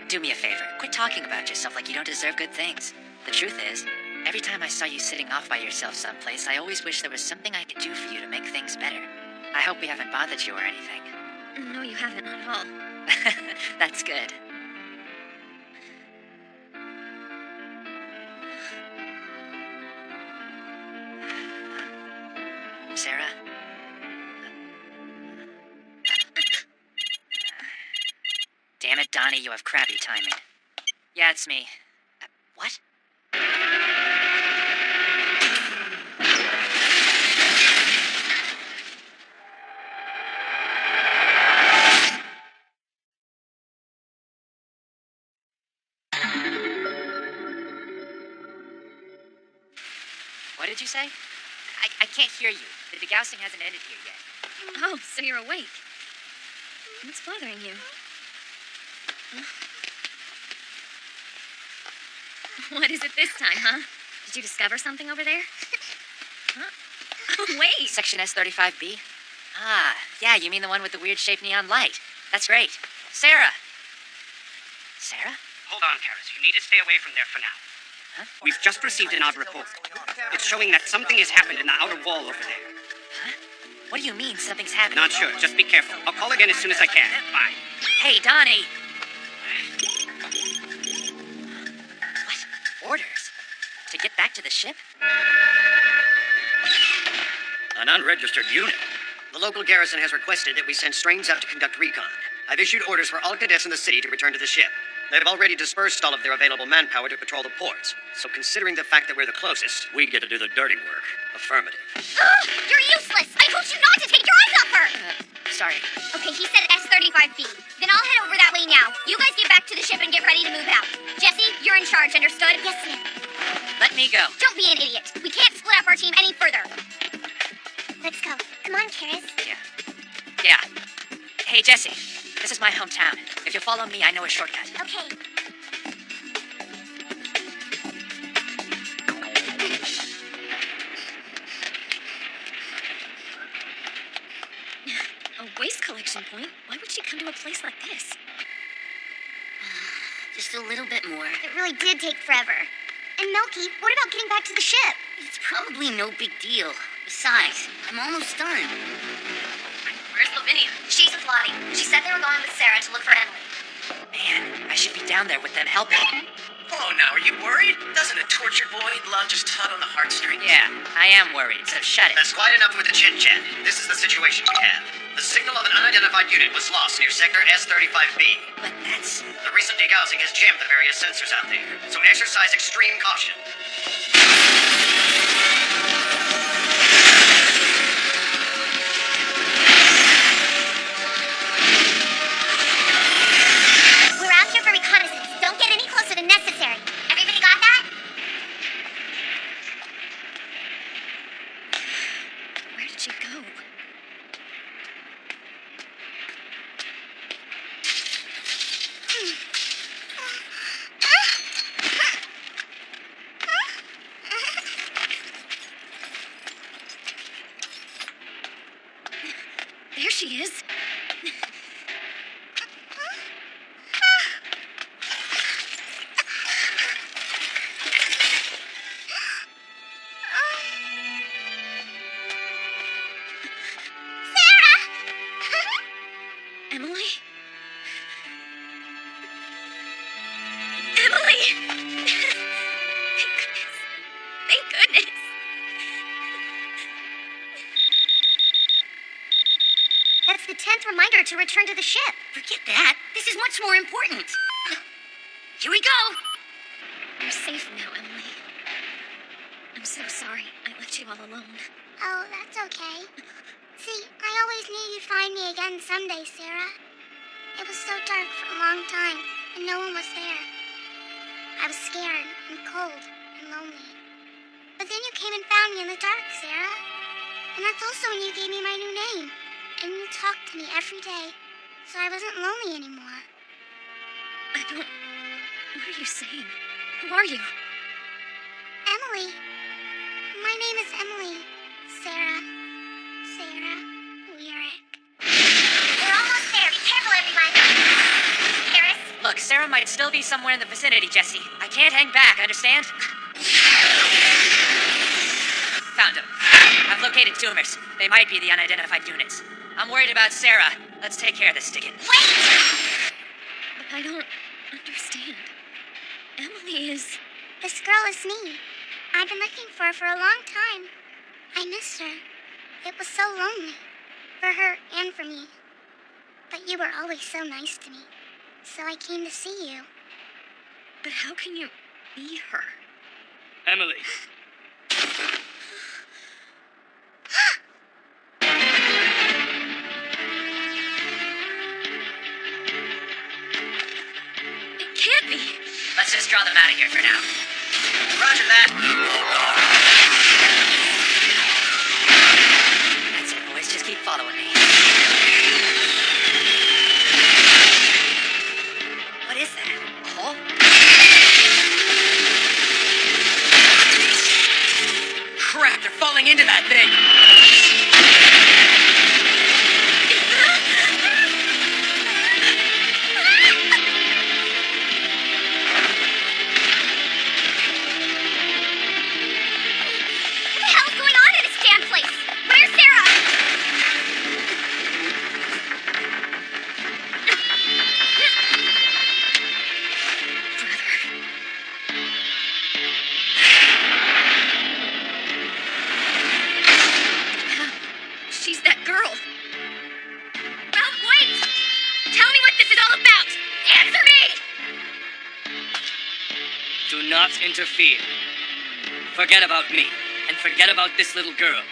Do me a favor. Quit talking about yourself like you don't deserve good things. The truth is, every time I saw you sitting off by yourself someplace, I always wished there was something I could do for you to make things better. I hope we haven't bothered you or anything. No, you haven't, not at all. That's good. Sarah? Damn it, Donnie, you have crappy timing. Yeah, it's me. What? What did you say? I can't hear you. The degaussing hasn't ended here yet. Oh, so you're awake. What's bothering you? What is it this time, huh? Did you discover something over there? Huh? Oh, wait. Section S35B? Ah, yeah, you mean the one with the weird-shaped neon light. That's great. Sarah! Sarah? Hold on, Karis. You need to stay away from there for now. Huh? We've just received an odd report. It's showing that something has happened in the outer wall over there. Huh? What do you mean something's happening? Not sure. Just be careful. I'll call again as soon as I can. Bye. Hey, Donnie! What? Orders? To get back to the ship? An unregistered unit. The local garrison has requested that we send strains out to conduct recon. I've issued orders for all cadets in the city to return to the ship. They've already dispersed all of their available manpower to patrol the ports. So considering the fact that we're the closest, We get to do the dirty work. affirmative. You're useless! I told you not to take your eyes off her! Sorry. Okay, he said S35B. Then I'll head over that way now. You guys get back to the ship and get ready to move out. Jesse, you're in charge, understood? Yes, ma'am. Let me go. Don't be an idiot. We can't split up our team any further. Let's go. Come on, Karis. Yeah. Hey, Jesse. This is my hometown. If you'll follow me, I know a shortcut. Okay. waste collection point. Why would she come to a place like this? Just a little bit more. It really did take forever. And Milky, what about getting back to the ship? It's probably no big deal. Besides, I'm almost done. Where's Lavinia? She's with Lottie. She said they were going with Sarah to look for Emily. Man, I should be down there with them helping. Oh, now, are you worried? Doesn't a tortured boy love just tug on the heartstrings? Yeah, I am worried, so shut it. That's quite enough with the chit-chat. This is the situation we have. The signal of an unidentified unit was lost near sector S35B. But that's... The recent degaussing has jammed the various sensors out there, so exercise extreme caution. We're out here for reconnaissance. Don't get any closer than necessary. Everybody got that? Where did she go? There she is. Emily? Emily! Thank goodness. That's the 10th reminder to return to the ship. Forget that. This is much more important. Here we go. You're safe now, Emily. I'm so sorry I left you all alone. Oh, that's okay. See, I always knew you'd find me again someday, Sarah. It was so dark for a long time, and no one was there. I was scared and cold and lonely. But then you came and found me in the dark, Sarah. And that's also when you gave me my new name. And you talked to me every day, so I wasn't lonely anymore. I don't... What are you saying? Who are you? Emily. My name is Emily. Sarah. Sarah Lyric. We're almost there. Be careful, everyone. Paris. Look, Sarah might still be somewhere in the vicinity, Jesse. I can't hang back, understand? Found them. I've located tumors. They might be the unidentified units. I'm worried about Sarah. Let's take care of this stickin'. Wait! But I don't understand. Emily is... This girl is me. I've been looking for her for a long time. I missed her. It was so lonely. For her and for me. But you were always so nice to me. So I came to see you. But how can you be her? Emily. It can't be. Let's just draw them out of here for now. Roger that. That's it, boys. Just keep following me. What is that? A hole? Crap, they're falling into that thing! What the hell's going on in this damn place? Where's Sarah? She's that girl. Ralph, wait! Tell me what this is all about! Answer me! Do not interfere. Forget about me, and forget about this little girl.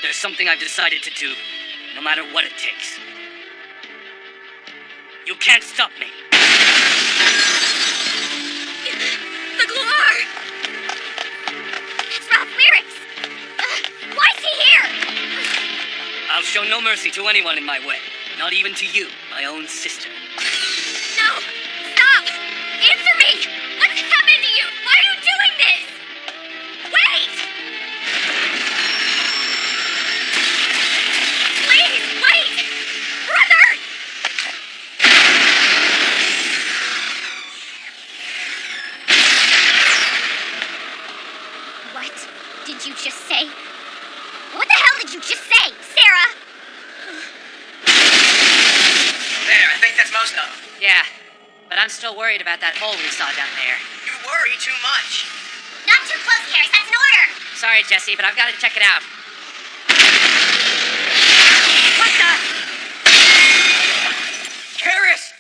There's something I've decided to do, no matter what it takes. You can't stop me. The Gloire! It's Ralph Lyrics. Why is he here? I'll show no mercy to anyone in my way, not even to you, my own sister. No! Stop! Answer me! What's happened to you? Why are you doing this? Wait! Please, wait! most of them. Yeah, but I'm still worried about that hole we saw down there. You worry too much. Not too close, Karis. That's an order. Sorry, Jesse, but I've got to check it out. What the? Karis!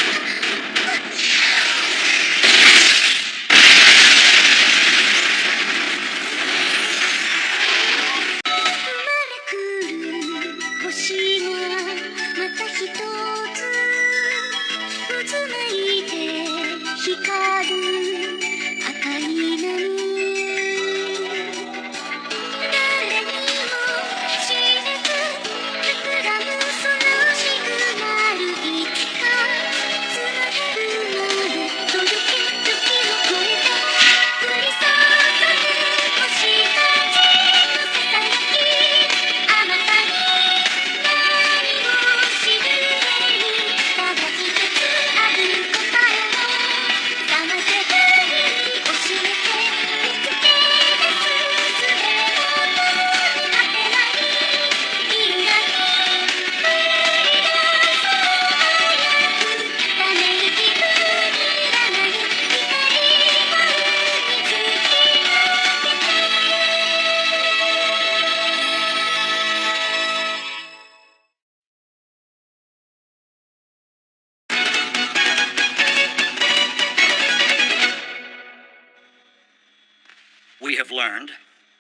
We have learned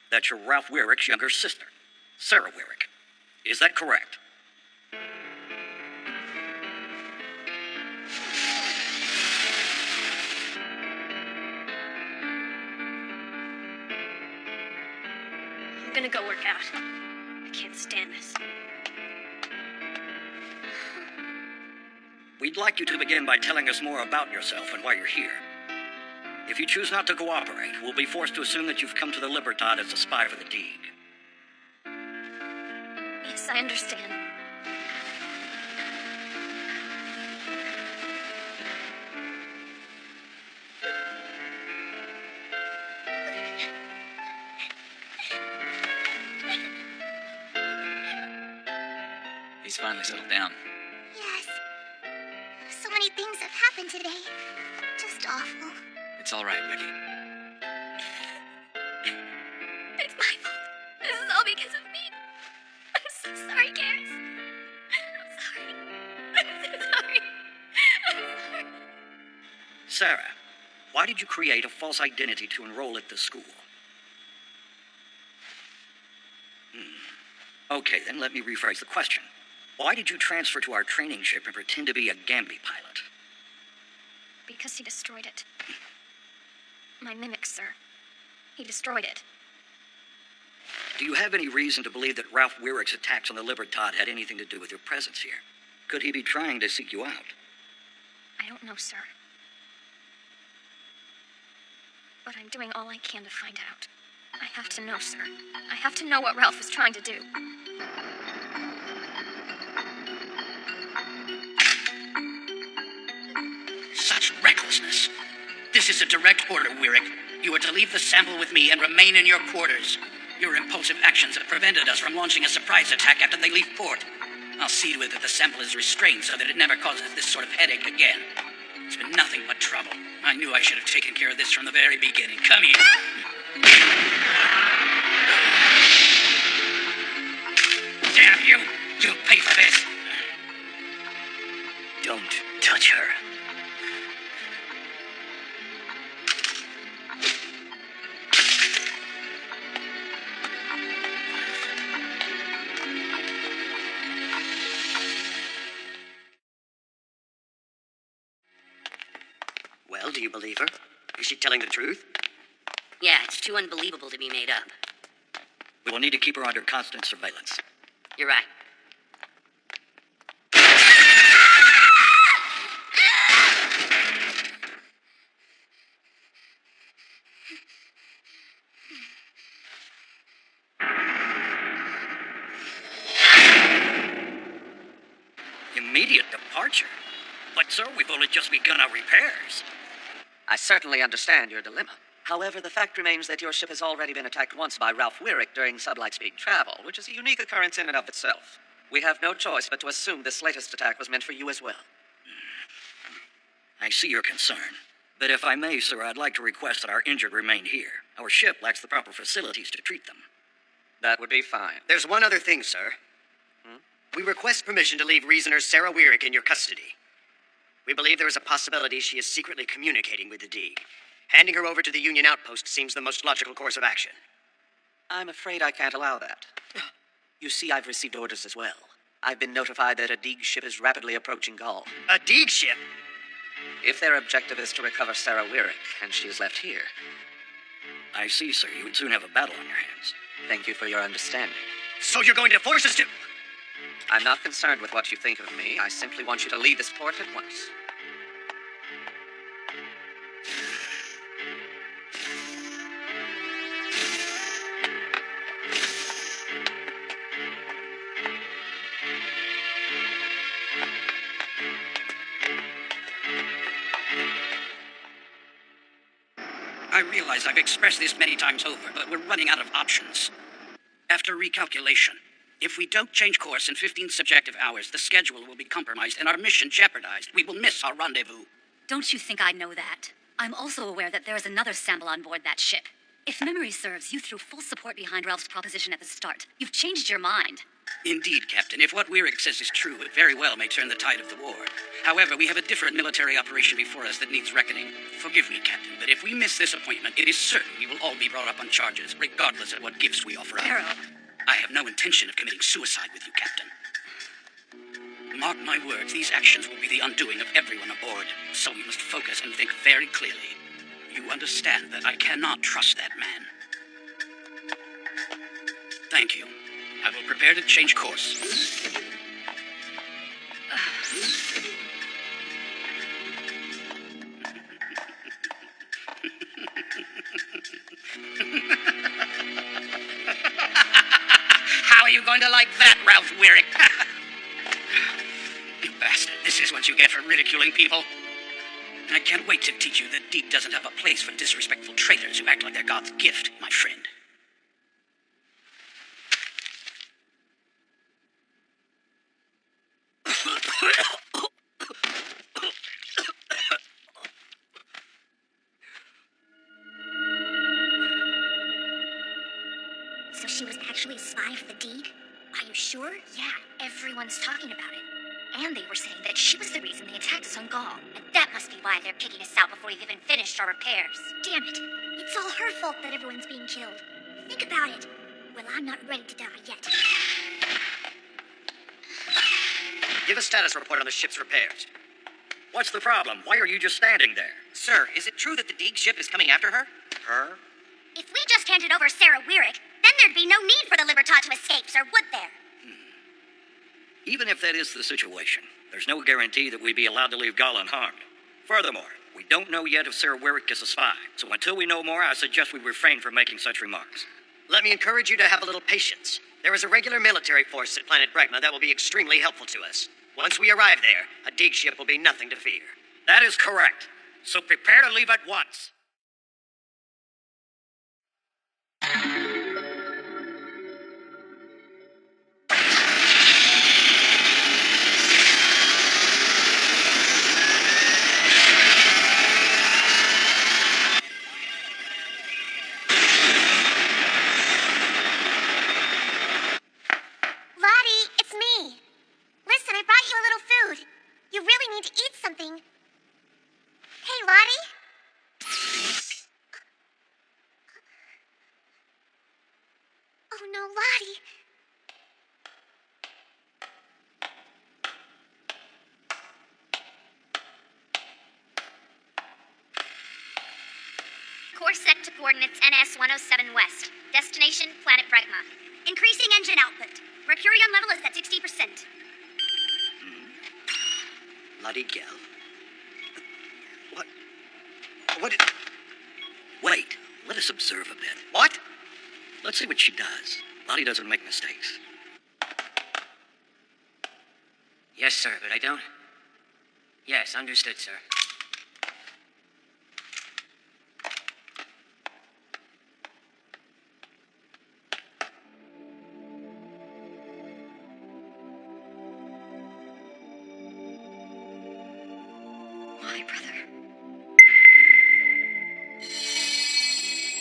that you're Ralph Weirick's younger sister, Sarah Weirick. Is that correct? I'm gonna go work out. I can't stand this. We'd like you to begin by telling us more about yourself and why you're here. If you choose not to cooperate, we'll be forced to assume that you've come to the Libertad as a spy for the Deeg. Yes, I understand. He's finally settled down. Yes. So many things have happened today. Just awful. It's all right, Becky. It's my fault. This is all because of me. I'm so sorry, Karis. I'm sorry. I'm so sorry. I'm sorry. Sarah, why did you create a false identity to enroll at this school? Okay, then let me rephrase the question. Why did you transfer to our training ship and pretend to be a Gambi pilot? Because he destroyed it. My mimic, sir. He destroyed it. Do you have any reason to believe that Ralph Weirick's attacks on the Libertad had anything to do with your presence here? Could he be trying to seek you out? I don't know, sir. But I'm doing all I can to find out. I have to know, sir. I have to know what Ralph is trying to do. Such recklessness. This is a direct order, Weirick. You are to leave the sample with me and remain in your quarters. Your impulsive actions have prevented us from launching a surprise attack after they leave port. I'll see to it that the sample is restrained so that it never causes this sort of headache again. It's been nothing but trouble. I knew I should have taken care of this from the very beginning. Come here. Damn you! You'll pay for this! Don't touch her. Well, do you believe her? Is she telling the truth? Yeah, it's too unbelievable to be made up. We will need to keep her under constant surveillance. You're right. Immediate departure? But, sir, we've only just begun our repairs. I certainly understand your dilemma. However, the fact remains that your ship has already been attacked once by Ralph Weirick during sublight-speed travel, which is a unique occurrence in and of itself. We have no choice but to assume this latest attack was meant for you as well. I see your concern. But if I may, sir, I'd like to request that our injured remain here. Our ship lacks the proper facilities to treat them. That would be fine. There's one other thing, sir. We request permission to leave reasoner Sarah Weirick in your custody. We believe there is a possibility she is secretly communicating with the D. Handing her over to the Union outpost seems the most logical course of action. I'm afraid I can't allow that. You see, I've received orders as well. I've been notified that a Deeg ship is rapidly approaching Gaul. A Deeg ship? If their objective is to recover Sarah Weirick, and she is left here. I see, sir. You would soon have a battle on your hands. Thank you for your understanding. So you're going to force us to... I'm not concerned with what you think of me. I simply want you to leave this port at once. I realize I've expressed this many times over, but we're running out of options. After recalculation, if we don't change course in 15 subjective hours, the schedule will be compromised and our mission jeopardized. We will miss our rendezvous. Don't you think I know that? I'm also aware that there is another sample on board that ship. If memory serves, you threw full support behind Ralph's proposition at the start. You've changed your mind. Indeed, Captain. If what Weirick says is true, it very well may turn the tide of the war. However, we have a different military operation before us that needs reckoning. Forgive me, Captain, but if we miss this appointment, it is certain we will all be brought up on charges, regardless of what gifts we offer up. Arrow. I have no intention of committing suicide with you, Captain. Mark my words, these actions will be the undoing of everyone aboard, so we must focus and think very clearly. You understand that I cannot trust that man. Thank you. I will prepare to change course. How are you going to like that, Ralph Weirick? You bastard. This is what you get for ridiculing people. I can't wait to teach you that Deeg doesn't have a place for disrespectful traitors who act like they're God's gift, my friend. So she was actually a spy for the Deeg? Are you sure? Yeah, everyone's talking about it. And they were saying that she was the reason they attacked us on Gaul. And that must be why they're kicking us out before we've even finished our repairs. Damn it. It's all her fault that everyone's being killed. Think about it. Well, I'm not ready to die yet. Give a status report on the ship's repairs. What's the problem? Why are you just standing there? Sir, is it true that the Deeg ship is coming after her? Her? If we just handed over Sarah Weirick, then there'd be no need for the Libertad to escape, sir, would there? Even if that is the situation, there's no guarantee that we'd be allowed to leave Gaul unharmed. Furthermore, we don't know yet if Sarah Weirick is a spy, so until we know more, I suggest we refrain from making such remarks. Let me encourage you to have a little patience. There is a regular military force at planet Bregma that will be extremely helpful to us. Once we arrive there, a Deeg ship will be nothing to fear. That is correct. So prepare to leave at once. Lottie, it's me. Listen, I brought you a little food. You really need to eat something. Hey, Lottie? Oh no, Lottie. Course set to coordinates NS-107 West. Destination, planet Bregma. Increasing engine output. Mercurion level is at 60%. Bloody gal. What? Wait, let us observe a bit. What? Let's see what she does. Lottie doesn't make mistakes. Yes, sir, but I don't. Yes, understood, sir. Why my brother.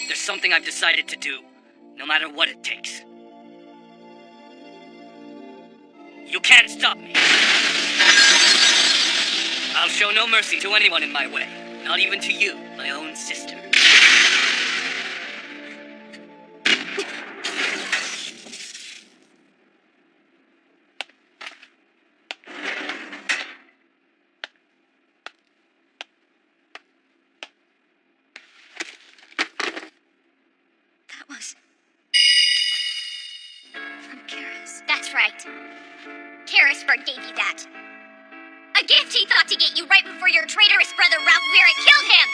There's something I've decided to do, no matter what it takes. You can't stop me. I'll show no mercy to anyone in my way, not even to you, my own sister. That was... from Karis. That's right. Karisburg gave you that. A gift he thought to get you right before your traitorous brother Ralph Weirich killed him!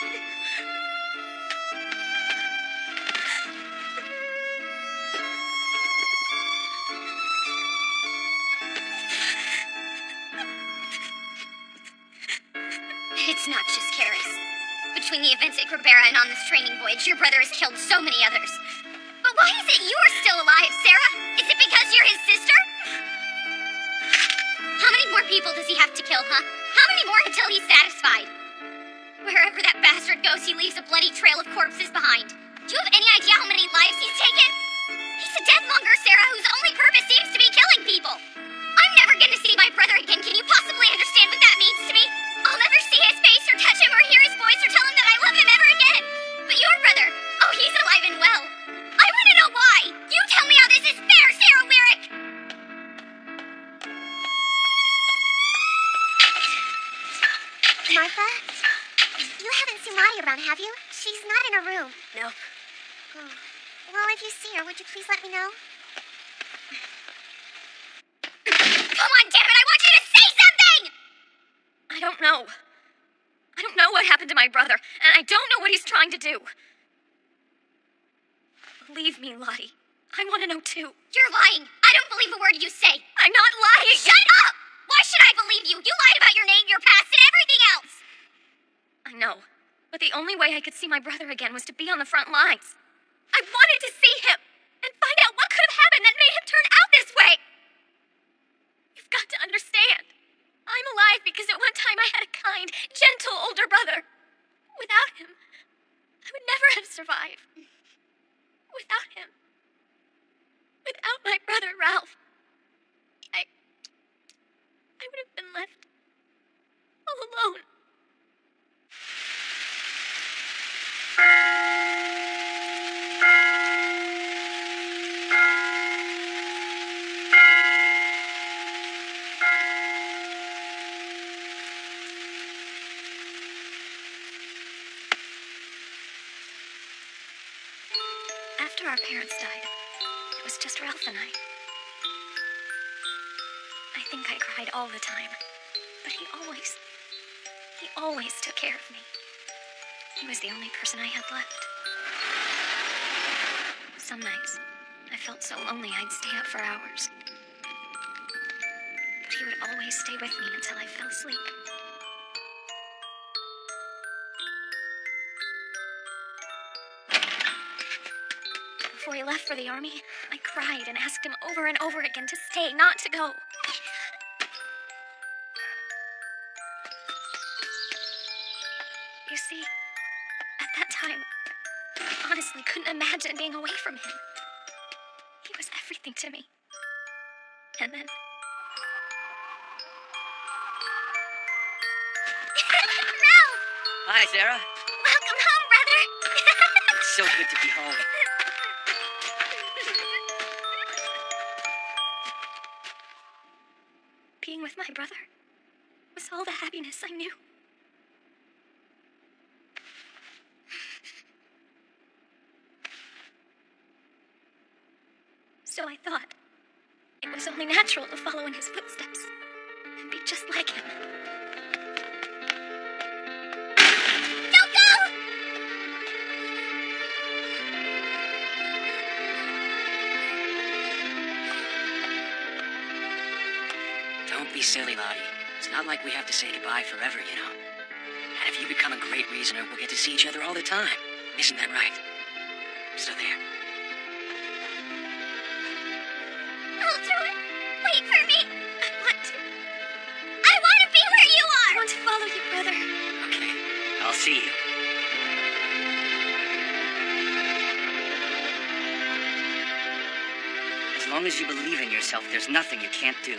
It's not just Karis. Between the events at Grabera and on this training voyage, your brother has killed so many others. But why is it you're still alive, Sarah? Is it because you're his sister? How many more people does he have to kill, huh? How many more until he's satisfied? Wherever that bastard goes, he leaves a bloody trail of corpses behind. Do you have any idea how many lives he's taken? He's a deathmonger, Sarah, whose only purpose seems to be killing people. I'm never gonna see my brother again. Can you possibly understand what that means to me? I'll never see his face or touch him or hear his voice or tell him that I love him ever again. But your brother, oh, he's alive and well. I want to know why. You tell me how this is fair, Sarah Weirich. Martha? You haven't seen Lottie around, have you? She's not in her room. No. Oh. Well, if you see her, would you please let me know? Come on, damn it, I want you to say something! I don't know. I don't know what happened to my brother, and I don't know what he's trying to do. Believe me, Lottie. I want to know too. You're lying. I don't believe a word you say. I'm not lying. Shut up! Why should I believe you? You lied about your name, your past, and everything else! I know, but the only way I could see my brother again was to be on the front lines. I wanted to see him and find out what could have happened that made him turn out this way. You've got to understand. I'm alive because at one time I had a kind, gentle older brother. Without him, I would never have survived. Without him, without my brother Ralph, I would have been left all alone. After our parents died, it was just Ralph and I. I think I cried all the time, but he always took care of me. He was the only person I had left. Some nights, I felt so lonely I'd stay up for hours. But he would always stay with me until I fell asleep. Before he left for the army, I cried and asked him over and over again to stay, not to go. You see, at that time, I honestly couldn't imagine being away from him. He was everything to me. And then... Ralph! Hi, Sarah. Welcome home, brother! It's so good to be home. Being with my brother was all the happiness I knew. So I thought it was only natural to follow in his footsteps and be just like him. Don't go! Don't be silly, Lottie. It's not like we have to say goodbye forever, you know. And if you become a great reasoner, we'll get to see each other all the time. Isn't that right? So there. I'll do it. Wait for me. I want to be where you are. I want to follow you, brother. Okay. see you. As long as you believe in yourself, there's nothing you can't do.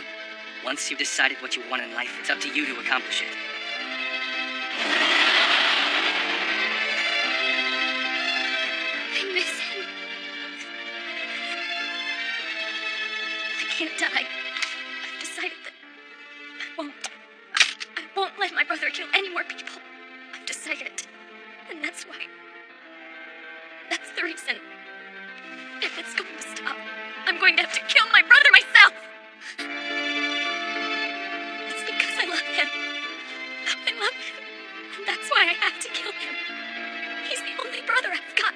Once you've decided what you want in life, it's up to you to accomplish it. I miss him. I can't die. I've decided that I won't let my brother kill any more people. I've decided. And that's why. That's the reason. If it's going to stop, I'm going to have to kill my brother myself. It's because I love him. I love him. And that's why I have to kill him. He's the only brother I've got.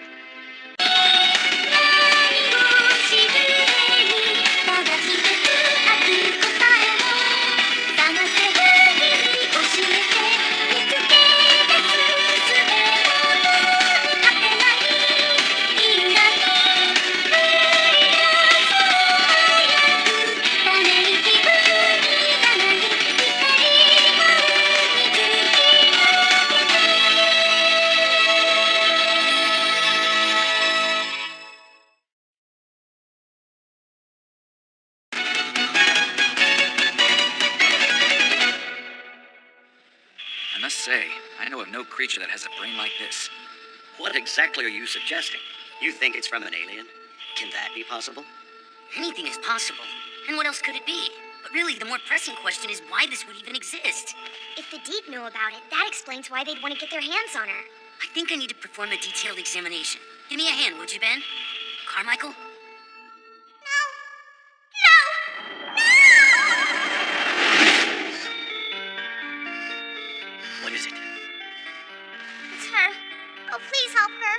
I must say, I know of no creature that has a brain like this. What exactly are you suggesting? You think it's from an alien? Can that be possible? Anything is possible. And what else could it be? But really, the more pressing question is why this would even exist. If the Deep knew about it, that explains why they'd want to get their hands on her. I think I need to perform a detailed examination. Give me a hand, would you, Ben? Carmichael? What is it? It's her. Oh, please help her.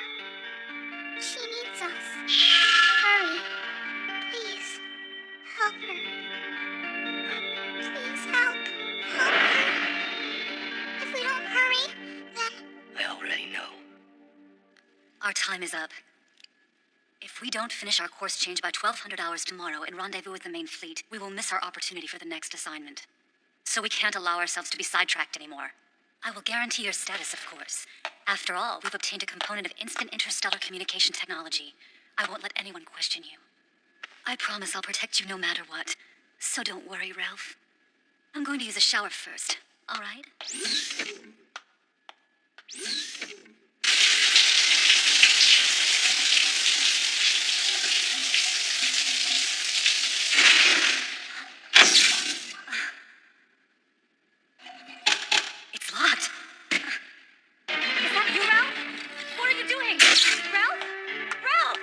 She needs us. Hurry. Please. Help her. Please help. Help her. If we don't hurry, then... I already know. Our time is up. If we don't finish our course change by 1200 hours tomorrow and rendezvous with the main fleet, we will miss our opportunity for the next assignment. So we can't allow ourselves to be sidetracked anymore. I will guarantee your status, of course. After all, we've obtained a component of instant interstellar communication technology. I won't let anyone question you. I promise I'll protect you no matter what. So don't worry, Ralph. I'm going to use a shower first, all right? It's locked. Is that you, Ralph? What are you doing? Ralph? Ralph!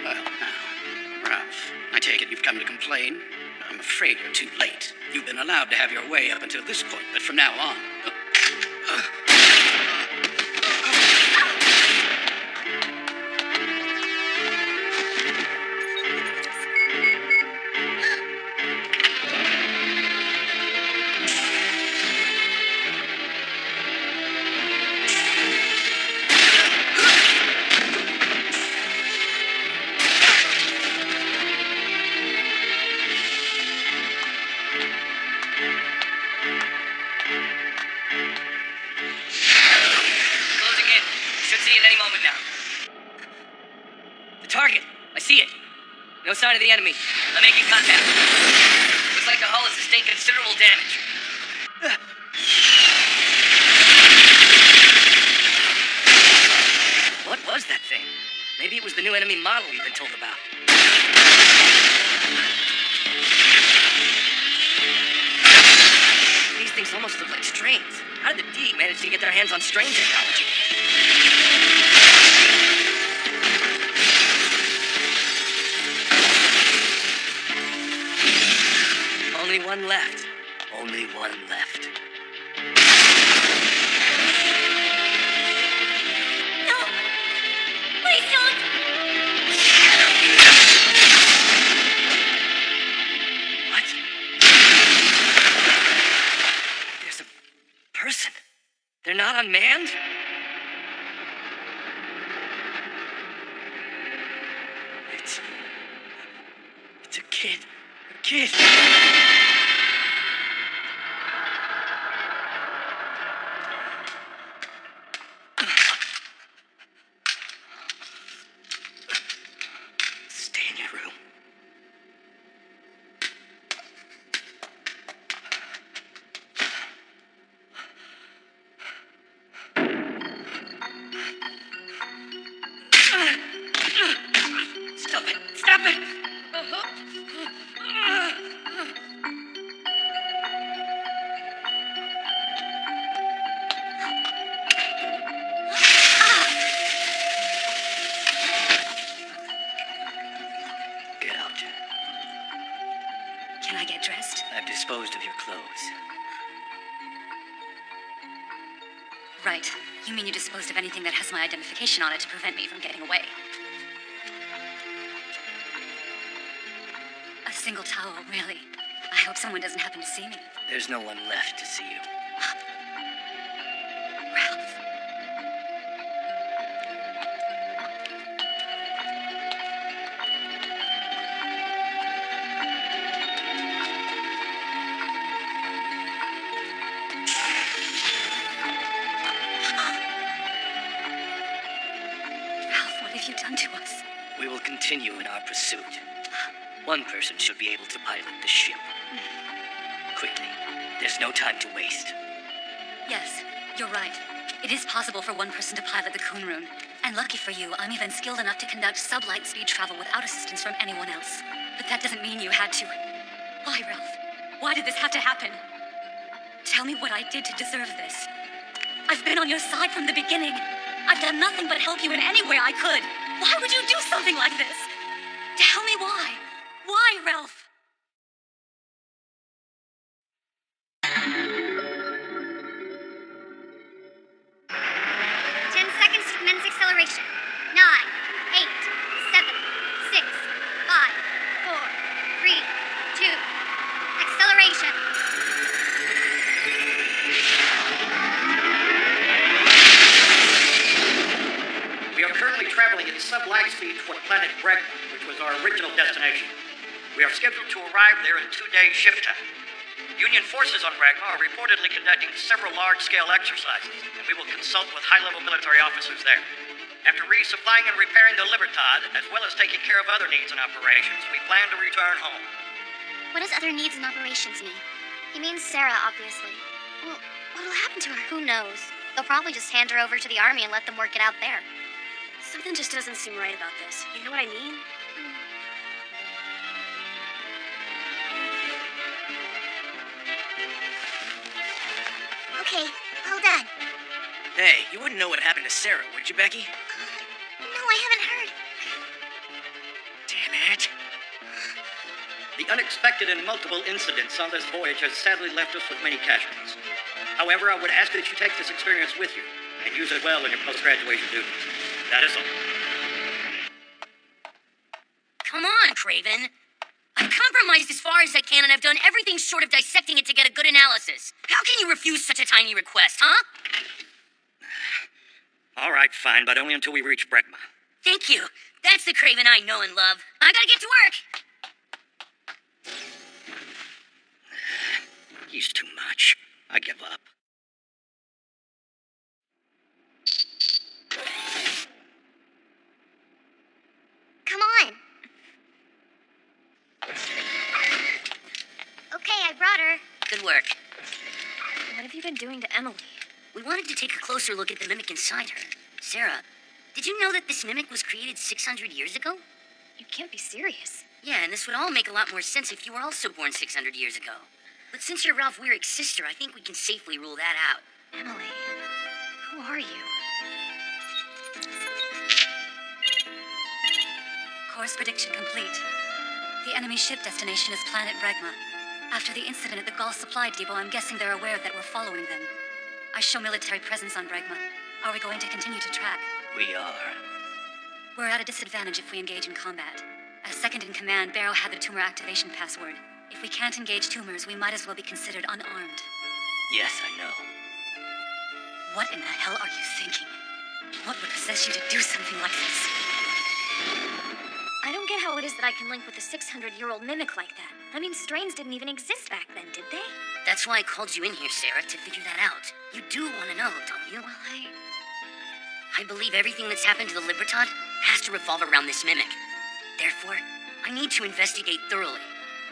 Well, now, Ralph, I take it you've come to complain. I'm afraid you're too late. You've been allowed to have your way up until this point, but from now on... Closing in. Should see it any moment now. The target. I see it. No sign of the enemy. I'm making contact. Looks like the hull has sustained considerable damage. What was that thing? Maybe it was the new enemy model we've been told about. These things almost look like strains. How did the D manage to get their hands on strain technology? Only one left. Only one left. No! Please don't! What? There's a person. They're not unmanned? It's a kid. A kid. Get out. Can I get dressed? I've disposed of your clothes. Right. You mean you disposed of anything that has my identification on it to prevent me from getting away? A single towel, really? I hope someone doesn't happen to see me. There's no one left to see you. Ralph. Ralph, what have you done to us? We will continue in our pursuit. One person should be able to pilot the ship. Quickly. There's no time to waste. Yes, you're right. It is possible for one person to pilot the Kunrun. And lucky for you, I'm even skilled enough to conduct sublight speed travel without assistance from anyone else. But that doesn't mean you had to. Why, Ralph? Why did this have to happen? Tell me what I did to deserve this. I've been on your side from the beginning. I've done nothing but help you in any way I could. Why would you do something like this? Tell me why. Why, Ralph? 10 seconds to commence acceleration. 9, 8, 7, 6, 5, 4, 3, 2. Acceleration. We are currently traveling at sublight speed toward planet Bregma, which was our original destination. We are scheduled to arrive there in 2-day shift time. Union forces on Bregma are reportedly conducting several large-scale exercises, and we will consult with high-level military officers there. After resupplying and repairing the Libertad, as well as taking care of other needs and operations, we plan to return home. What does other needs and operations mean? He means Sarah, obviously. Well, what'll happen to her? Who knows? They'll probably just hand her over to the army and let them work it out there. Something just doesn't seem right about this. You know what I mean? Okay, all done. Hey, you wouldn't know what happened to Sarah, would you, Becky? No, I haven't heard. Damn it. The unexpected and multiple incidents on this voyage has sadly left us with many casualties. However, I would ask that you take this experience with you and use it well in your post-graduation duties. That is all. Come on, Craven. I've compromised as far as I can, and I've done everything short of dissecting it to get a good analysis. How can you refuse such a tiny request, huh? All right, fine, but only until we reach Bregma. Thank you. That's the Craven I know and love. I gotta get to work. He's too much. I give up. Come on. Okay, I brought her. Good work. What have you been doing to Emily? We wanted to take a closer look at the mimic inside her. Sarah, did you know that this mimic was created 600 years ago? You can't be serious. Yeah, and this would all make a lot more sense if you were also born 600 years ago. But since you're Ralph Weirick's sister, I think we can safely rule that out. Emily, who are you? Course prediction complete. The enemy ship destination is planet Bregma. After the incident at the Gaul supply depot, I'm guessing they're aware that we're following them. I show military presence on Bregma. Are we going to continue to track? We are. We're at a disadvantage if we engage in combat. As second in command, Barrow had the tumor activation password. If we can't engage tumors, we might as well be considered unarmed. Yes, I know. What in the hell are you thinking? What would possess you to do something like this? I don't get how it is that I can link with a 600-year-old mimic like that. I mean, strains didn't even exist back then, did they? That's why I called you in here, Sarah, to figure that out. You do want to know, don't you? Well, I believe everything that's happened to the Libertad has to revolve around this mimic. Therefore, I need to investigate thoroughly.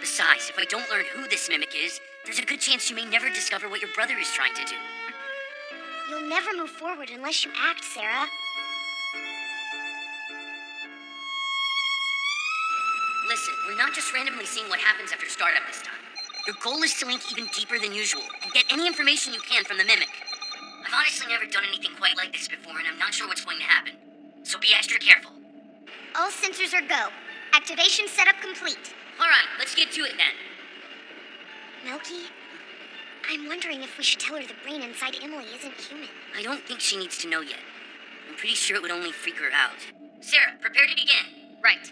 Besides, if I don't learn who this mimic is, there's a good chance you may never discover what your brother is trying to do. You'll never move forward unless you act, Sarah. Listen, We're not just randomly seeing what happens after startup this time. Your goal is to link even deeper than usual and get any information you can from the Mimic. I've honestly never done anything quite like this before, and I'm not sure what's going to happen. So be extra careful. All sensors are go. Activation setup complete. Alright, let's get to it then. Melky, I'm wondering if we should tell her the brain inside Emily isn't human. I don't think she needs to know yet. I'm pretty sure it would only freak her out. Sarah, prepare to begin. Right.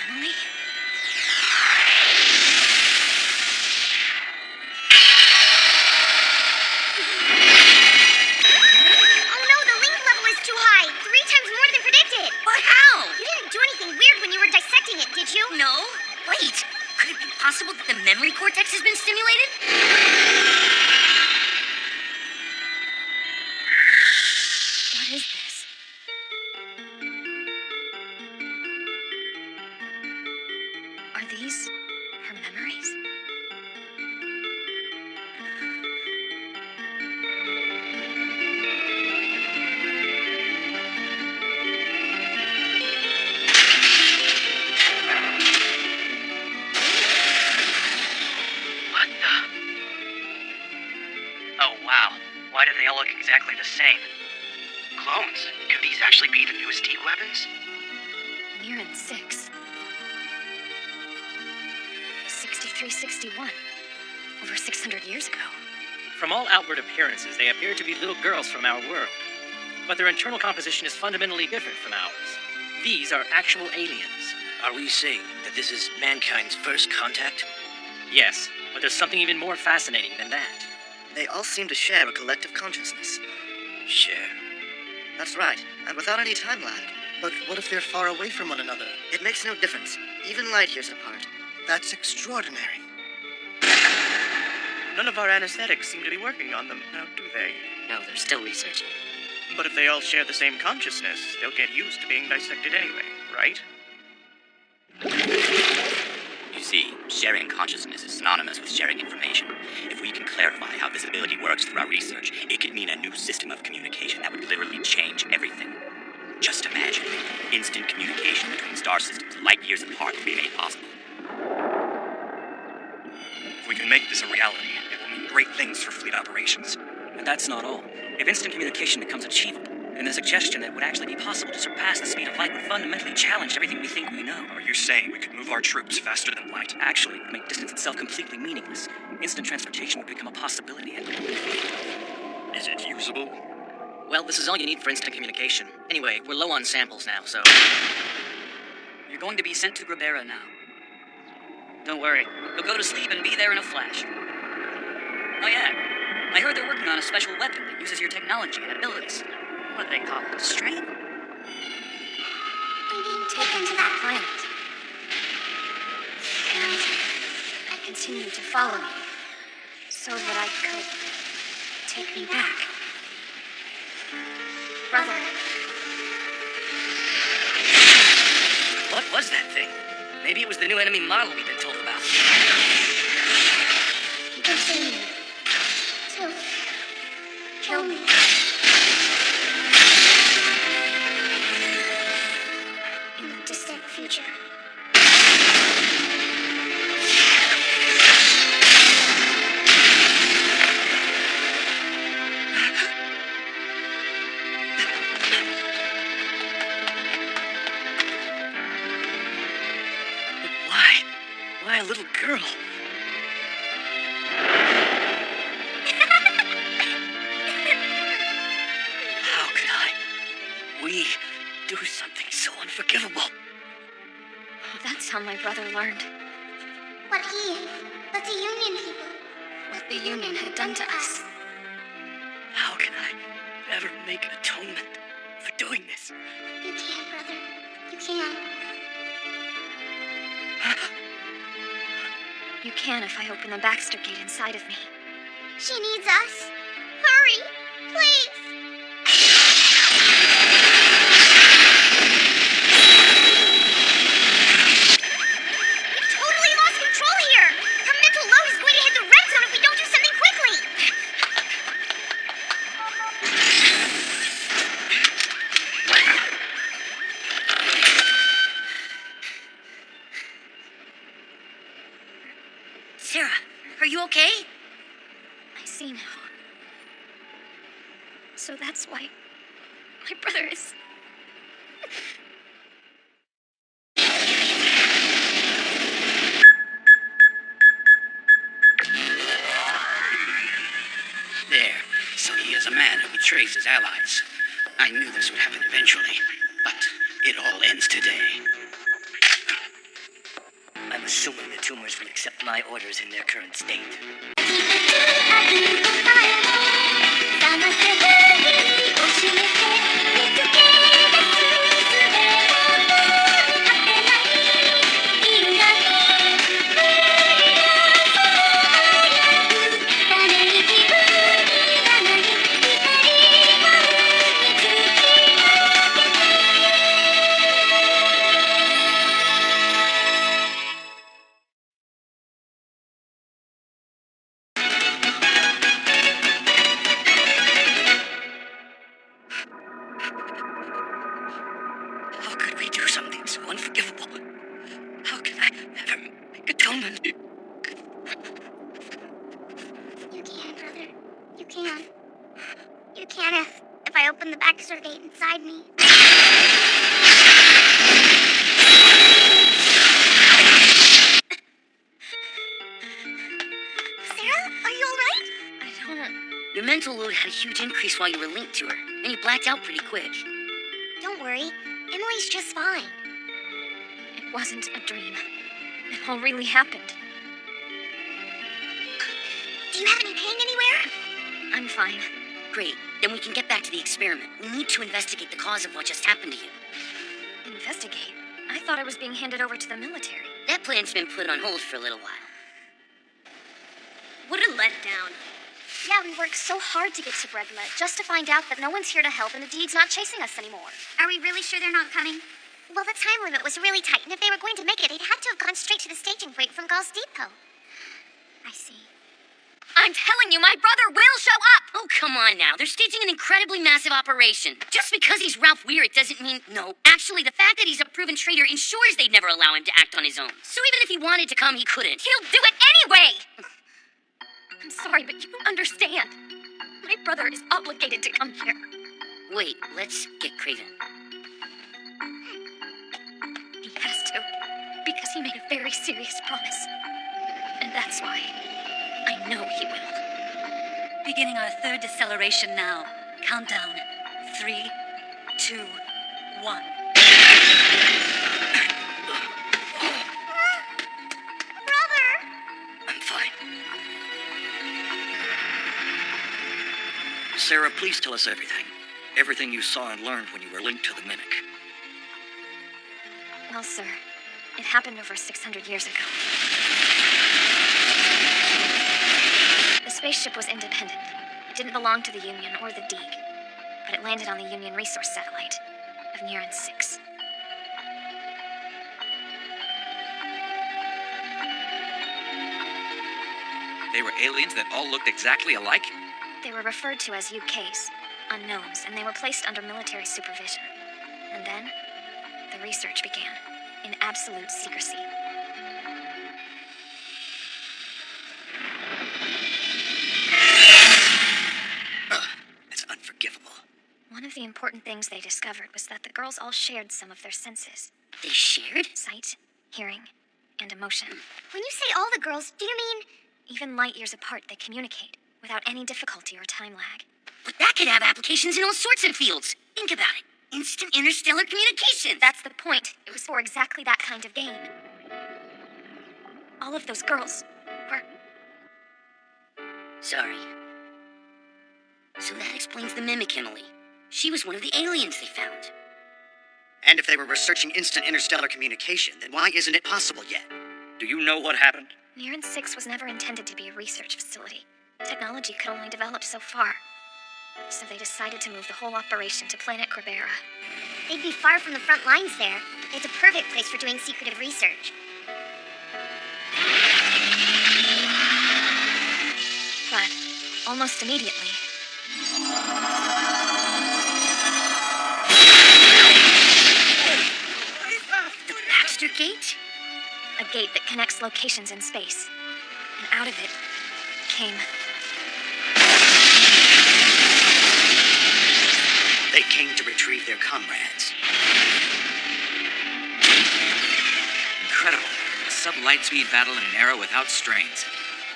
Emily? Oh no, the link level is too high. 3 times more than predicted. But how? You didn't do anything weird when you were dissecting it, did you? No? Wait, could it be possible that the memory cortex has been stimulated? What is this? Are these her memories? What the? Oh, wow. Why do they all look exactly the same? Clones? Could these actually be the newest Teague weapons? Mirren 6. 6361. Over 600 years ago. From all outward appearances, they appear to be little girls from our world. But their internal composition is fundamentally different from ours. These are actual aliens. Are we saying that this is mankind's first contact? Yes, but there's something even more fascinating than that. They all seem to share a collective consciousness. Share. That's right, and without any time lag. But what if they're far away from one another? It makes no difference, even light years apart. That's extraordinary. None of our anesthetics seem to be working on them, now do they? No, they're still researching. But if they all share the same consciousness, they'll get used to being dissected anyway, right? You see, sharing consciousness is synonymous with sharing information. If we can clarify how this ability works through our research, it could mean a new system of communication that would literally change everything. Just imagine, instant communication between star systems light years apart would be made possible. If we can make this a reality, it will mean great things for fleet operations. And that's not all. If instant communication becomes achievable, then the suggestion that it would actually be possible to surpass the speed of light would fundamentally challenge everything we think we know. Are you saying we could move our troops faster than light? Actually, make distance itself completely meaningless. Instant transportation would become a possibility and... Is it usable? Well, this is all you need for instant communication. Anyway, we're low on samples now, so... You're going to be sent to Grabera now. Don't worry. You'll go to sleep and be there in a flash. Oh yeah, I heard they're working on a special weapon that uses your technology and abilities. What do they call it? A strain? I'm being taken to that planet. And I continued to follow me so that I could take me back. Brother, What was that thing? Maybe it was the new enemy model we've been told about. He continued to kill me. In the distant future. Why a little girl? How could we do something so unforgivable? that's how my brother learned But the Union people. what the Union had done to us. How can I ever make an atonement for doing this? You can, brother. You can. You can if I open the Baxter gate inside of me. She needs us. Hurry, please. Sarah, are you okay? I see now. So that's why my brother is... There. So he is a man who betrays his allies. I knew this would happen eventually, but it all ends today. I'm assuming the tumors will accept my orders in their current state. How could we do something so unforgivable? How can I ever make atonement? You can, brother. You can. You can if I open the Baxter gate inside me. Sarah, are you alright? I don't... Your mental load had a huge increase while you were linked to her, and you blacked out pretty quick. Don't worry. Emily's just fine. It wasn't a dream. It all really happened. Do you have any pain anywhere? I'm fine. Great, then we can get back to the experiment. We need to investigate the cause of what just happened to you. Investigate? I thought I was being handed over to the military. That plan's been put on hold for a little while. What a letdown. Yeah, we worked so hard to get to Bredla, just to find out that no one's here to help and the Deed's not chasing us anymore. Are we really sure they're not coming? Well, the time limit was really tight, and if they were going to make it, they'd had to have gone straight to the staging point from Gauls Depot. I see. I'm telling you, my brother will show up! Oh, come on now. They're staging an incredibly massive operation. Just because he's Ralph Weirick doesn't mean... No, actually, the fact that he's a proven traitor ensures they'd never allow him to act on his own. So even if he wanted to come, he couldn't. He'll do it anyway! I'm sorry, but you don't understand. My brother is obligated to come here. Wait, let's get Craven. He has to, because he made a very serious promise. And that's why I know he will. Beginning our third deceleration now. Countdown. 3, 2, 1. Brother! I'm fine. Sarah, please tell us everything. Everything you saw and learned when you were linked to the Mimic. Well, sir, it happened over 600 years ago. The spaceship was independent. It didn't belong to the Union or the Deeg, but it landed on the Union resource satellite of Niran 6. They were aliens that all looked exactly alike? They were referred to as UKs, unknowns, and they were placed under military supervision. And then, the research began, in absolute secrecy. It's unforgivable. One of the important things they discovered was that the girls all shared some of their senses. They shared? Sight, hearing, and emotion. When you say all the girls, do you mean... Even light years apart, they communicate, without any difficulty or time lag. But that could have applications in all sorts of fields. Think about it. Instant interstellar communication. That's the point. It was for exactly that kind of game. All of those girls were... Sorry. So that explains the mimic, Emily. She was one of the aliens they found. And if they were researching instant interstellar communication, then why isn't it possible yet? Do you know what happened? Niran 6 was never intended to be a research facility. Technology could only develop so far. So they decided to move the whole operation to planet Grabera. They'd be far from the front lines there. It's a perfect place for doing secretive research. But, almost immediately... The Baxter Gate? A gate that connects locations in space. And out of it came... They came to retrieve their comrades. Incredible. A sub-lightspeed battle in an era without strains.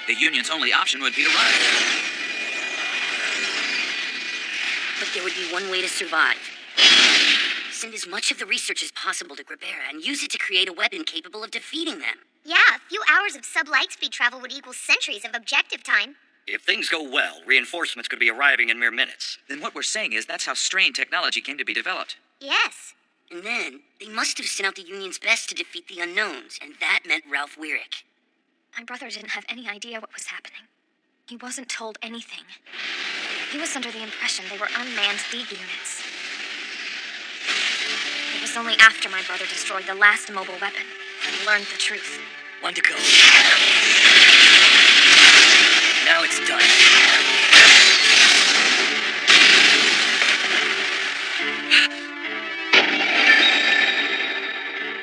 The Union's only option would be to run. But there would be one way to survive. Send as much of the research as possible to Grabera and use it to create a weapon capable of defeating them. Yeah, a few hours of sub-lightspeed travel would equal centuries of objective time. If things go well, reinforcements could be arriving in mere minutes. Then what we're saying is that's how strain technology came to be developed. Yes. And then, they must have sent out the Union's best to defeat the unknowns, and that meant Ralph Weirick. My brother didn't have any idea what was happening. He wasn't told anything. He was under the impression they were unmanned dig units. It was only after my brother destroyed the last mobile weapon and learned the truth. One to go. Now it's done.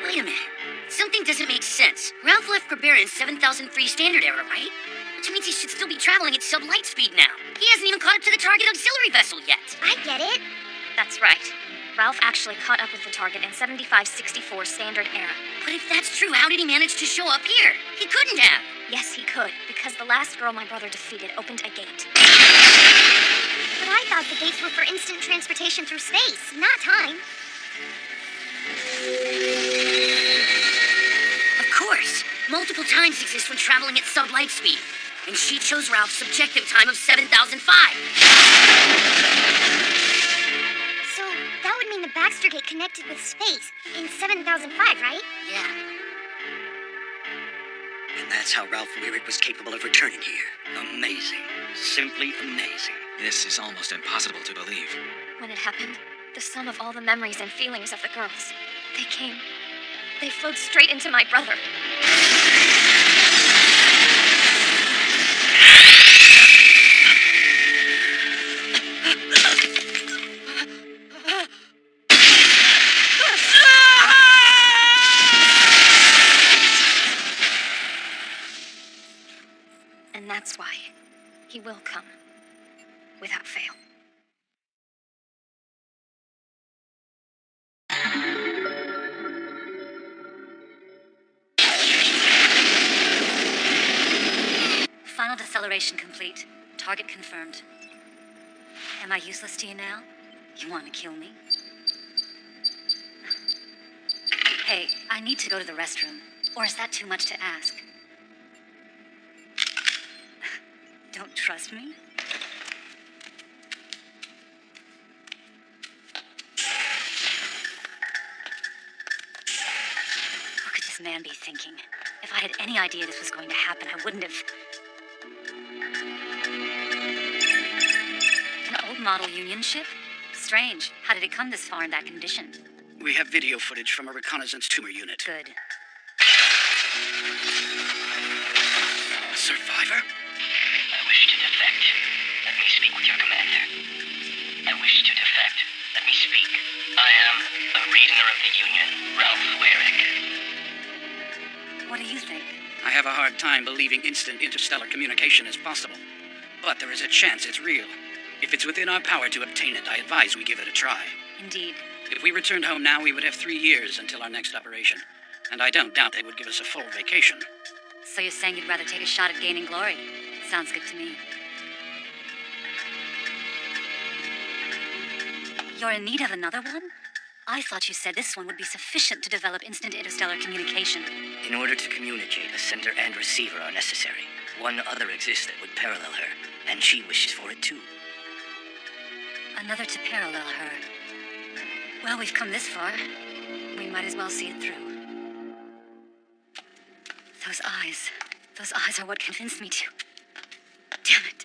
Wait a minute. Something doesn't make sense. Ralph left Grabera in 7003 Standard Era, right? Which means he should still be traveling at sub-light speed now. He hasn't even caught up to the target auxiliary vessel yet. I get it. That's right. Ralph actually caught up with the target in 7564 Standard Era. But if that's true, how did he manage to show up here? He couldn't have. Yes, he could, because the last girl my brother defeated opened a gate. But I thought the gates were for instant transportation through space, not time. Of course. Multiple times exist when traveling at sub-light speed. And she chose Ralph's subjective time of 7005. So that would mean the Baxter Gate connected with space in 7005, right? Yeah. And that's how Ralph Weirick was capable of returning here. Amazing. Simply amazing. This is almost impossible to believe. When it happened, the sum of all the memories and feelings of the girls, they flowed straight into my brother. And that's why he will come, without fail. Final deceleration complete. Target confirmed. Am I useless to you now? You want to kill me? Hey, I need to go to the restroom. Or is that too much to ask? Don't trust me? What could this man be thinking? If I had any idea this was going to happen, I wouldn't have... An old model Union ship? Strange. How did it come this far in that condition? We have video footage from a reconnaissance tumor unit. Good. A survivor? I wish to defect. Let me speak with your commander. I wish to defect. Let me speak. I am a reasoner of the Union, Ralph Weirick. What do you think? I have a hard time believing instant interstellar communication is possible. But there is a chance it's real. If it's within our power to obtain it, I advise we give it a try. Indeed. If we returned home now, we would have 3 years until our next operation. And I don't doubt they would give us a full vacation. So you're saying you'd rather take a shot at gaining glory? Sounds good to me. You're in need of another one? I thought you said this one would be sufficient to develop instant interstellar communication. In order to communicate, a sender and receiver are necessary. One other exists that would parallel her, and she wishes for it too. Another to parallel her. Well, we've come this far. We might as well see it through. Those eyes are what convinced me to... Damn it.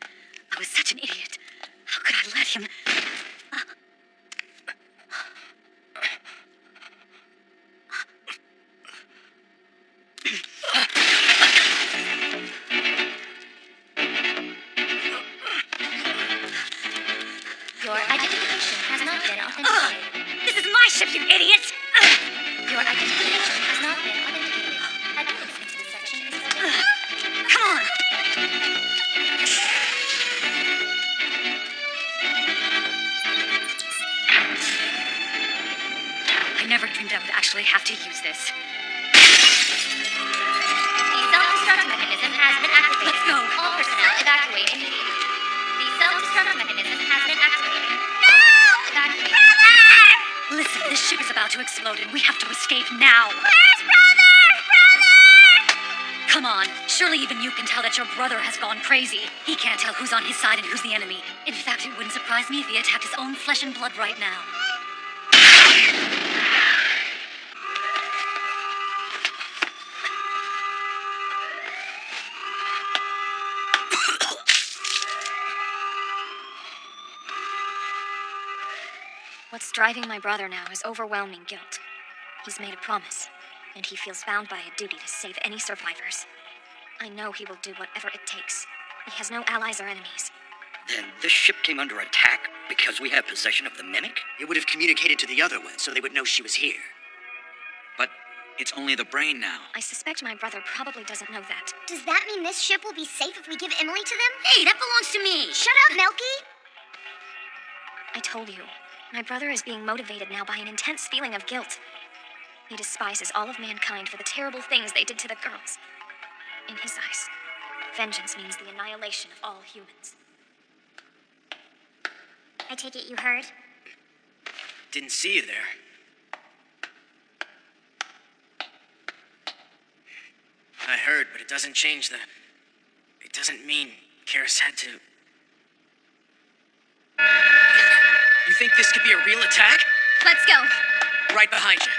I was such an idiot. How could I let him... Your identification has not been authenticated. This is my ship, you idiot! Your identification has not been authenticated. Admittance into the section is forbidden. Come on! have to use this. The self-destruct mechanism has been activated. Let's go. All personnel evacuate immediately. The self-destruct mechanism has been activated. Evacuate. Listen, this ship is about to explode and we have to escape now. Where's brother? Come on, surely even you can tell that your brother has gone crazy. He can't tell who's on his side and who's the enemy. In fact, it wouldn't surprise me if he attacked his own flesh and blood right now. What's driving my brother now is overwhelming guilt. He's made a promise, and he feels bound by a duty to save any survivors. I know he will do whatever it takes. He has no allies or enemies. Then this ship came under attack because we have possession of the mimic? It would have communicated to the other one so they would know she was here. But it's only the brain now. I suspect my brother probably doesn't know that. Does that mean this ship will be safe if we give Emily to them? Hey, that belongs to me. Shut up, Melky! I told you, my brother is being motivated now by an intense feeling of guilt. He despises all of mankind for the terrible things they did to the girls. In his eyes, vengeance means the annihilation of all humans. I take it you heard? Didn't see you there. I heard, but it doesn't change the... It doesn't mean Karis had to... You think this could be a real attack? Let's go. Right behind you.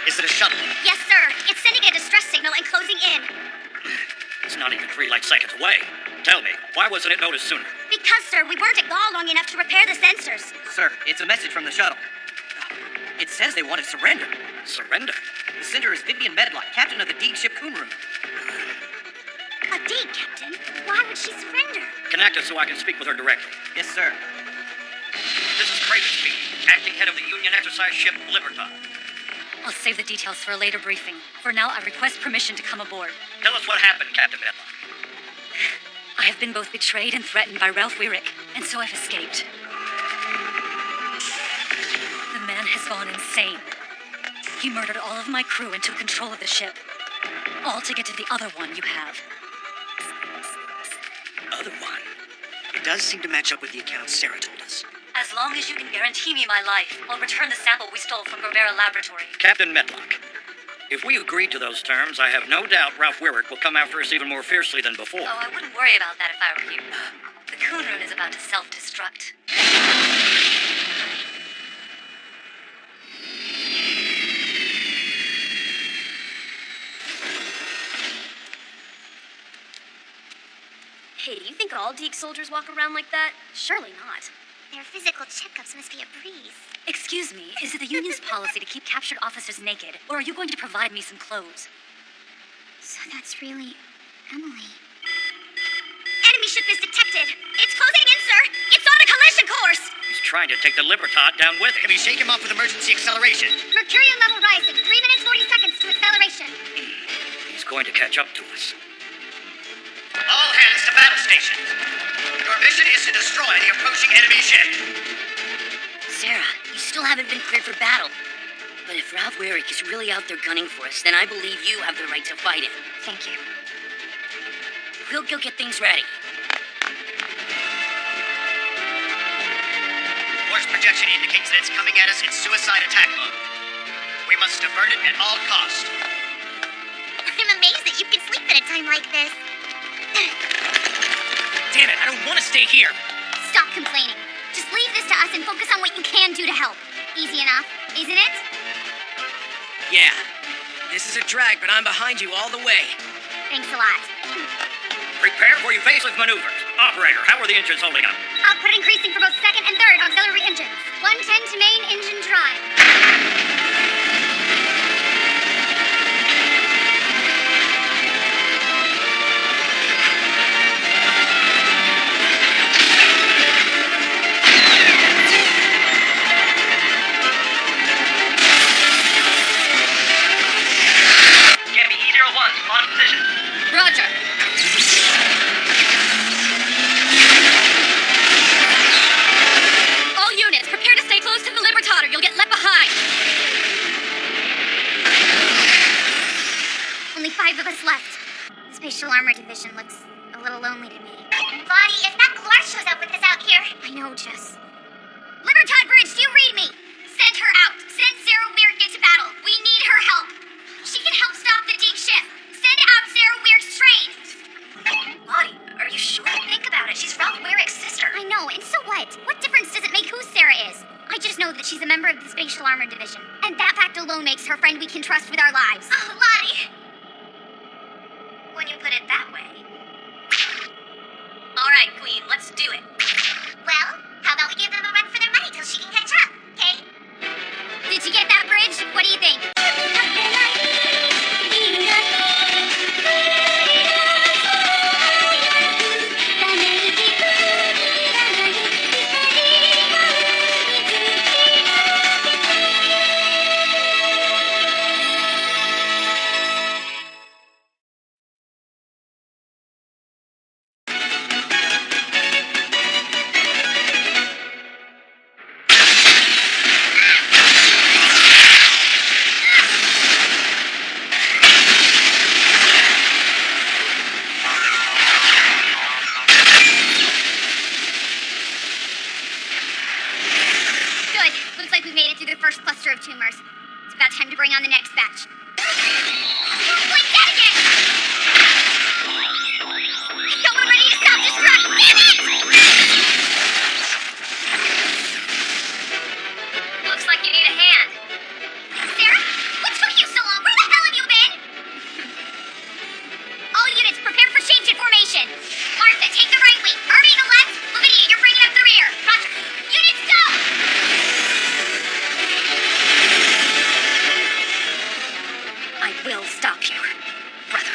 Is it a shuttle? Yes, sir. It's sending a distress signal and closing in. It's not even 3 light seconds away. Tell me, why wasn't it noticed sooner? Because, sir, we weren't at Gaul long enough to repair the sensors. Sir, it's a message from the shuttle. It says they want to surrender. Surrender? The sender is Vivian Medlock, captain of the Deed ship Kunru. A deed, Captain? Why would she surrender? Connect us so I can speak with her directly. Yes, sir. This is Craven speaking, acting head of the Union exercise ship Libertad. I'll save the details for a later briefing. For now, I request permission to come aboard. Tell us what happened, Captain Medlock. I have been both betrayed and threatened by Ralph Weirick, and so I've escaped. The man has gone insane. He murdered all of my crew and took control of the ship. All to get to the other one you have. Other one? It does seem to match up with the account Sarah told us. As long as you can guarantee me my life, I'll return the sample we stole from Gerbera Laboratory. Captain Medlock, if we agree to those terms, I have no doubt Ralph Weirick will come after us even more fiercely than before. Oh, I wouldn't worry about that if I were you. The Kunrun is about to self-destruct. Hey, do you think all Deke soldiers walk around like that? Surely not. Their physical checkups must be a breeze. Excuse me, is it the Union's policy to keep captured officers naked, or are you going to provide me some clothes? So that's really Emily. Enemy ship is detected. It's closing in, sir. It's on a collision course. He's trying to take the Libertad down with him. Can we shake him off with emergency acceleration? Mercurial level rising. 3 minutes 40 seconds to acceleration. He's going to catch up to us. All hands to battle stations. Your mission is to destroy the approaching enemy ship. Sarah, you still haven't been cleared for battle. But if Ralph Weirick is really out there gunning for us, then I believe you have the right to fight him. Thank you. We'll go get things ready. Force projection indicates that it's coming at us in suicide attack mode. We must divert it at all costs. I'm amazed that you can sleep at a time like this. Damn it, I don't want to stay here. Stop complaining. Just leave this to us and focus on what you can do to help. Easy enough, isn't it? Yeah. This is a drag, but I'm behind you all the way. Thanks a lot. Prepare for evasive maneuvers. Operator, how are the engines holding up? Output increasing for both second and third auxiliary engines. 110 to main engine drive. Gabby, E01, on position. Roger. All units, prepare to stay close to the 5 of us left. The Spatial Armor Division looks a little lonely to me. Lottie, if that Glor shows up with us out here... I know, Jess. Libertad Bridge, do you read me? Send her out. Send Sarah Weird into battle. We need her help. She can help stop the Deke ship. Send out Sarah Weird's train. Lottie, are you sure? Think about it. She's Ralph Weirik's sister. I know, and so what? What difference does it make who Sarah is? I just know that she's a member of the Spatial Armor Division. And that fact alone makes her friend we can trust with our lives. Oh, Lottie! When you put it that way. All right, Queen, let's do it. Well, how about we give them a run for their money till she can catch up, okay? Did you get that, Bridge? What do you think? Of tumors. It's about time to bring on the next batch. Like that again! Someone ready to self-destruct! Damn it! Looks like you need a hand. Sarah, what took you so long? Where the hell have you been? All units, prepare for change in formation. Martha, take the right wing. Army the left. Lavinia, you're bringing up the rear. Roger. Units, go! I will stop you, brother.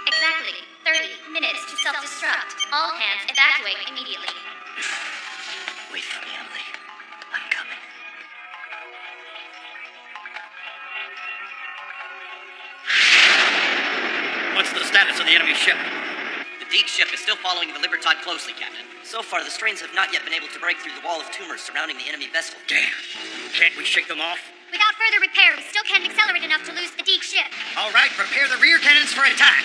Exactly. 30 minutes to self-destruct. All hands evacuate immediately. Wait for me, Emily. I'm coming. What's the status of the enemy ship? The Deke ship is still following the Libertad closely, Captain. So far, the strains have not yet been able to break through the wall of tumors surrounding the enemy vessel. Damn. Can't we shake them off? Without further repair, we still can't accelerate enough to lose the Deke ship. All right, prepare the rear cannons for attack.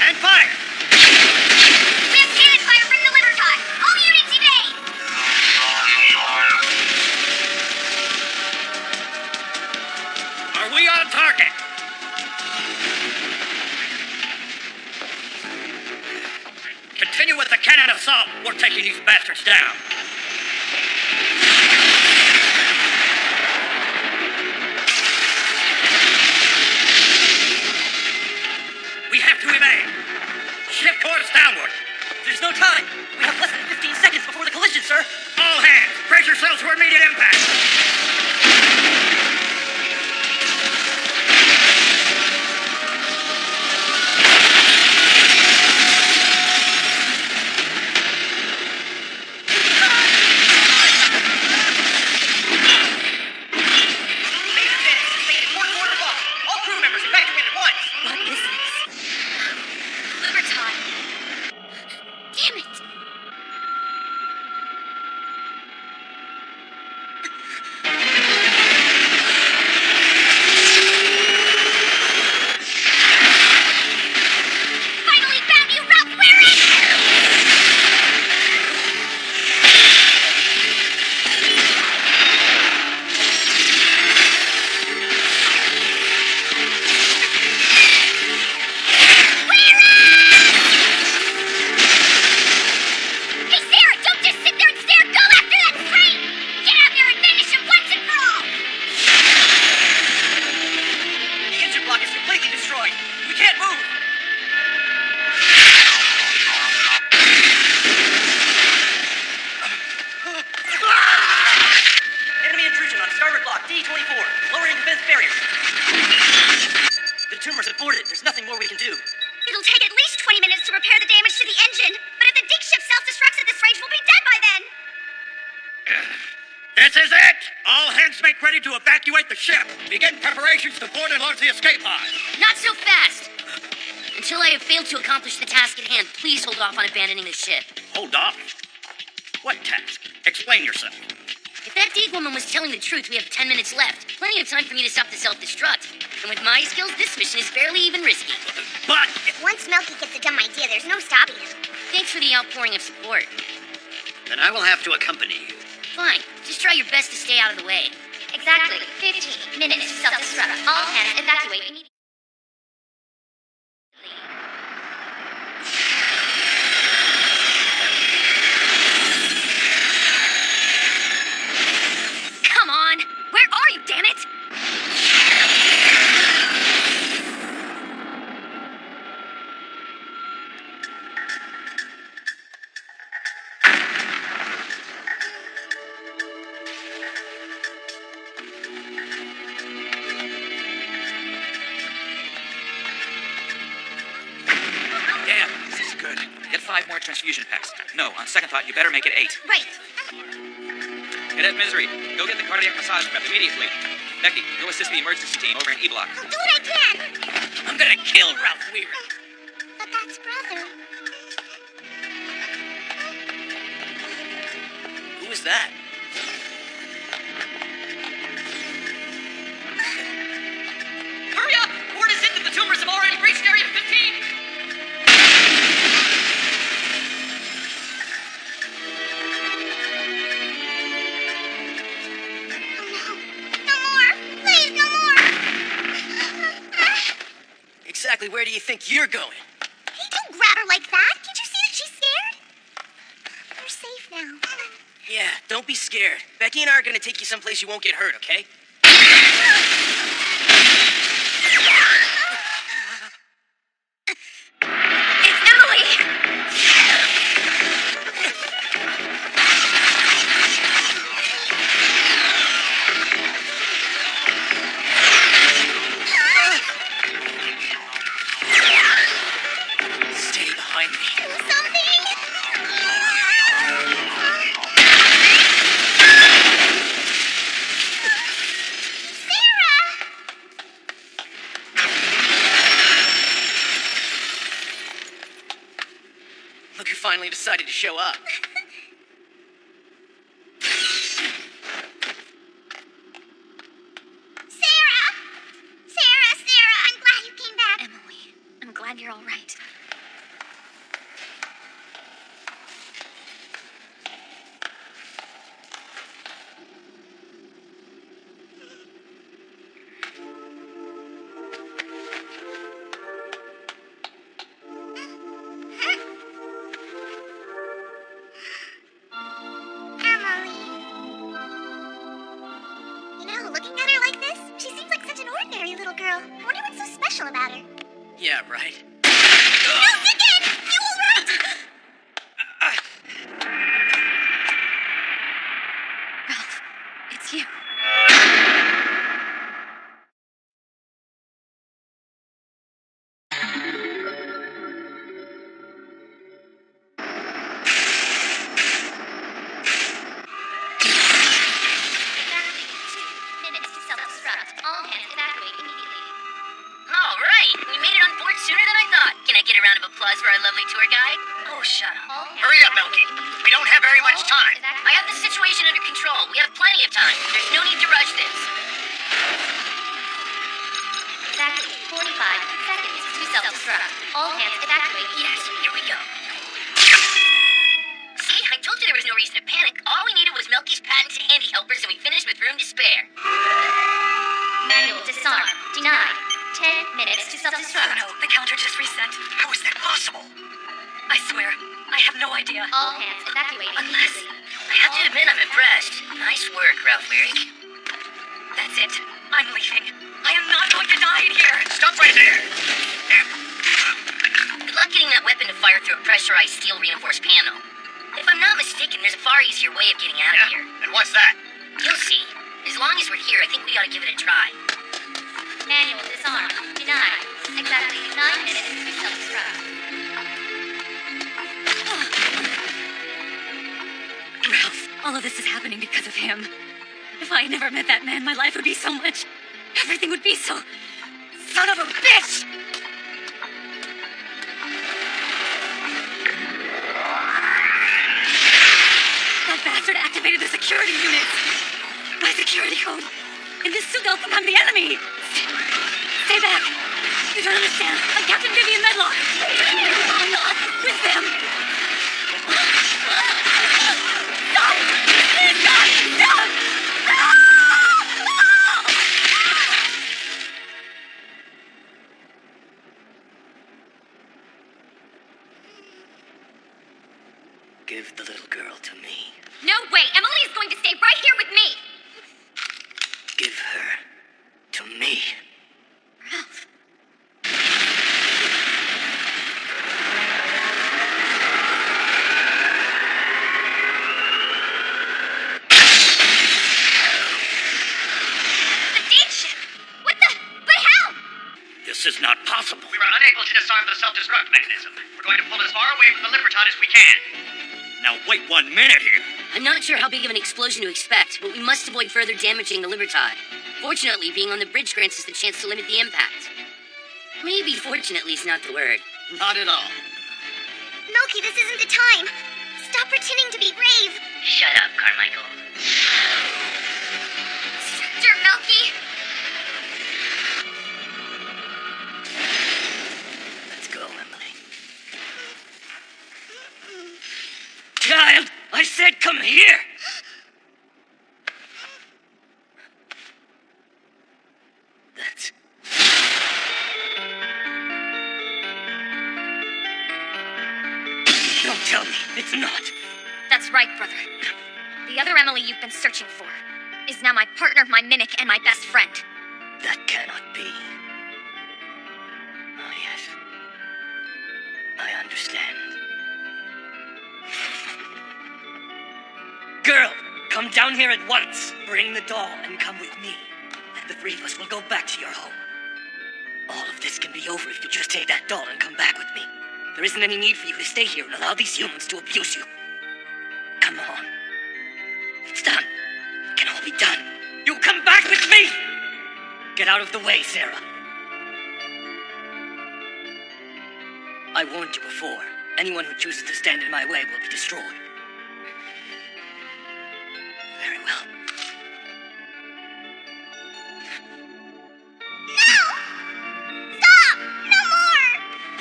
And fire! We have cannon fire from the Libertad. All units evade! Are we on target? Continue with the cannon assault. We're taking these bastards down. We have to evade. Shift course downward. There's no time. We have less than 15 seconds before the collision, sir. All hands, brace yourselves for immediate impact. Damn it! Finally found you, Ralph Wearing! Hey, Sarah, don't just sit there and stare! Go after that train! Get out there and finish him once and for all! The engine block is completely destroyed. We can't move. Enemy intrusion on starboard block D-24. Lowering defense barrier. The tumors have boarded. There's nothing more we can do. It'll take at least 20 minutes to repair the damage to the engine, but if the Deke ship self-destructs at this range, we'll be dead by then! This is it! All hands make ready to evacuate the ship. Begin preparations to board and launch the escape pod. Not so fast! Until Until I have failed to accomplish the task at hand, please hold off on abandoning the ship. Hold off? What task? Explain yourself. If that Deeg woman was telling the truth, we have 10 minutes left. Plenty of time for me to stop the self-destruct. And with my skills, this mission is barely even risky. But... Once Milky gets a dumb idea, there's no stopping him. Thanks for the outpouring of support. Then I will have to accompany you. Fine. Just try your best to stay out of the way. Exactly 15 minutes to self-destruct. All hands evacuate immediately. Come on! Where are you, damn it? Damn, this is good. Get 5 more transfusion packs. No, on second thought, you better make it 8. Right. Cadet Misery, go get the cardiac massage prep immediately. Becky, go assist the emergency team over in E Block. I'll do what I can. I'm gonna kill Ralph Weir. But that's brother. Who is that? Hurry up! Word is in that the tumors have already breached Area 15! Exactly where do you think you're going? Hey, don't grab her like that. Can't you see that she's scared? You're safe now. Yeah, don't be scared. Becky and I are gonna take you someplace you won't get hurt, okay? It's Emily! Stay behind me. Look who finally decided to show up. Sarah, I'm glad you came back. Emily, I'm glad you're all right. You know, looking at her like this, she seems like such an ordinary little girl. I wonder what's so special about her. Yeah, right. No, Dickon! You all right? Ralph, it's you. Minutes to self-destruct. All hands evacuate immediately. All right, we made it on board sooner than I thought. Can I get a round of applause for our lovely tour guide? Oh, shut up. Hurry up, Milky. We don't have very much time. I have the situation under control. We have plenty of time. There's no need to rush this. Exactly 45 seconds to self-destruct. All hands evacuate. Yes, here we go. See, I told you there was no reason to panic. All we needed was Milky's patent handy helpers, and we finished with room to spare. Manual disarm. Denied. 10 minutes to self-destruct. No, the counter just reset. How is that possible? I swear, I have no idea. All hands evacuate. Unless, I have to admit I'm impressed. Nice work, Ralph Weir. That's it. I'm leaving. I am not going to die in here. Stop right there. Good luck getting that weapon to fire through a pressurized steel reinforced panel. If I'm not mistaken, there's a far easier way of getting out of here. And what's that? You'll see. As long as we're here, I think we ought to give it a try. Manual disarm. Denied. Exactly 9 minutes to self-destruct. Ralph, all of this is happening because of him. If I had never met that man, my life would be so much... Everything would be so... Son of a bitch! security units. My security code. In this suit, they'll think I'm the enemy. Stay back. You don't understand. I'm Captain Vivian Medlock. I'm not with them. Stop! Please, God! Stop! Give the little girl to me. No way! Emily is going to stay right here with me! Give her to me. Ralph. The deed ship! What the? But how? This is not possible. We were unable to disarm the self-destruct mechanism. We're going to pull as far away from the Libertad as we can. Now wait 1 minute here. I'm not sure how big of an explosion to expect, but we must avoid further damaging the Libertad. Fortunately, being on the bridge grants us the chance to limit the impact. Maybe fortunately is not the word. Not at all. Milky, this isn't the time. Stop pretending to be brave. Shut up, Carmichael. Sister Milky. Let's go, Emily. Child, I said come here! That's... Don't tell me it's not. That's right, brother. The other Emily you've been searching for is now my partner, my mimic, and my best friend. That cannot be. Oh, yes. I understand. Girl, come down here at once. Bring the doll and come with me. And the three of us will go back to your home. All of this can be over if you just take that doll and come back with me. There isn't any need for you to stay here and allow these humans to abuse you. Come on. It's done. It can all be done. You come back with me! Get out of the way, Sarah. I warned you before. Anyone who chooses to stand in my way will be destroyed. Very well. No! Stop! No more!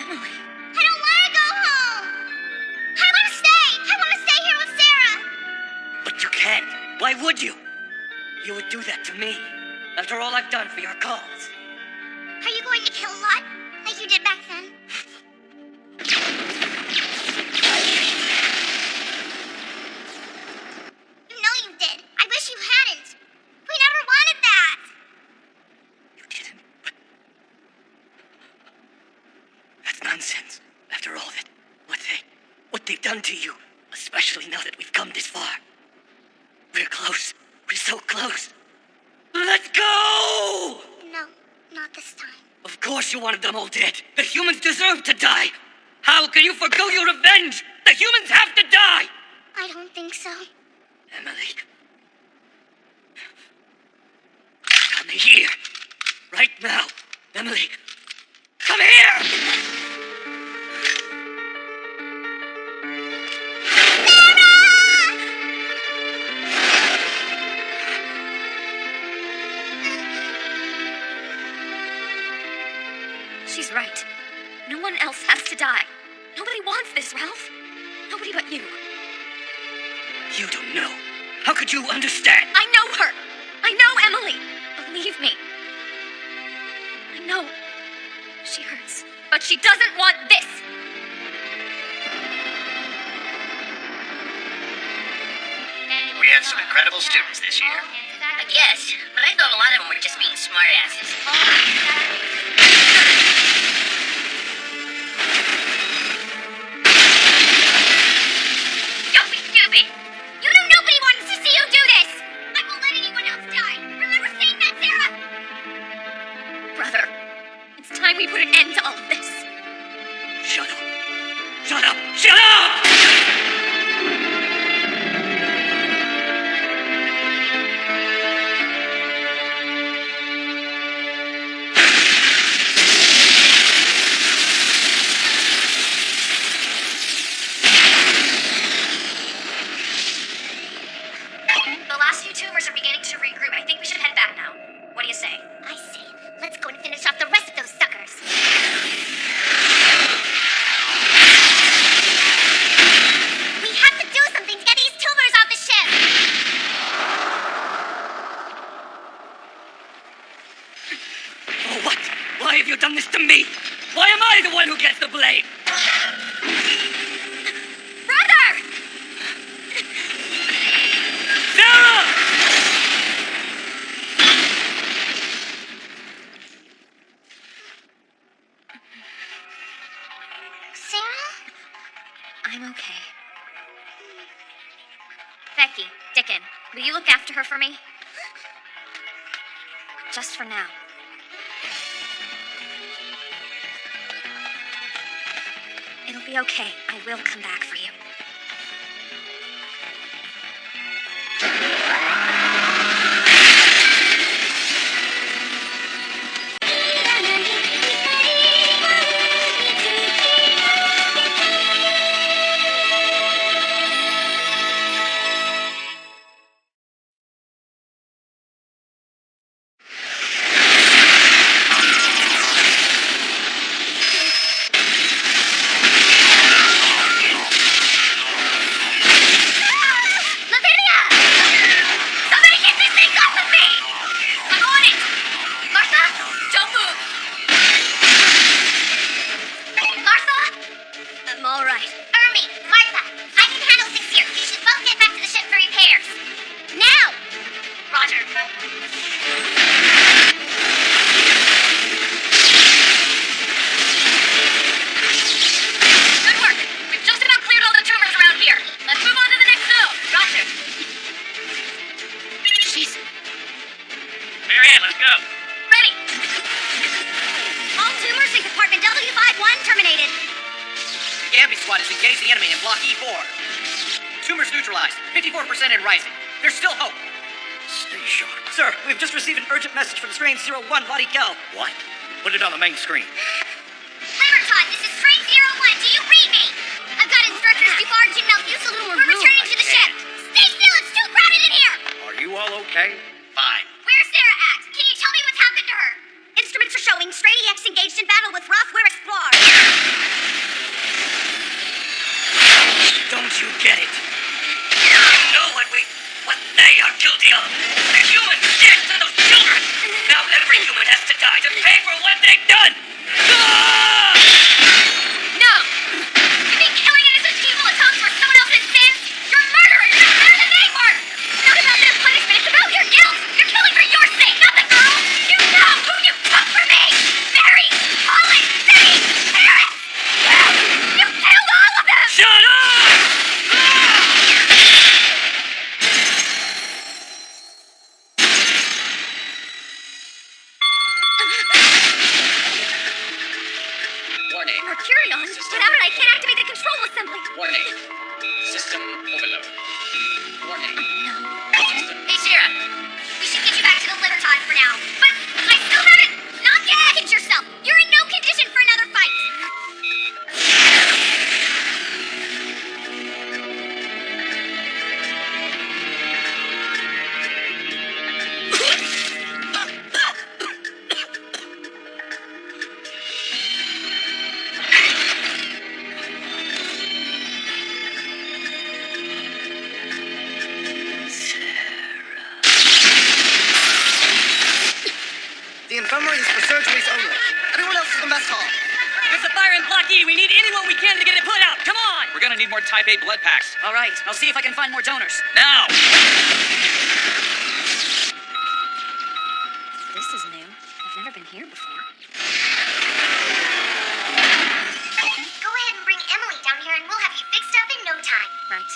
Emily. I don't want to go home. I want to stay. I want to stay here with Sarah. But you can't. Why would you? You would do that to me. After all I've done for your cause. Are you going to kill Lot like you did back then? You know you did. I wish you hadn't. We never wanted that. You didn't, but... That's nonsense. After all that, what they've done to you. Especially now that we've come this far. We're close. We're so close. Let's go! No, not this time. Of course you wanted them all dead. The humans deserve to die. How can you forgo your revenge? The humans have to die! I don't think so. Emily. Come here. Right now. Emily. Come here! She's right. No one else has to die. Nobody wants this, Ralph. Nobody but you. You don't know. How could you understand? I know her. I know Emily. Believe me. I know. She hurts. But she doesn't want this. We had some incredible students this year. I guess, but I thought a lot of them were just being smartasses. Don't be stupid! You know nobody wants to see you do this! I won't let anyone else die! Remember saying that, Sarah? Brother, it's time we put an end to all of this. Shut up. Shut up. Shut up! who gets the blame. Brother! Sarah! Sarah? I'm okay. Becky, Dickon, will you look after her for me? Just for now. It'll be okay. I will come back for you. Squad has engaged the enemy in Block E4. Tumors neutralized. 54% and rising. There's still hope. Stay sharp. Sir, we've just received an urgent message from Strain 01 Body Kel. What? Put it on the main screen. Libertad, this is Strain 01. Do you read me? I've got instructors to barge in now. Use a little more room. We're returning to the ship. Stay still. It's too crowded in here. Are you all okay? Fine. Where's Sarah at? Can you tell me what's happened to her? Instruments are showing Strain EX engaged in battle with Ralph Weir Explorer. Don't you get it? You know what they are guilty of. The human deaths of those children. Now every human has to die to pay for what they've done. Ah! No! You think killing innocent people atones for someone else's sins? You're a murderer! You're not better than they were! It's not about their punishment, it's about your guilt! You're killing for your sake, not the girl! You know who you took for me! Mary! Holland! Sadie! Parents! You killed all of them! Shut up! Mercurion? Without it, I can't activate the control assembly. Warning. System overload. Warning. Hey, Sarah. We should get you back to the Libertad for now. But I still haven't... Not yet! Package yourself! You're in no condition for another fight! The infirmary is for surgeries only. Everyone else to the mess hall. There's a fire in Block E. We need anyone we can to get it put out. Come on! We're gonna need more Type A blood packs. All right, I'll see if I can find more donors. Now! This is new. I've never been here before. Go ahead and bring Emily down here and we'll have you fixed up in no time. Right.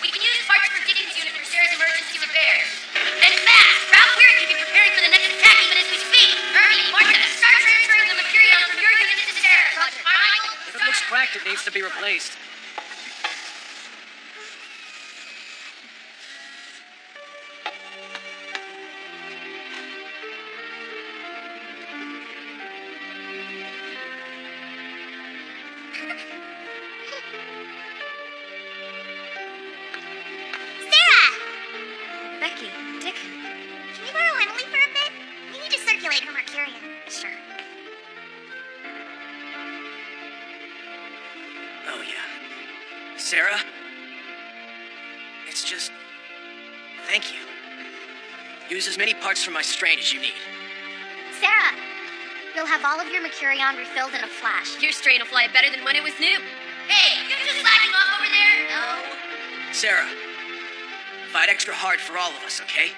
We can use parts for Dickens' unit for Sarah's emergency repairs. And fast! Ralph Weir can be preparing for the next attack even as we speak. Ernie, Martha, start transferring the Mercurion from your unit to Sarah. Roger. Carmichael, If it looks cracked, it needs to be replaced. Sarah! Becky, Dickon. Can you borrow Emily for a bit? We need to circulate her Mercurion. Sure. Oh, yeah. Sarah? It's just... Thank you. Use as many parts from my strain as you need. Sarah, You'll have all of your Mercurion refilled in a flash. Your strain will fly better than when it was new. Hey, you're just slacking off over there? No. Sarah, fight extra hard for all of us, okay?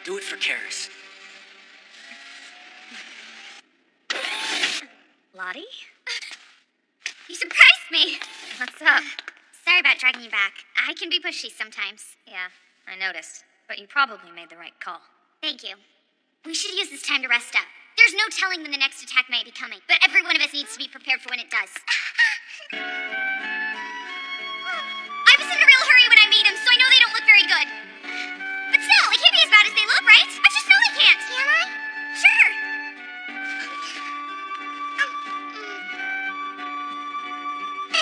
Do it for Karis. Lottie? You surprised me. What's up? Sorry about dragging you back. I can be pushy sometimes. Yeah, I noticed. But you probably made the right call. Thank you. We should use this time to rest up. There's no telling when the next attack might be coming, but every one of us needs to be prepared for when it does. I was in a real hurry when I made them, so I know they don't look very good. But still, they can't be as bad as they look, right? I just know they can't. Can I? Sure.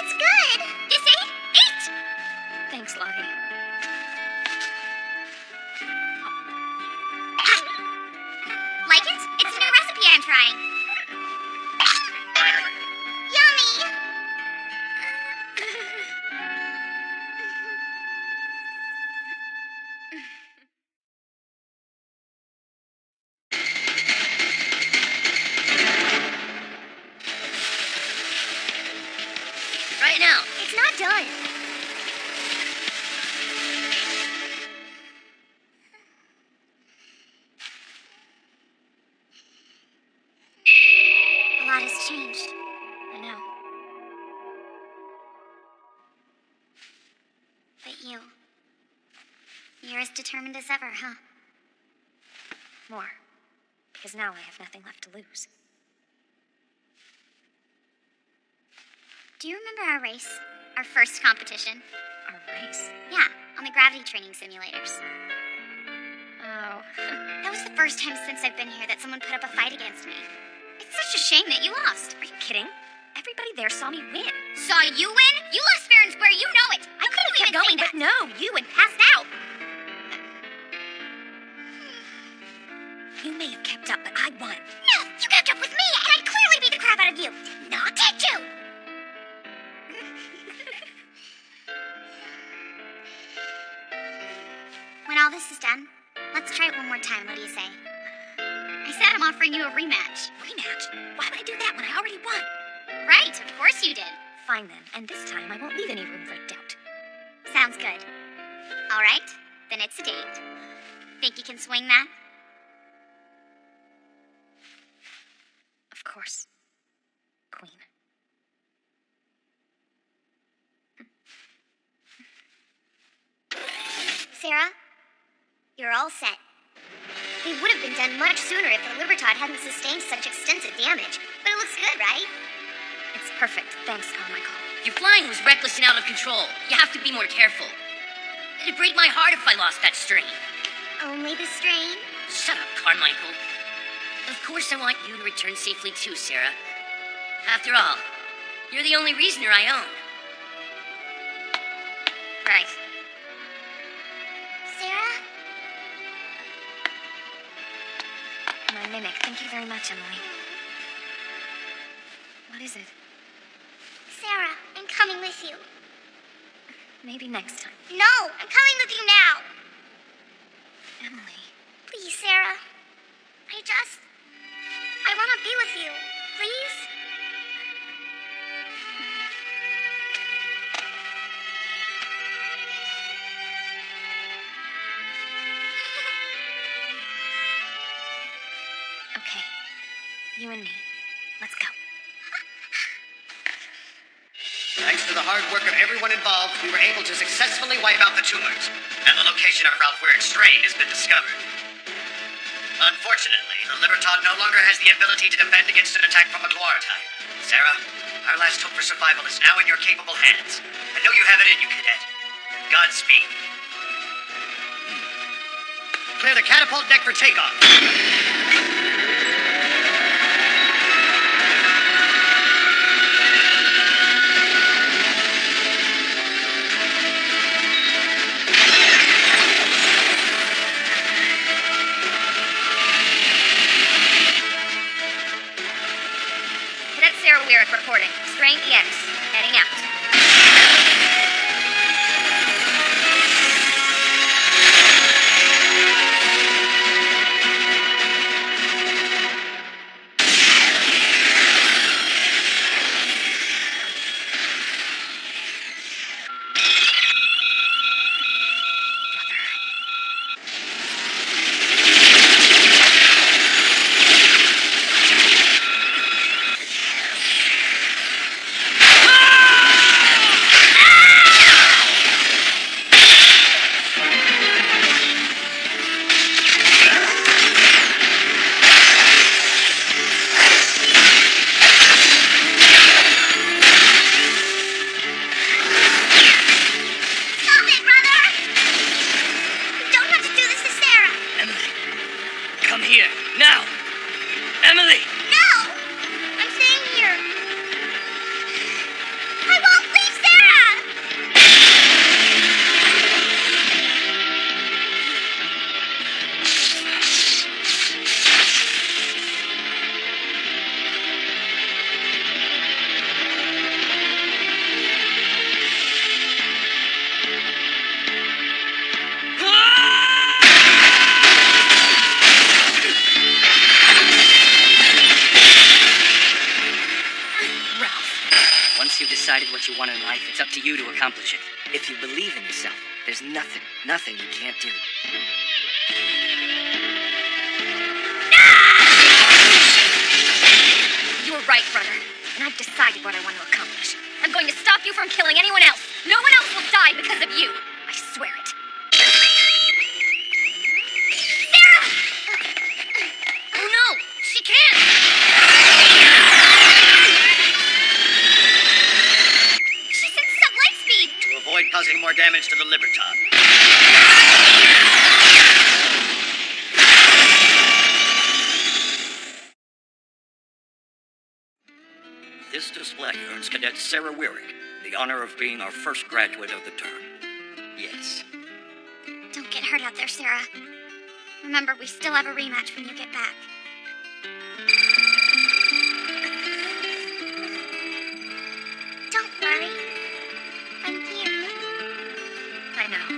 It's good. You see? Eat! Thanks, Lottie. Like it? It's a new recipe I'm trying. Yummy! Right now. It's not done. A lot has changed. I know. But you're as determined as ever, huh? More. Because now I have nothing left to lose. Do you remember our race? Our first competition? Our race? Yeah, on the gravity training simulators. Oh. That was the first time since I've been here that someone put up a fight against me. It's such a shame that you lost. Are you kidding? Everybody there saw me win. Saw you win? You lost fair and square, you know it. I could have kept going, but no, you and passed out. You may have kept up, but I won. No, you kept up with me, and I clearly beat the crap out of you. Not did you? When all this is done, let's try it one more time. What do you say? I said I'm offering you a rematch. Rematch? Why would I do that when I already won? Right, of course you did. Fine then, and this time I won't leave any room for doubt. Sounds good. All right, then it's a date. Think you can swing that? Of course. Queen. Sarah, you're all set. They would have been done much sooner if the Libertad hadn't sustained such extensive damage. But it looks good, right? It's perfect. Thanks, Carmichael. Your flying was reckless and out of control. You have to be more careful. It'd break my heart if I lost that strain. Only the strain? Shut up, Carmichael. Of course I want you to return safely too, Sarah. After all, you're the only reasoner I own. Right. Sarah? My mimic. Thank you very much, Emily. What is it? Sarah, I'm coming with you. Maybe next time. No, I'm coming with you now. Emily. Please, Sarah. I want to be with you. Please? Okay. You and me. Let's go. Thanks to the hard work of everyone involved, we were able to successfully wipe out the tumors, and the location of Ralph Ware's strain has been discovered. Unfortunately, the Libertad no longer has the ability to defend against an attack from a Guar-type. Sarah, our last hope for survival is now in your capable hands. I know you have it in you, Cadet. Godspeed. Clear the catapult deck for takeoff. Reporting. Strain EX. Heading out. Once you've decided what you want in life, it's up to you to accomplish it. If you believe in yourself, there's nothing you can't do. You were right, brother. And I've decided what I want to accomplish. I'm going to stop you from killing anyone else. No one else will die because of you. I swear it. Sarah! Oh no! She can't! She's in sublight speed! To avoid causing more damage to the Libertad. This display earns Cadet Sarah Weirick the honor of being our first graduate of the term. Yes. Don't get hurt out there, Sarah. Remember, we still have a rematch when you get back. Don't worry. I'm here. I know.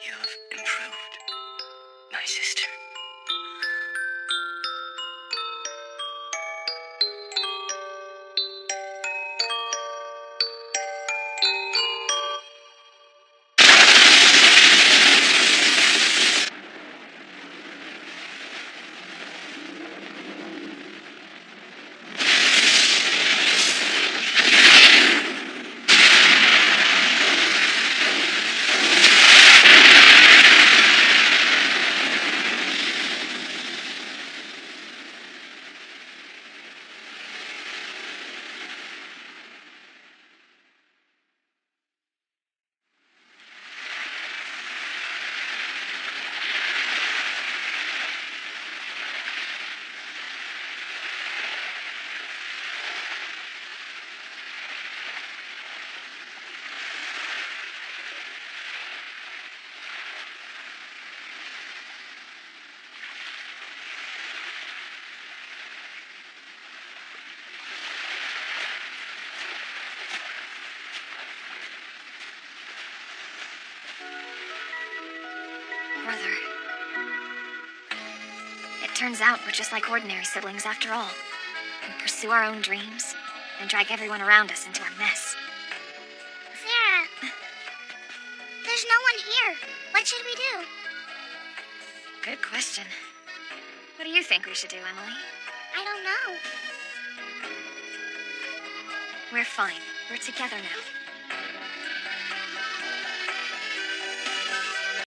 You've improved, my sister. Brother. It turns out we're just like ordinary siblings after all. We pursue our own dreams and drag everyone around us into our mess. Sarah, there's no one here. What should we do? Good question. What do you think we should do, Emily? I don't know. We're fine. We're together now.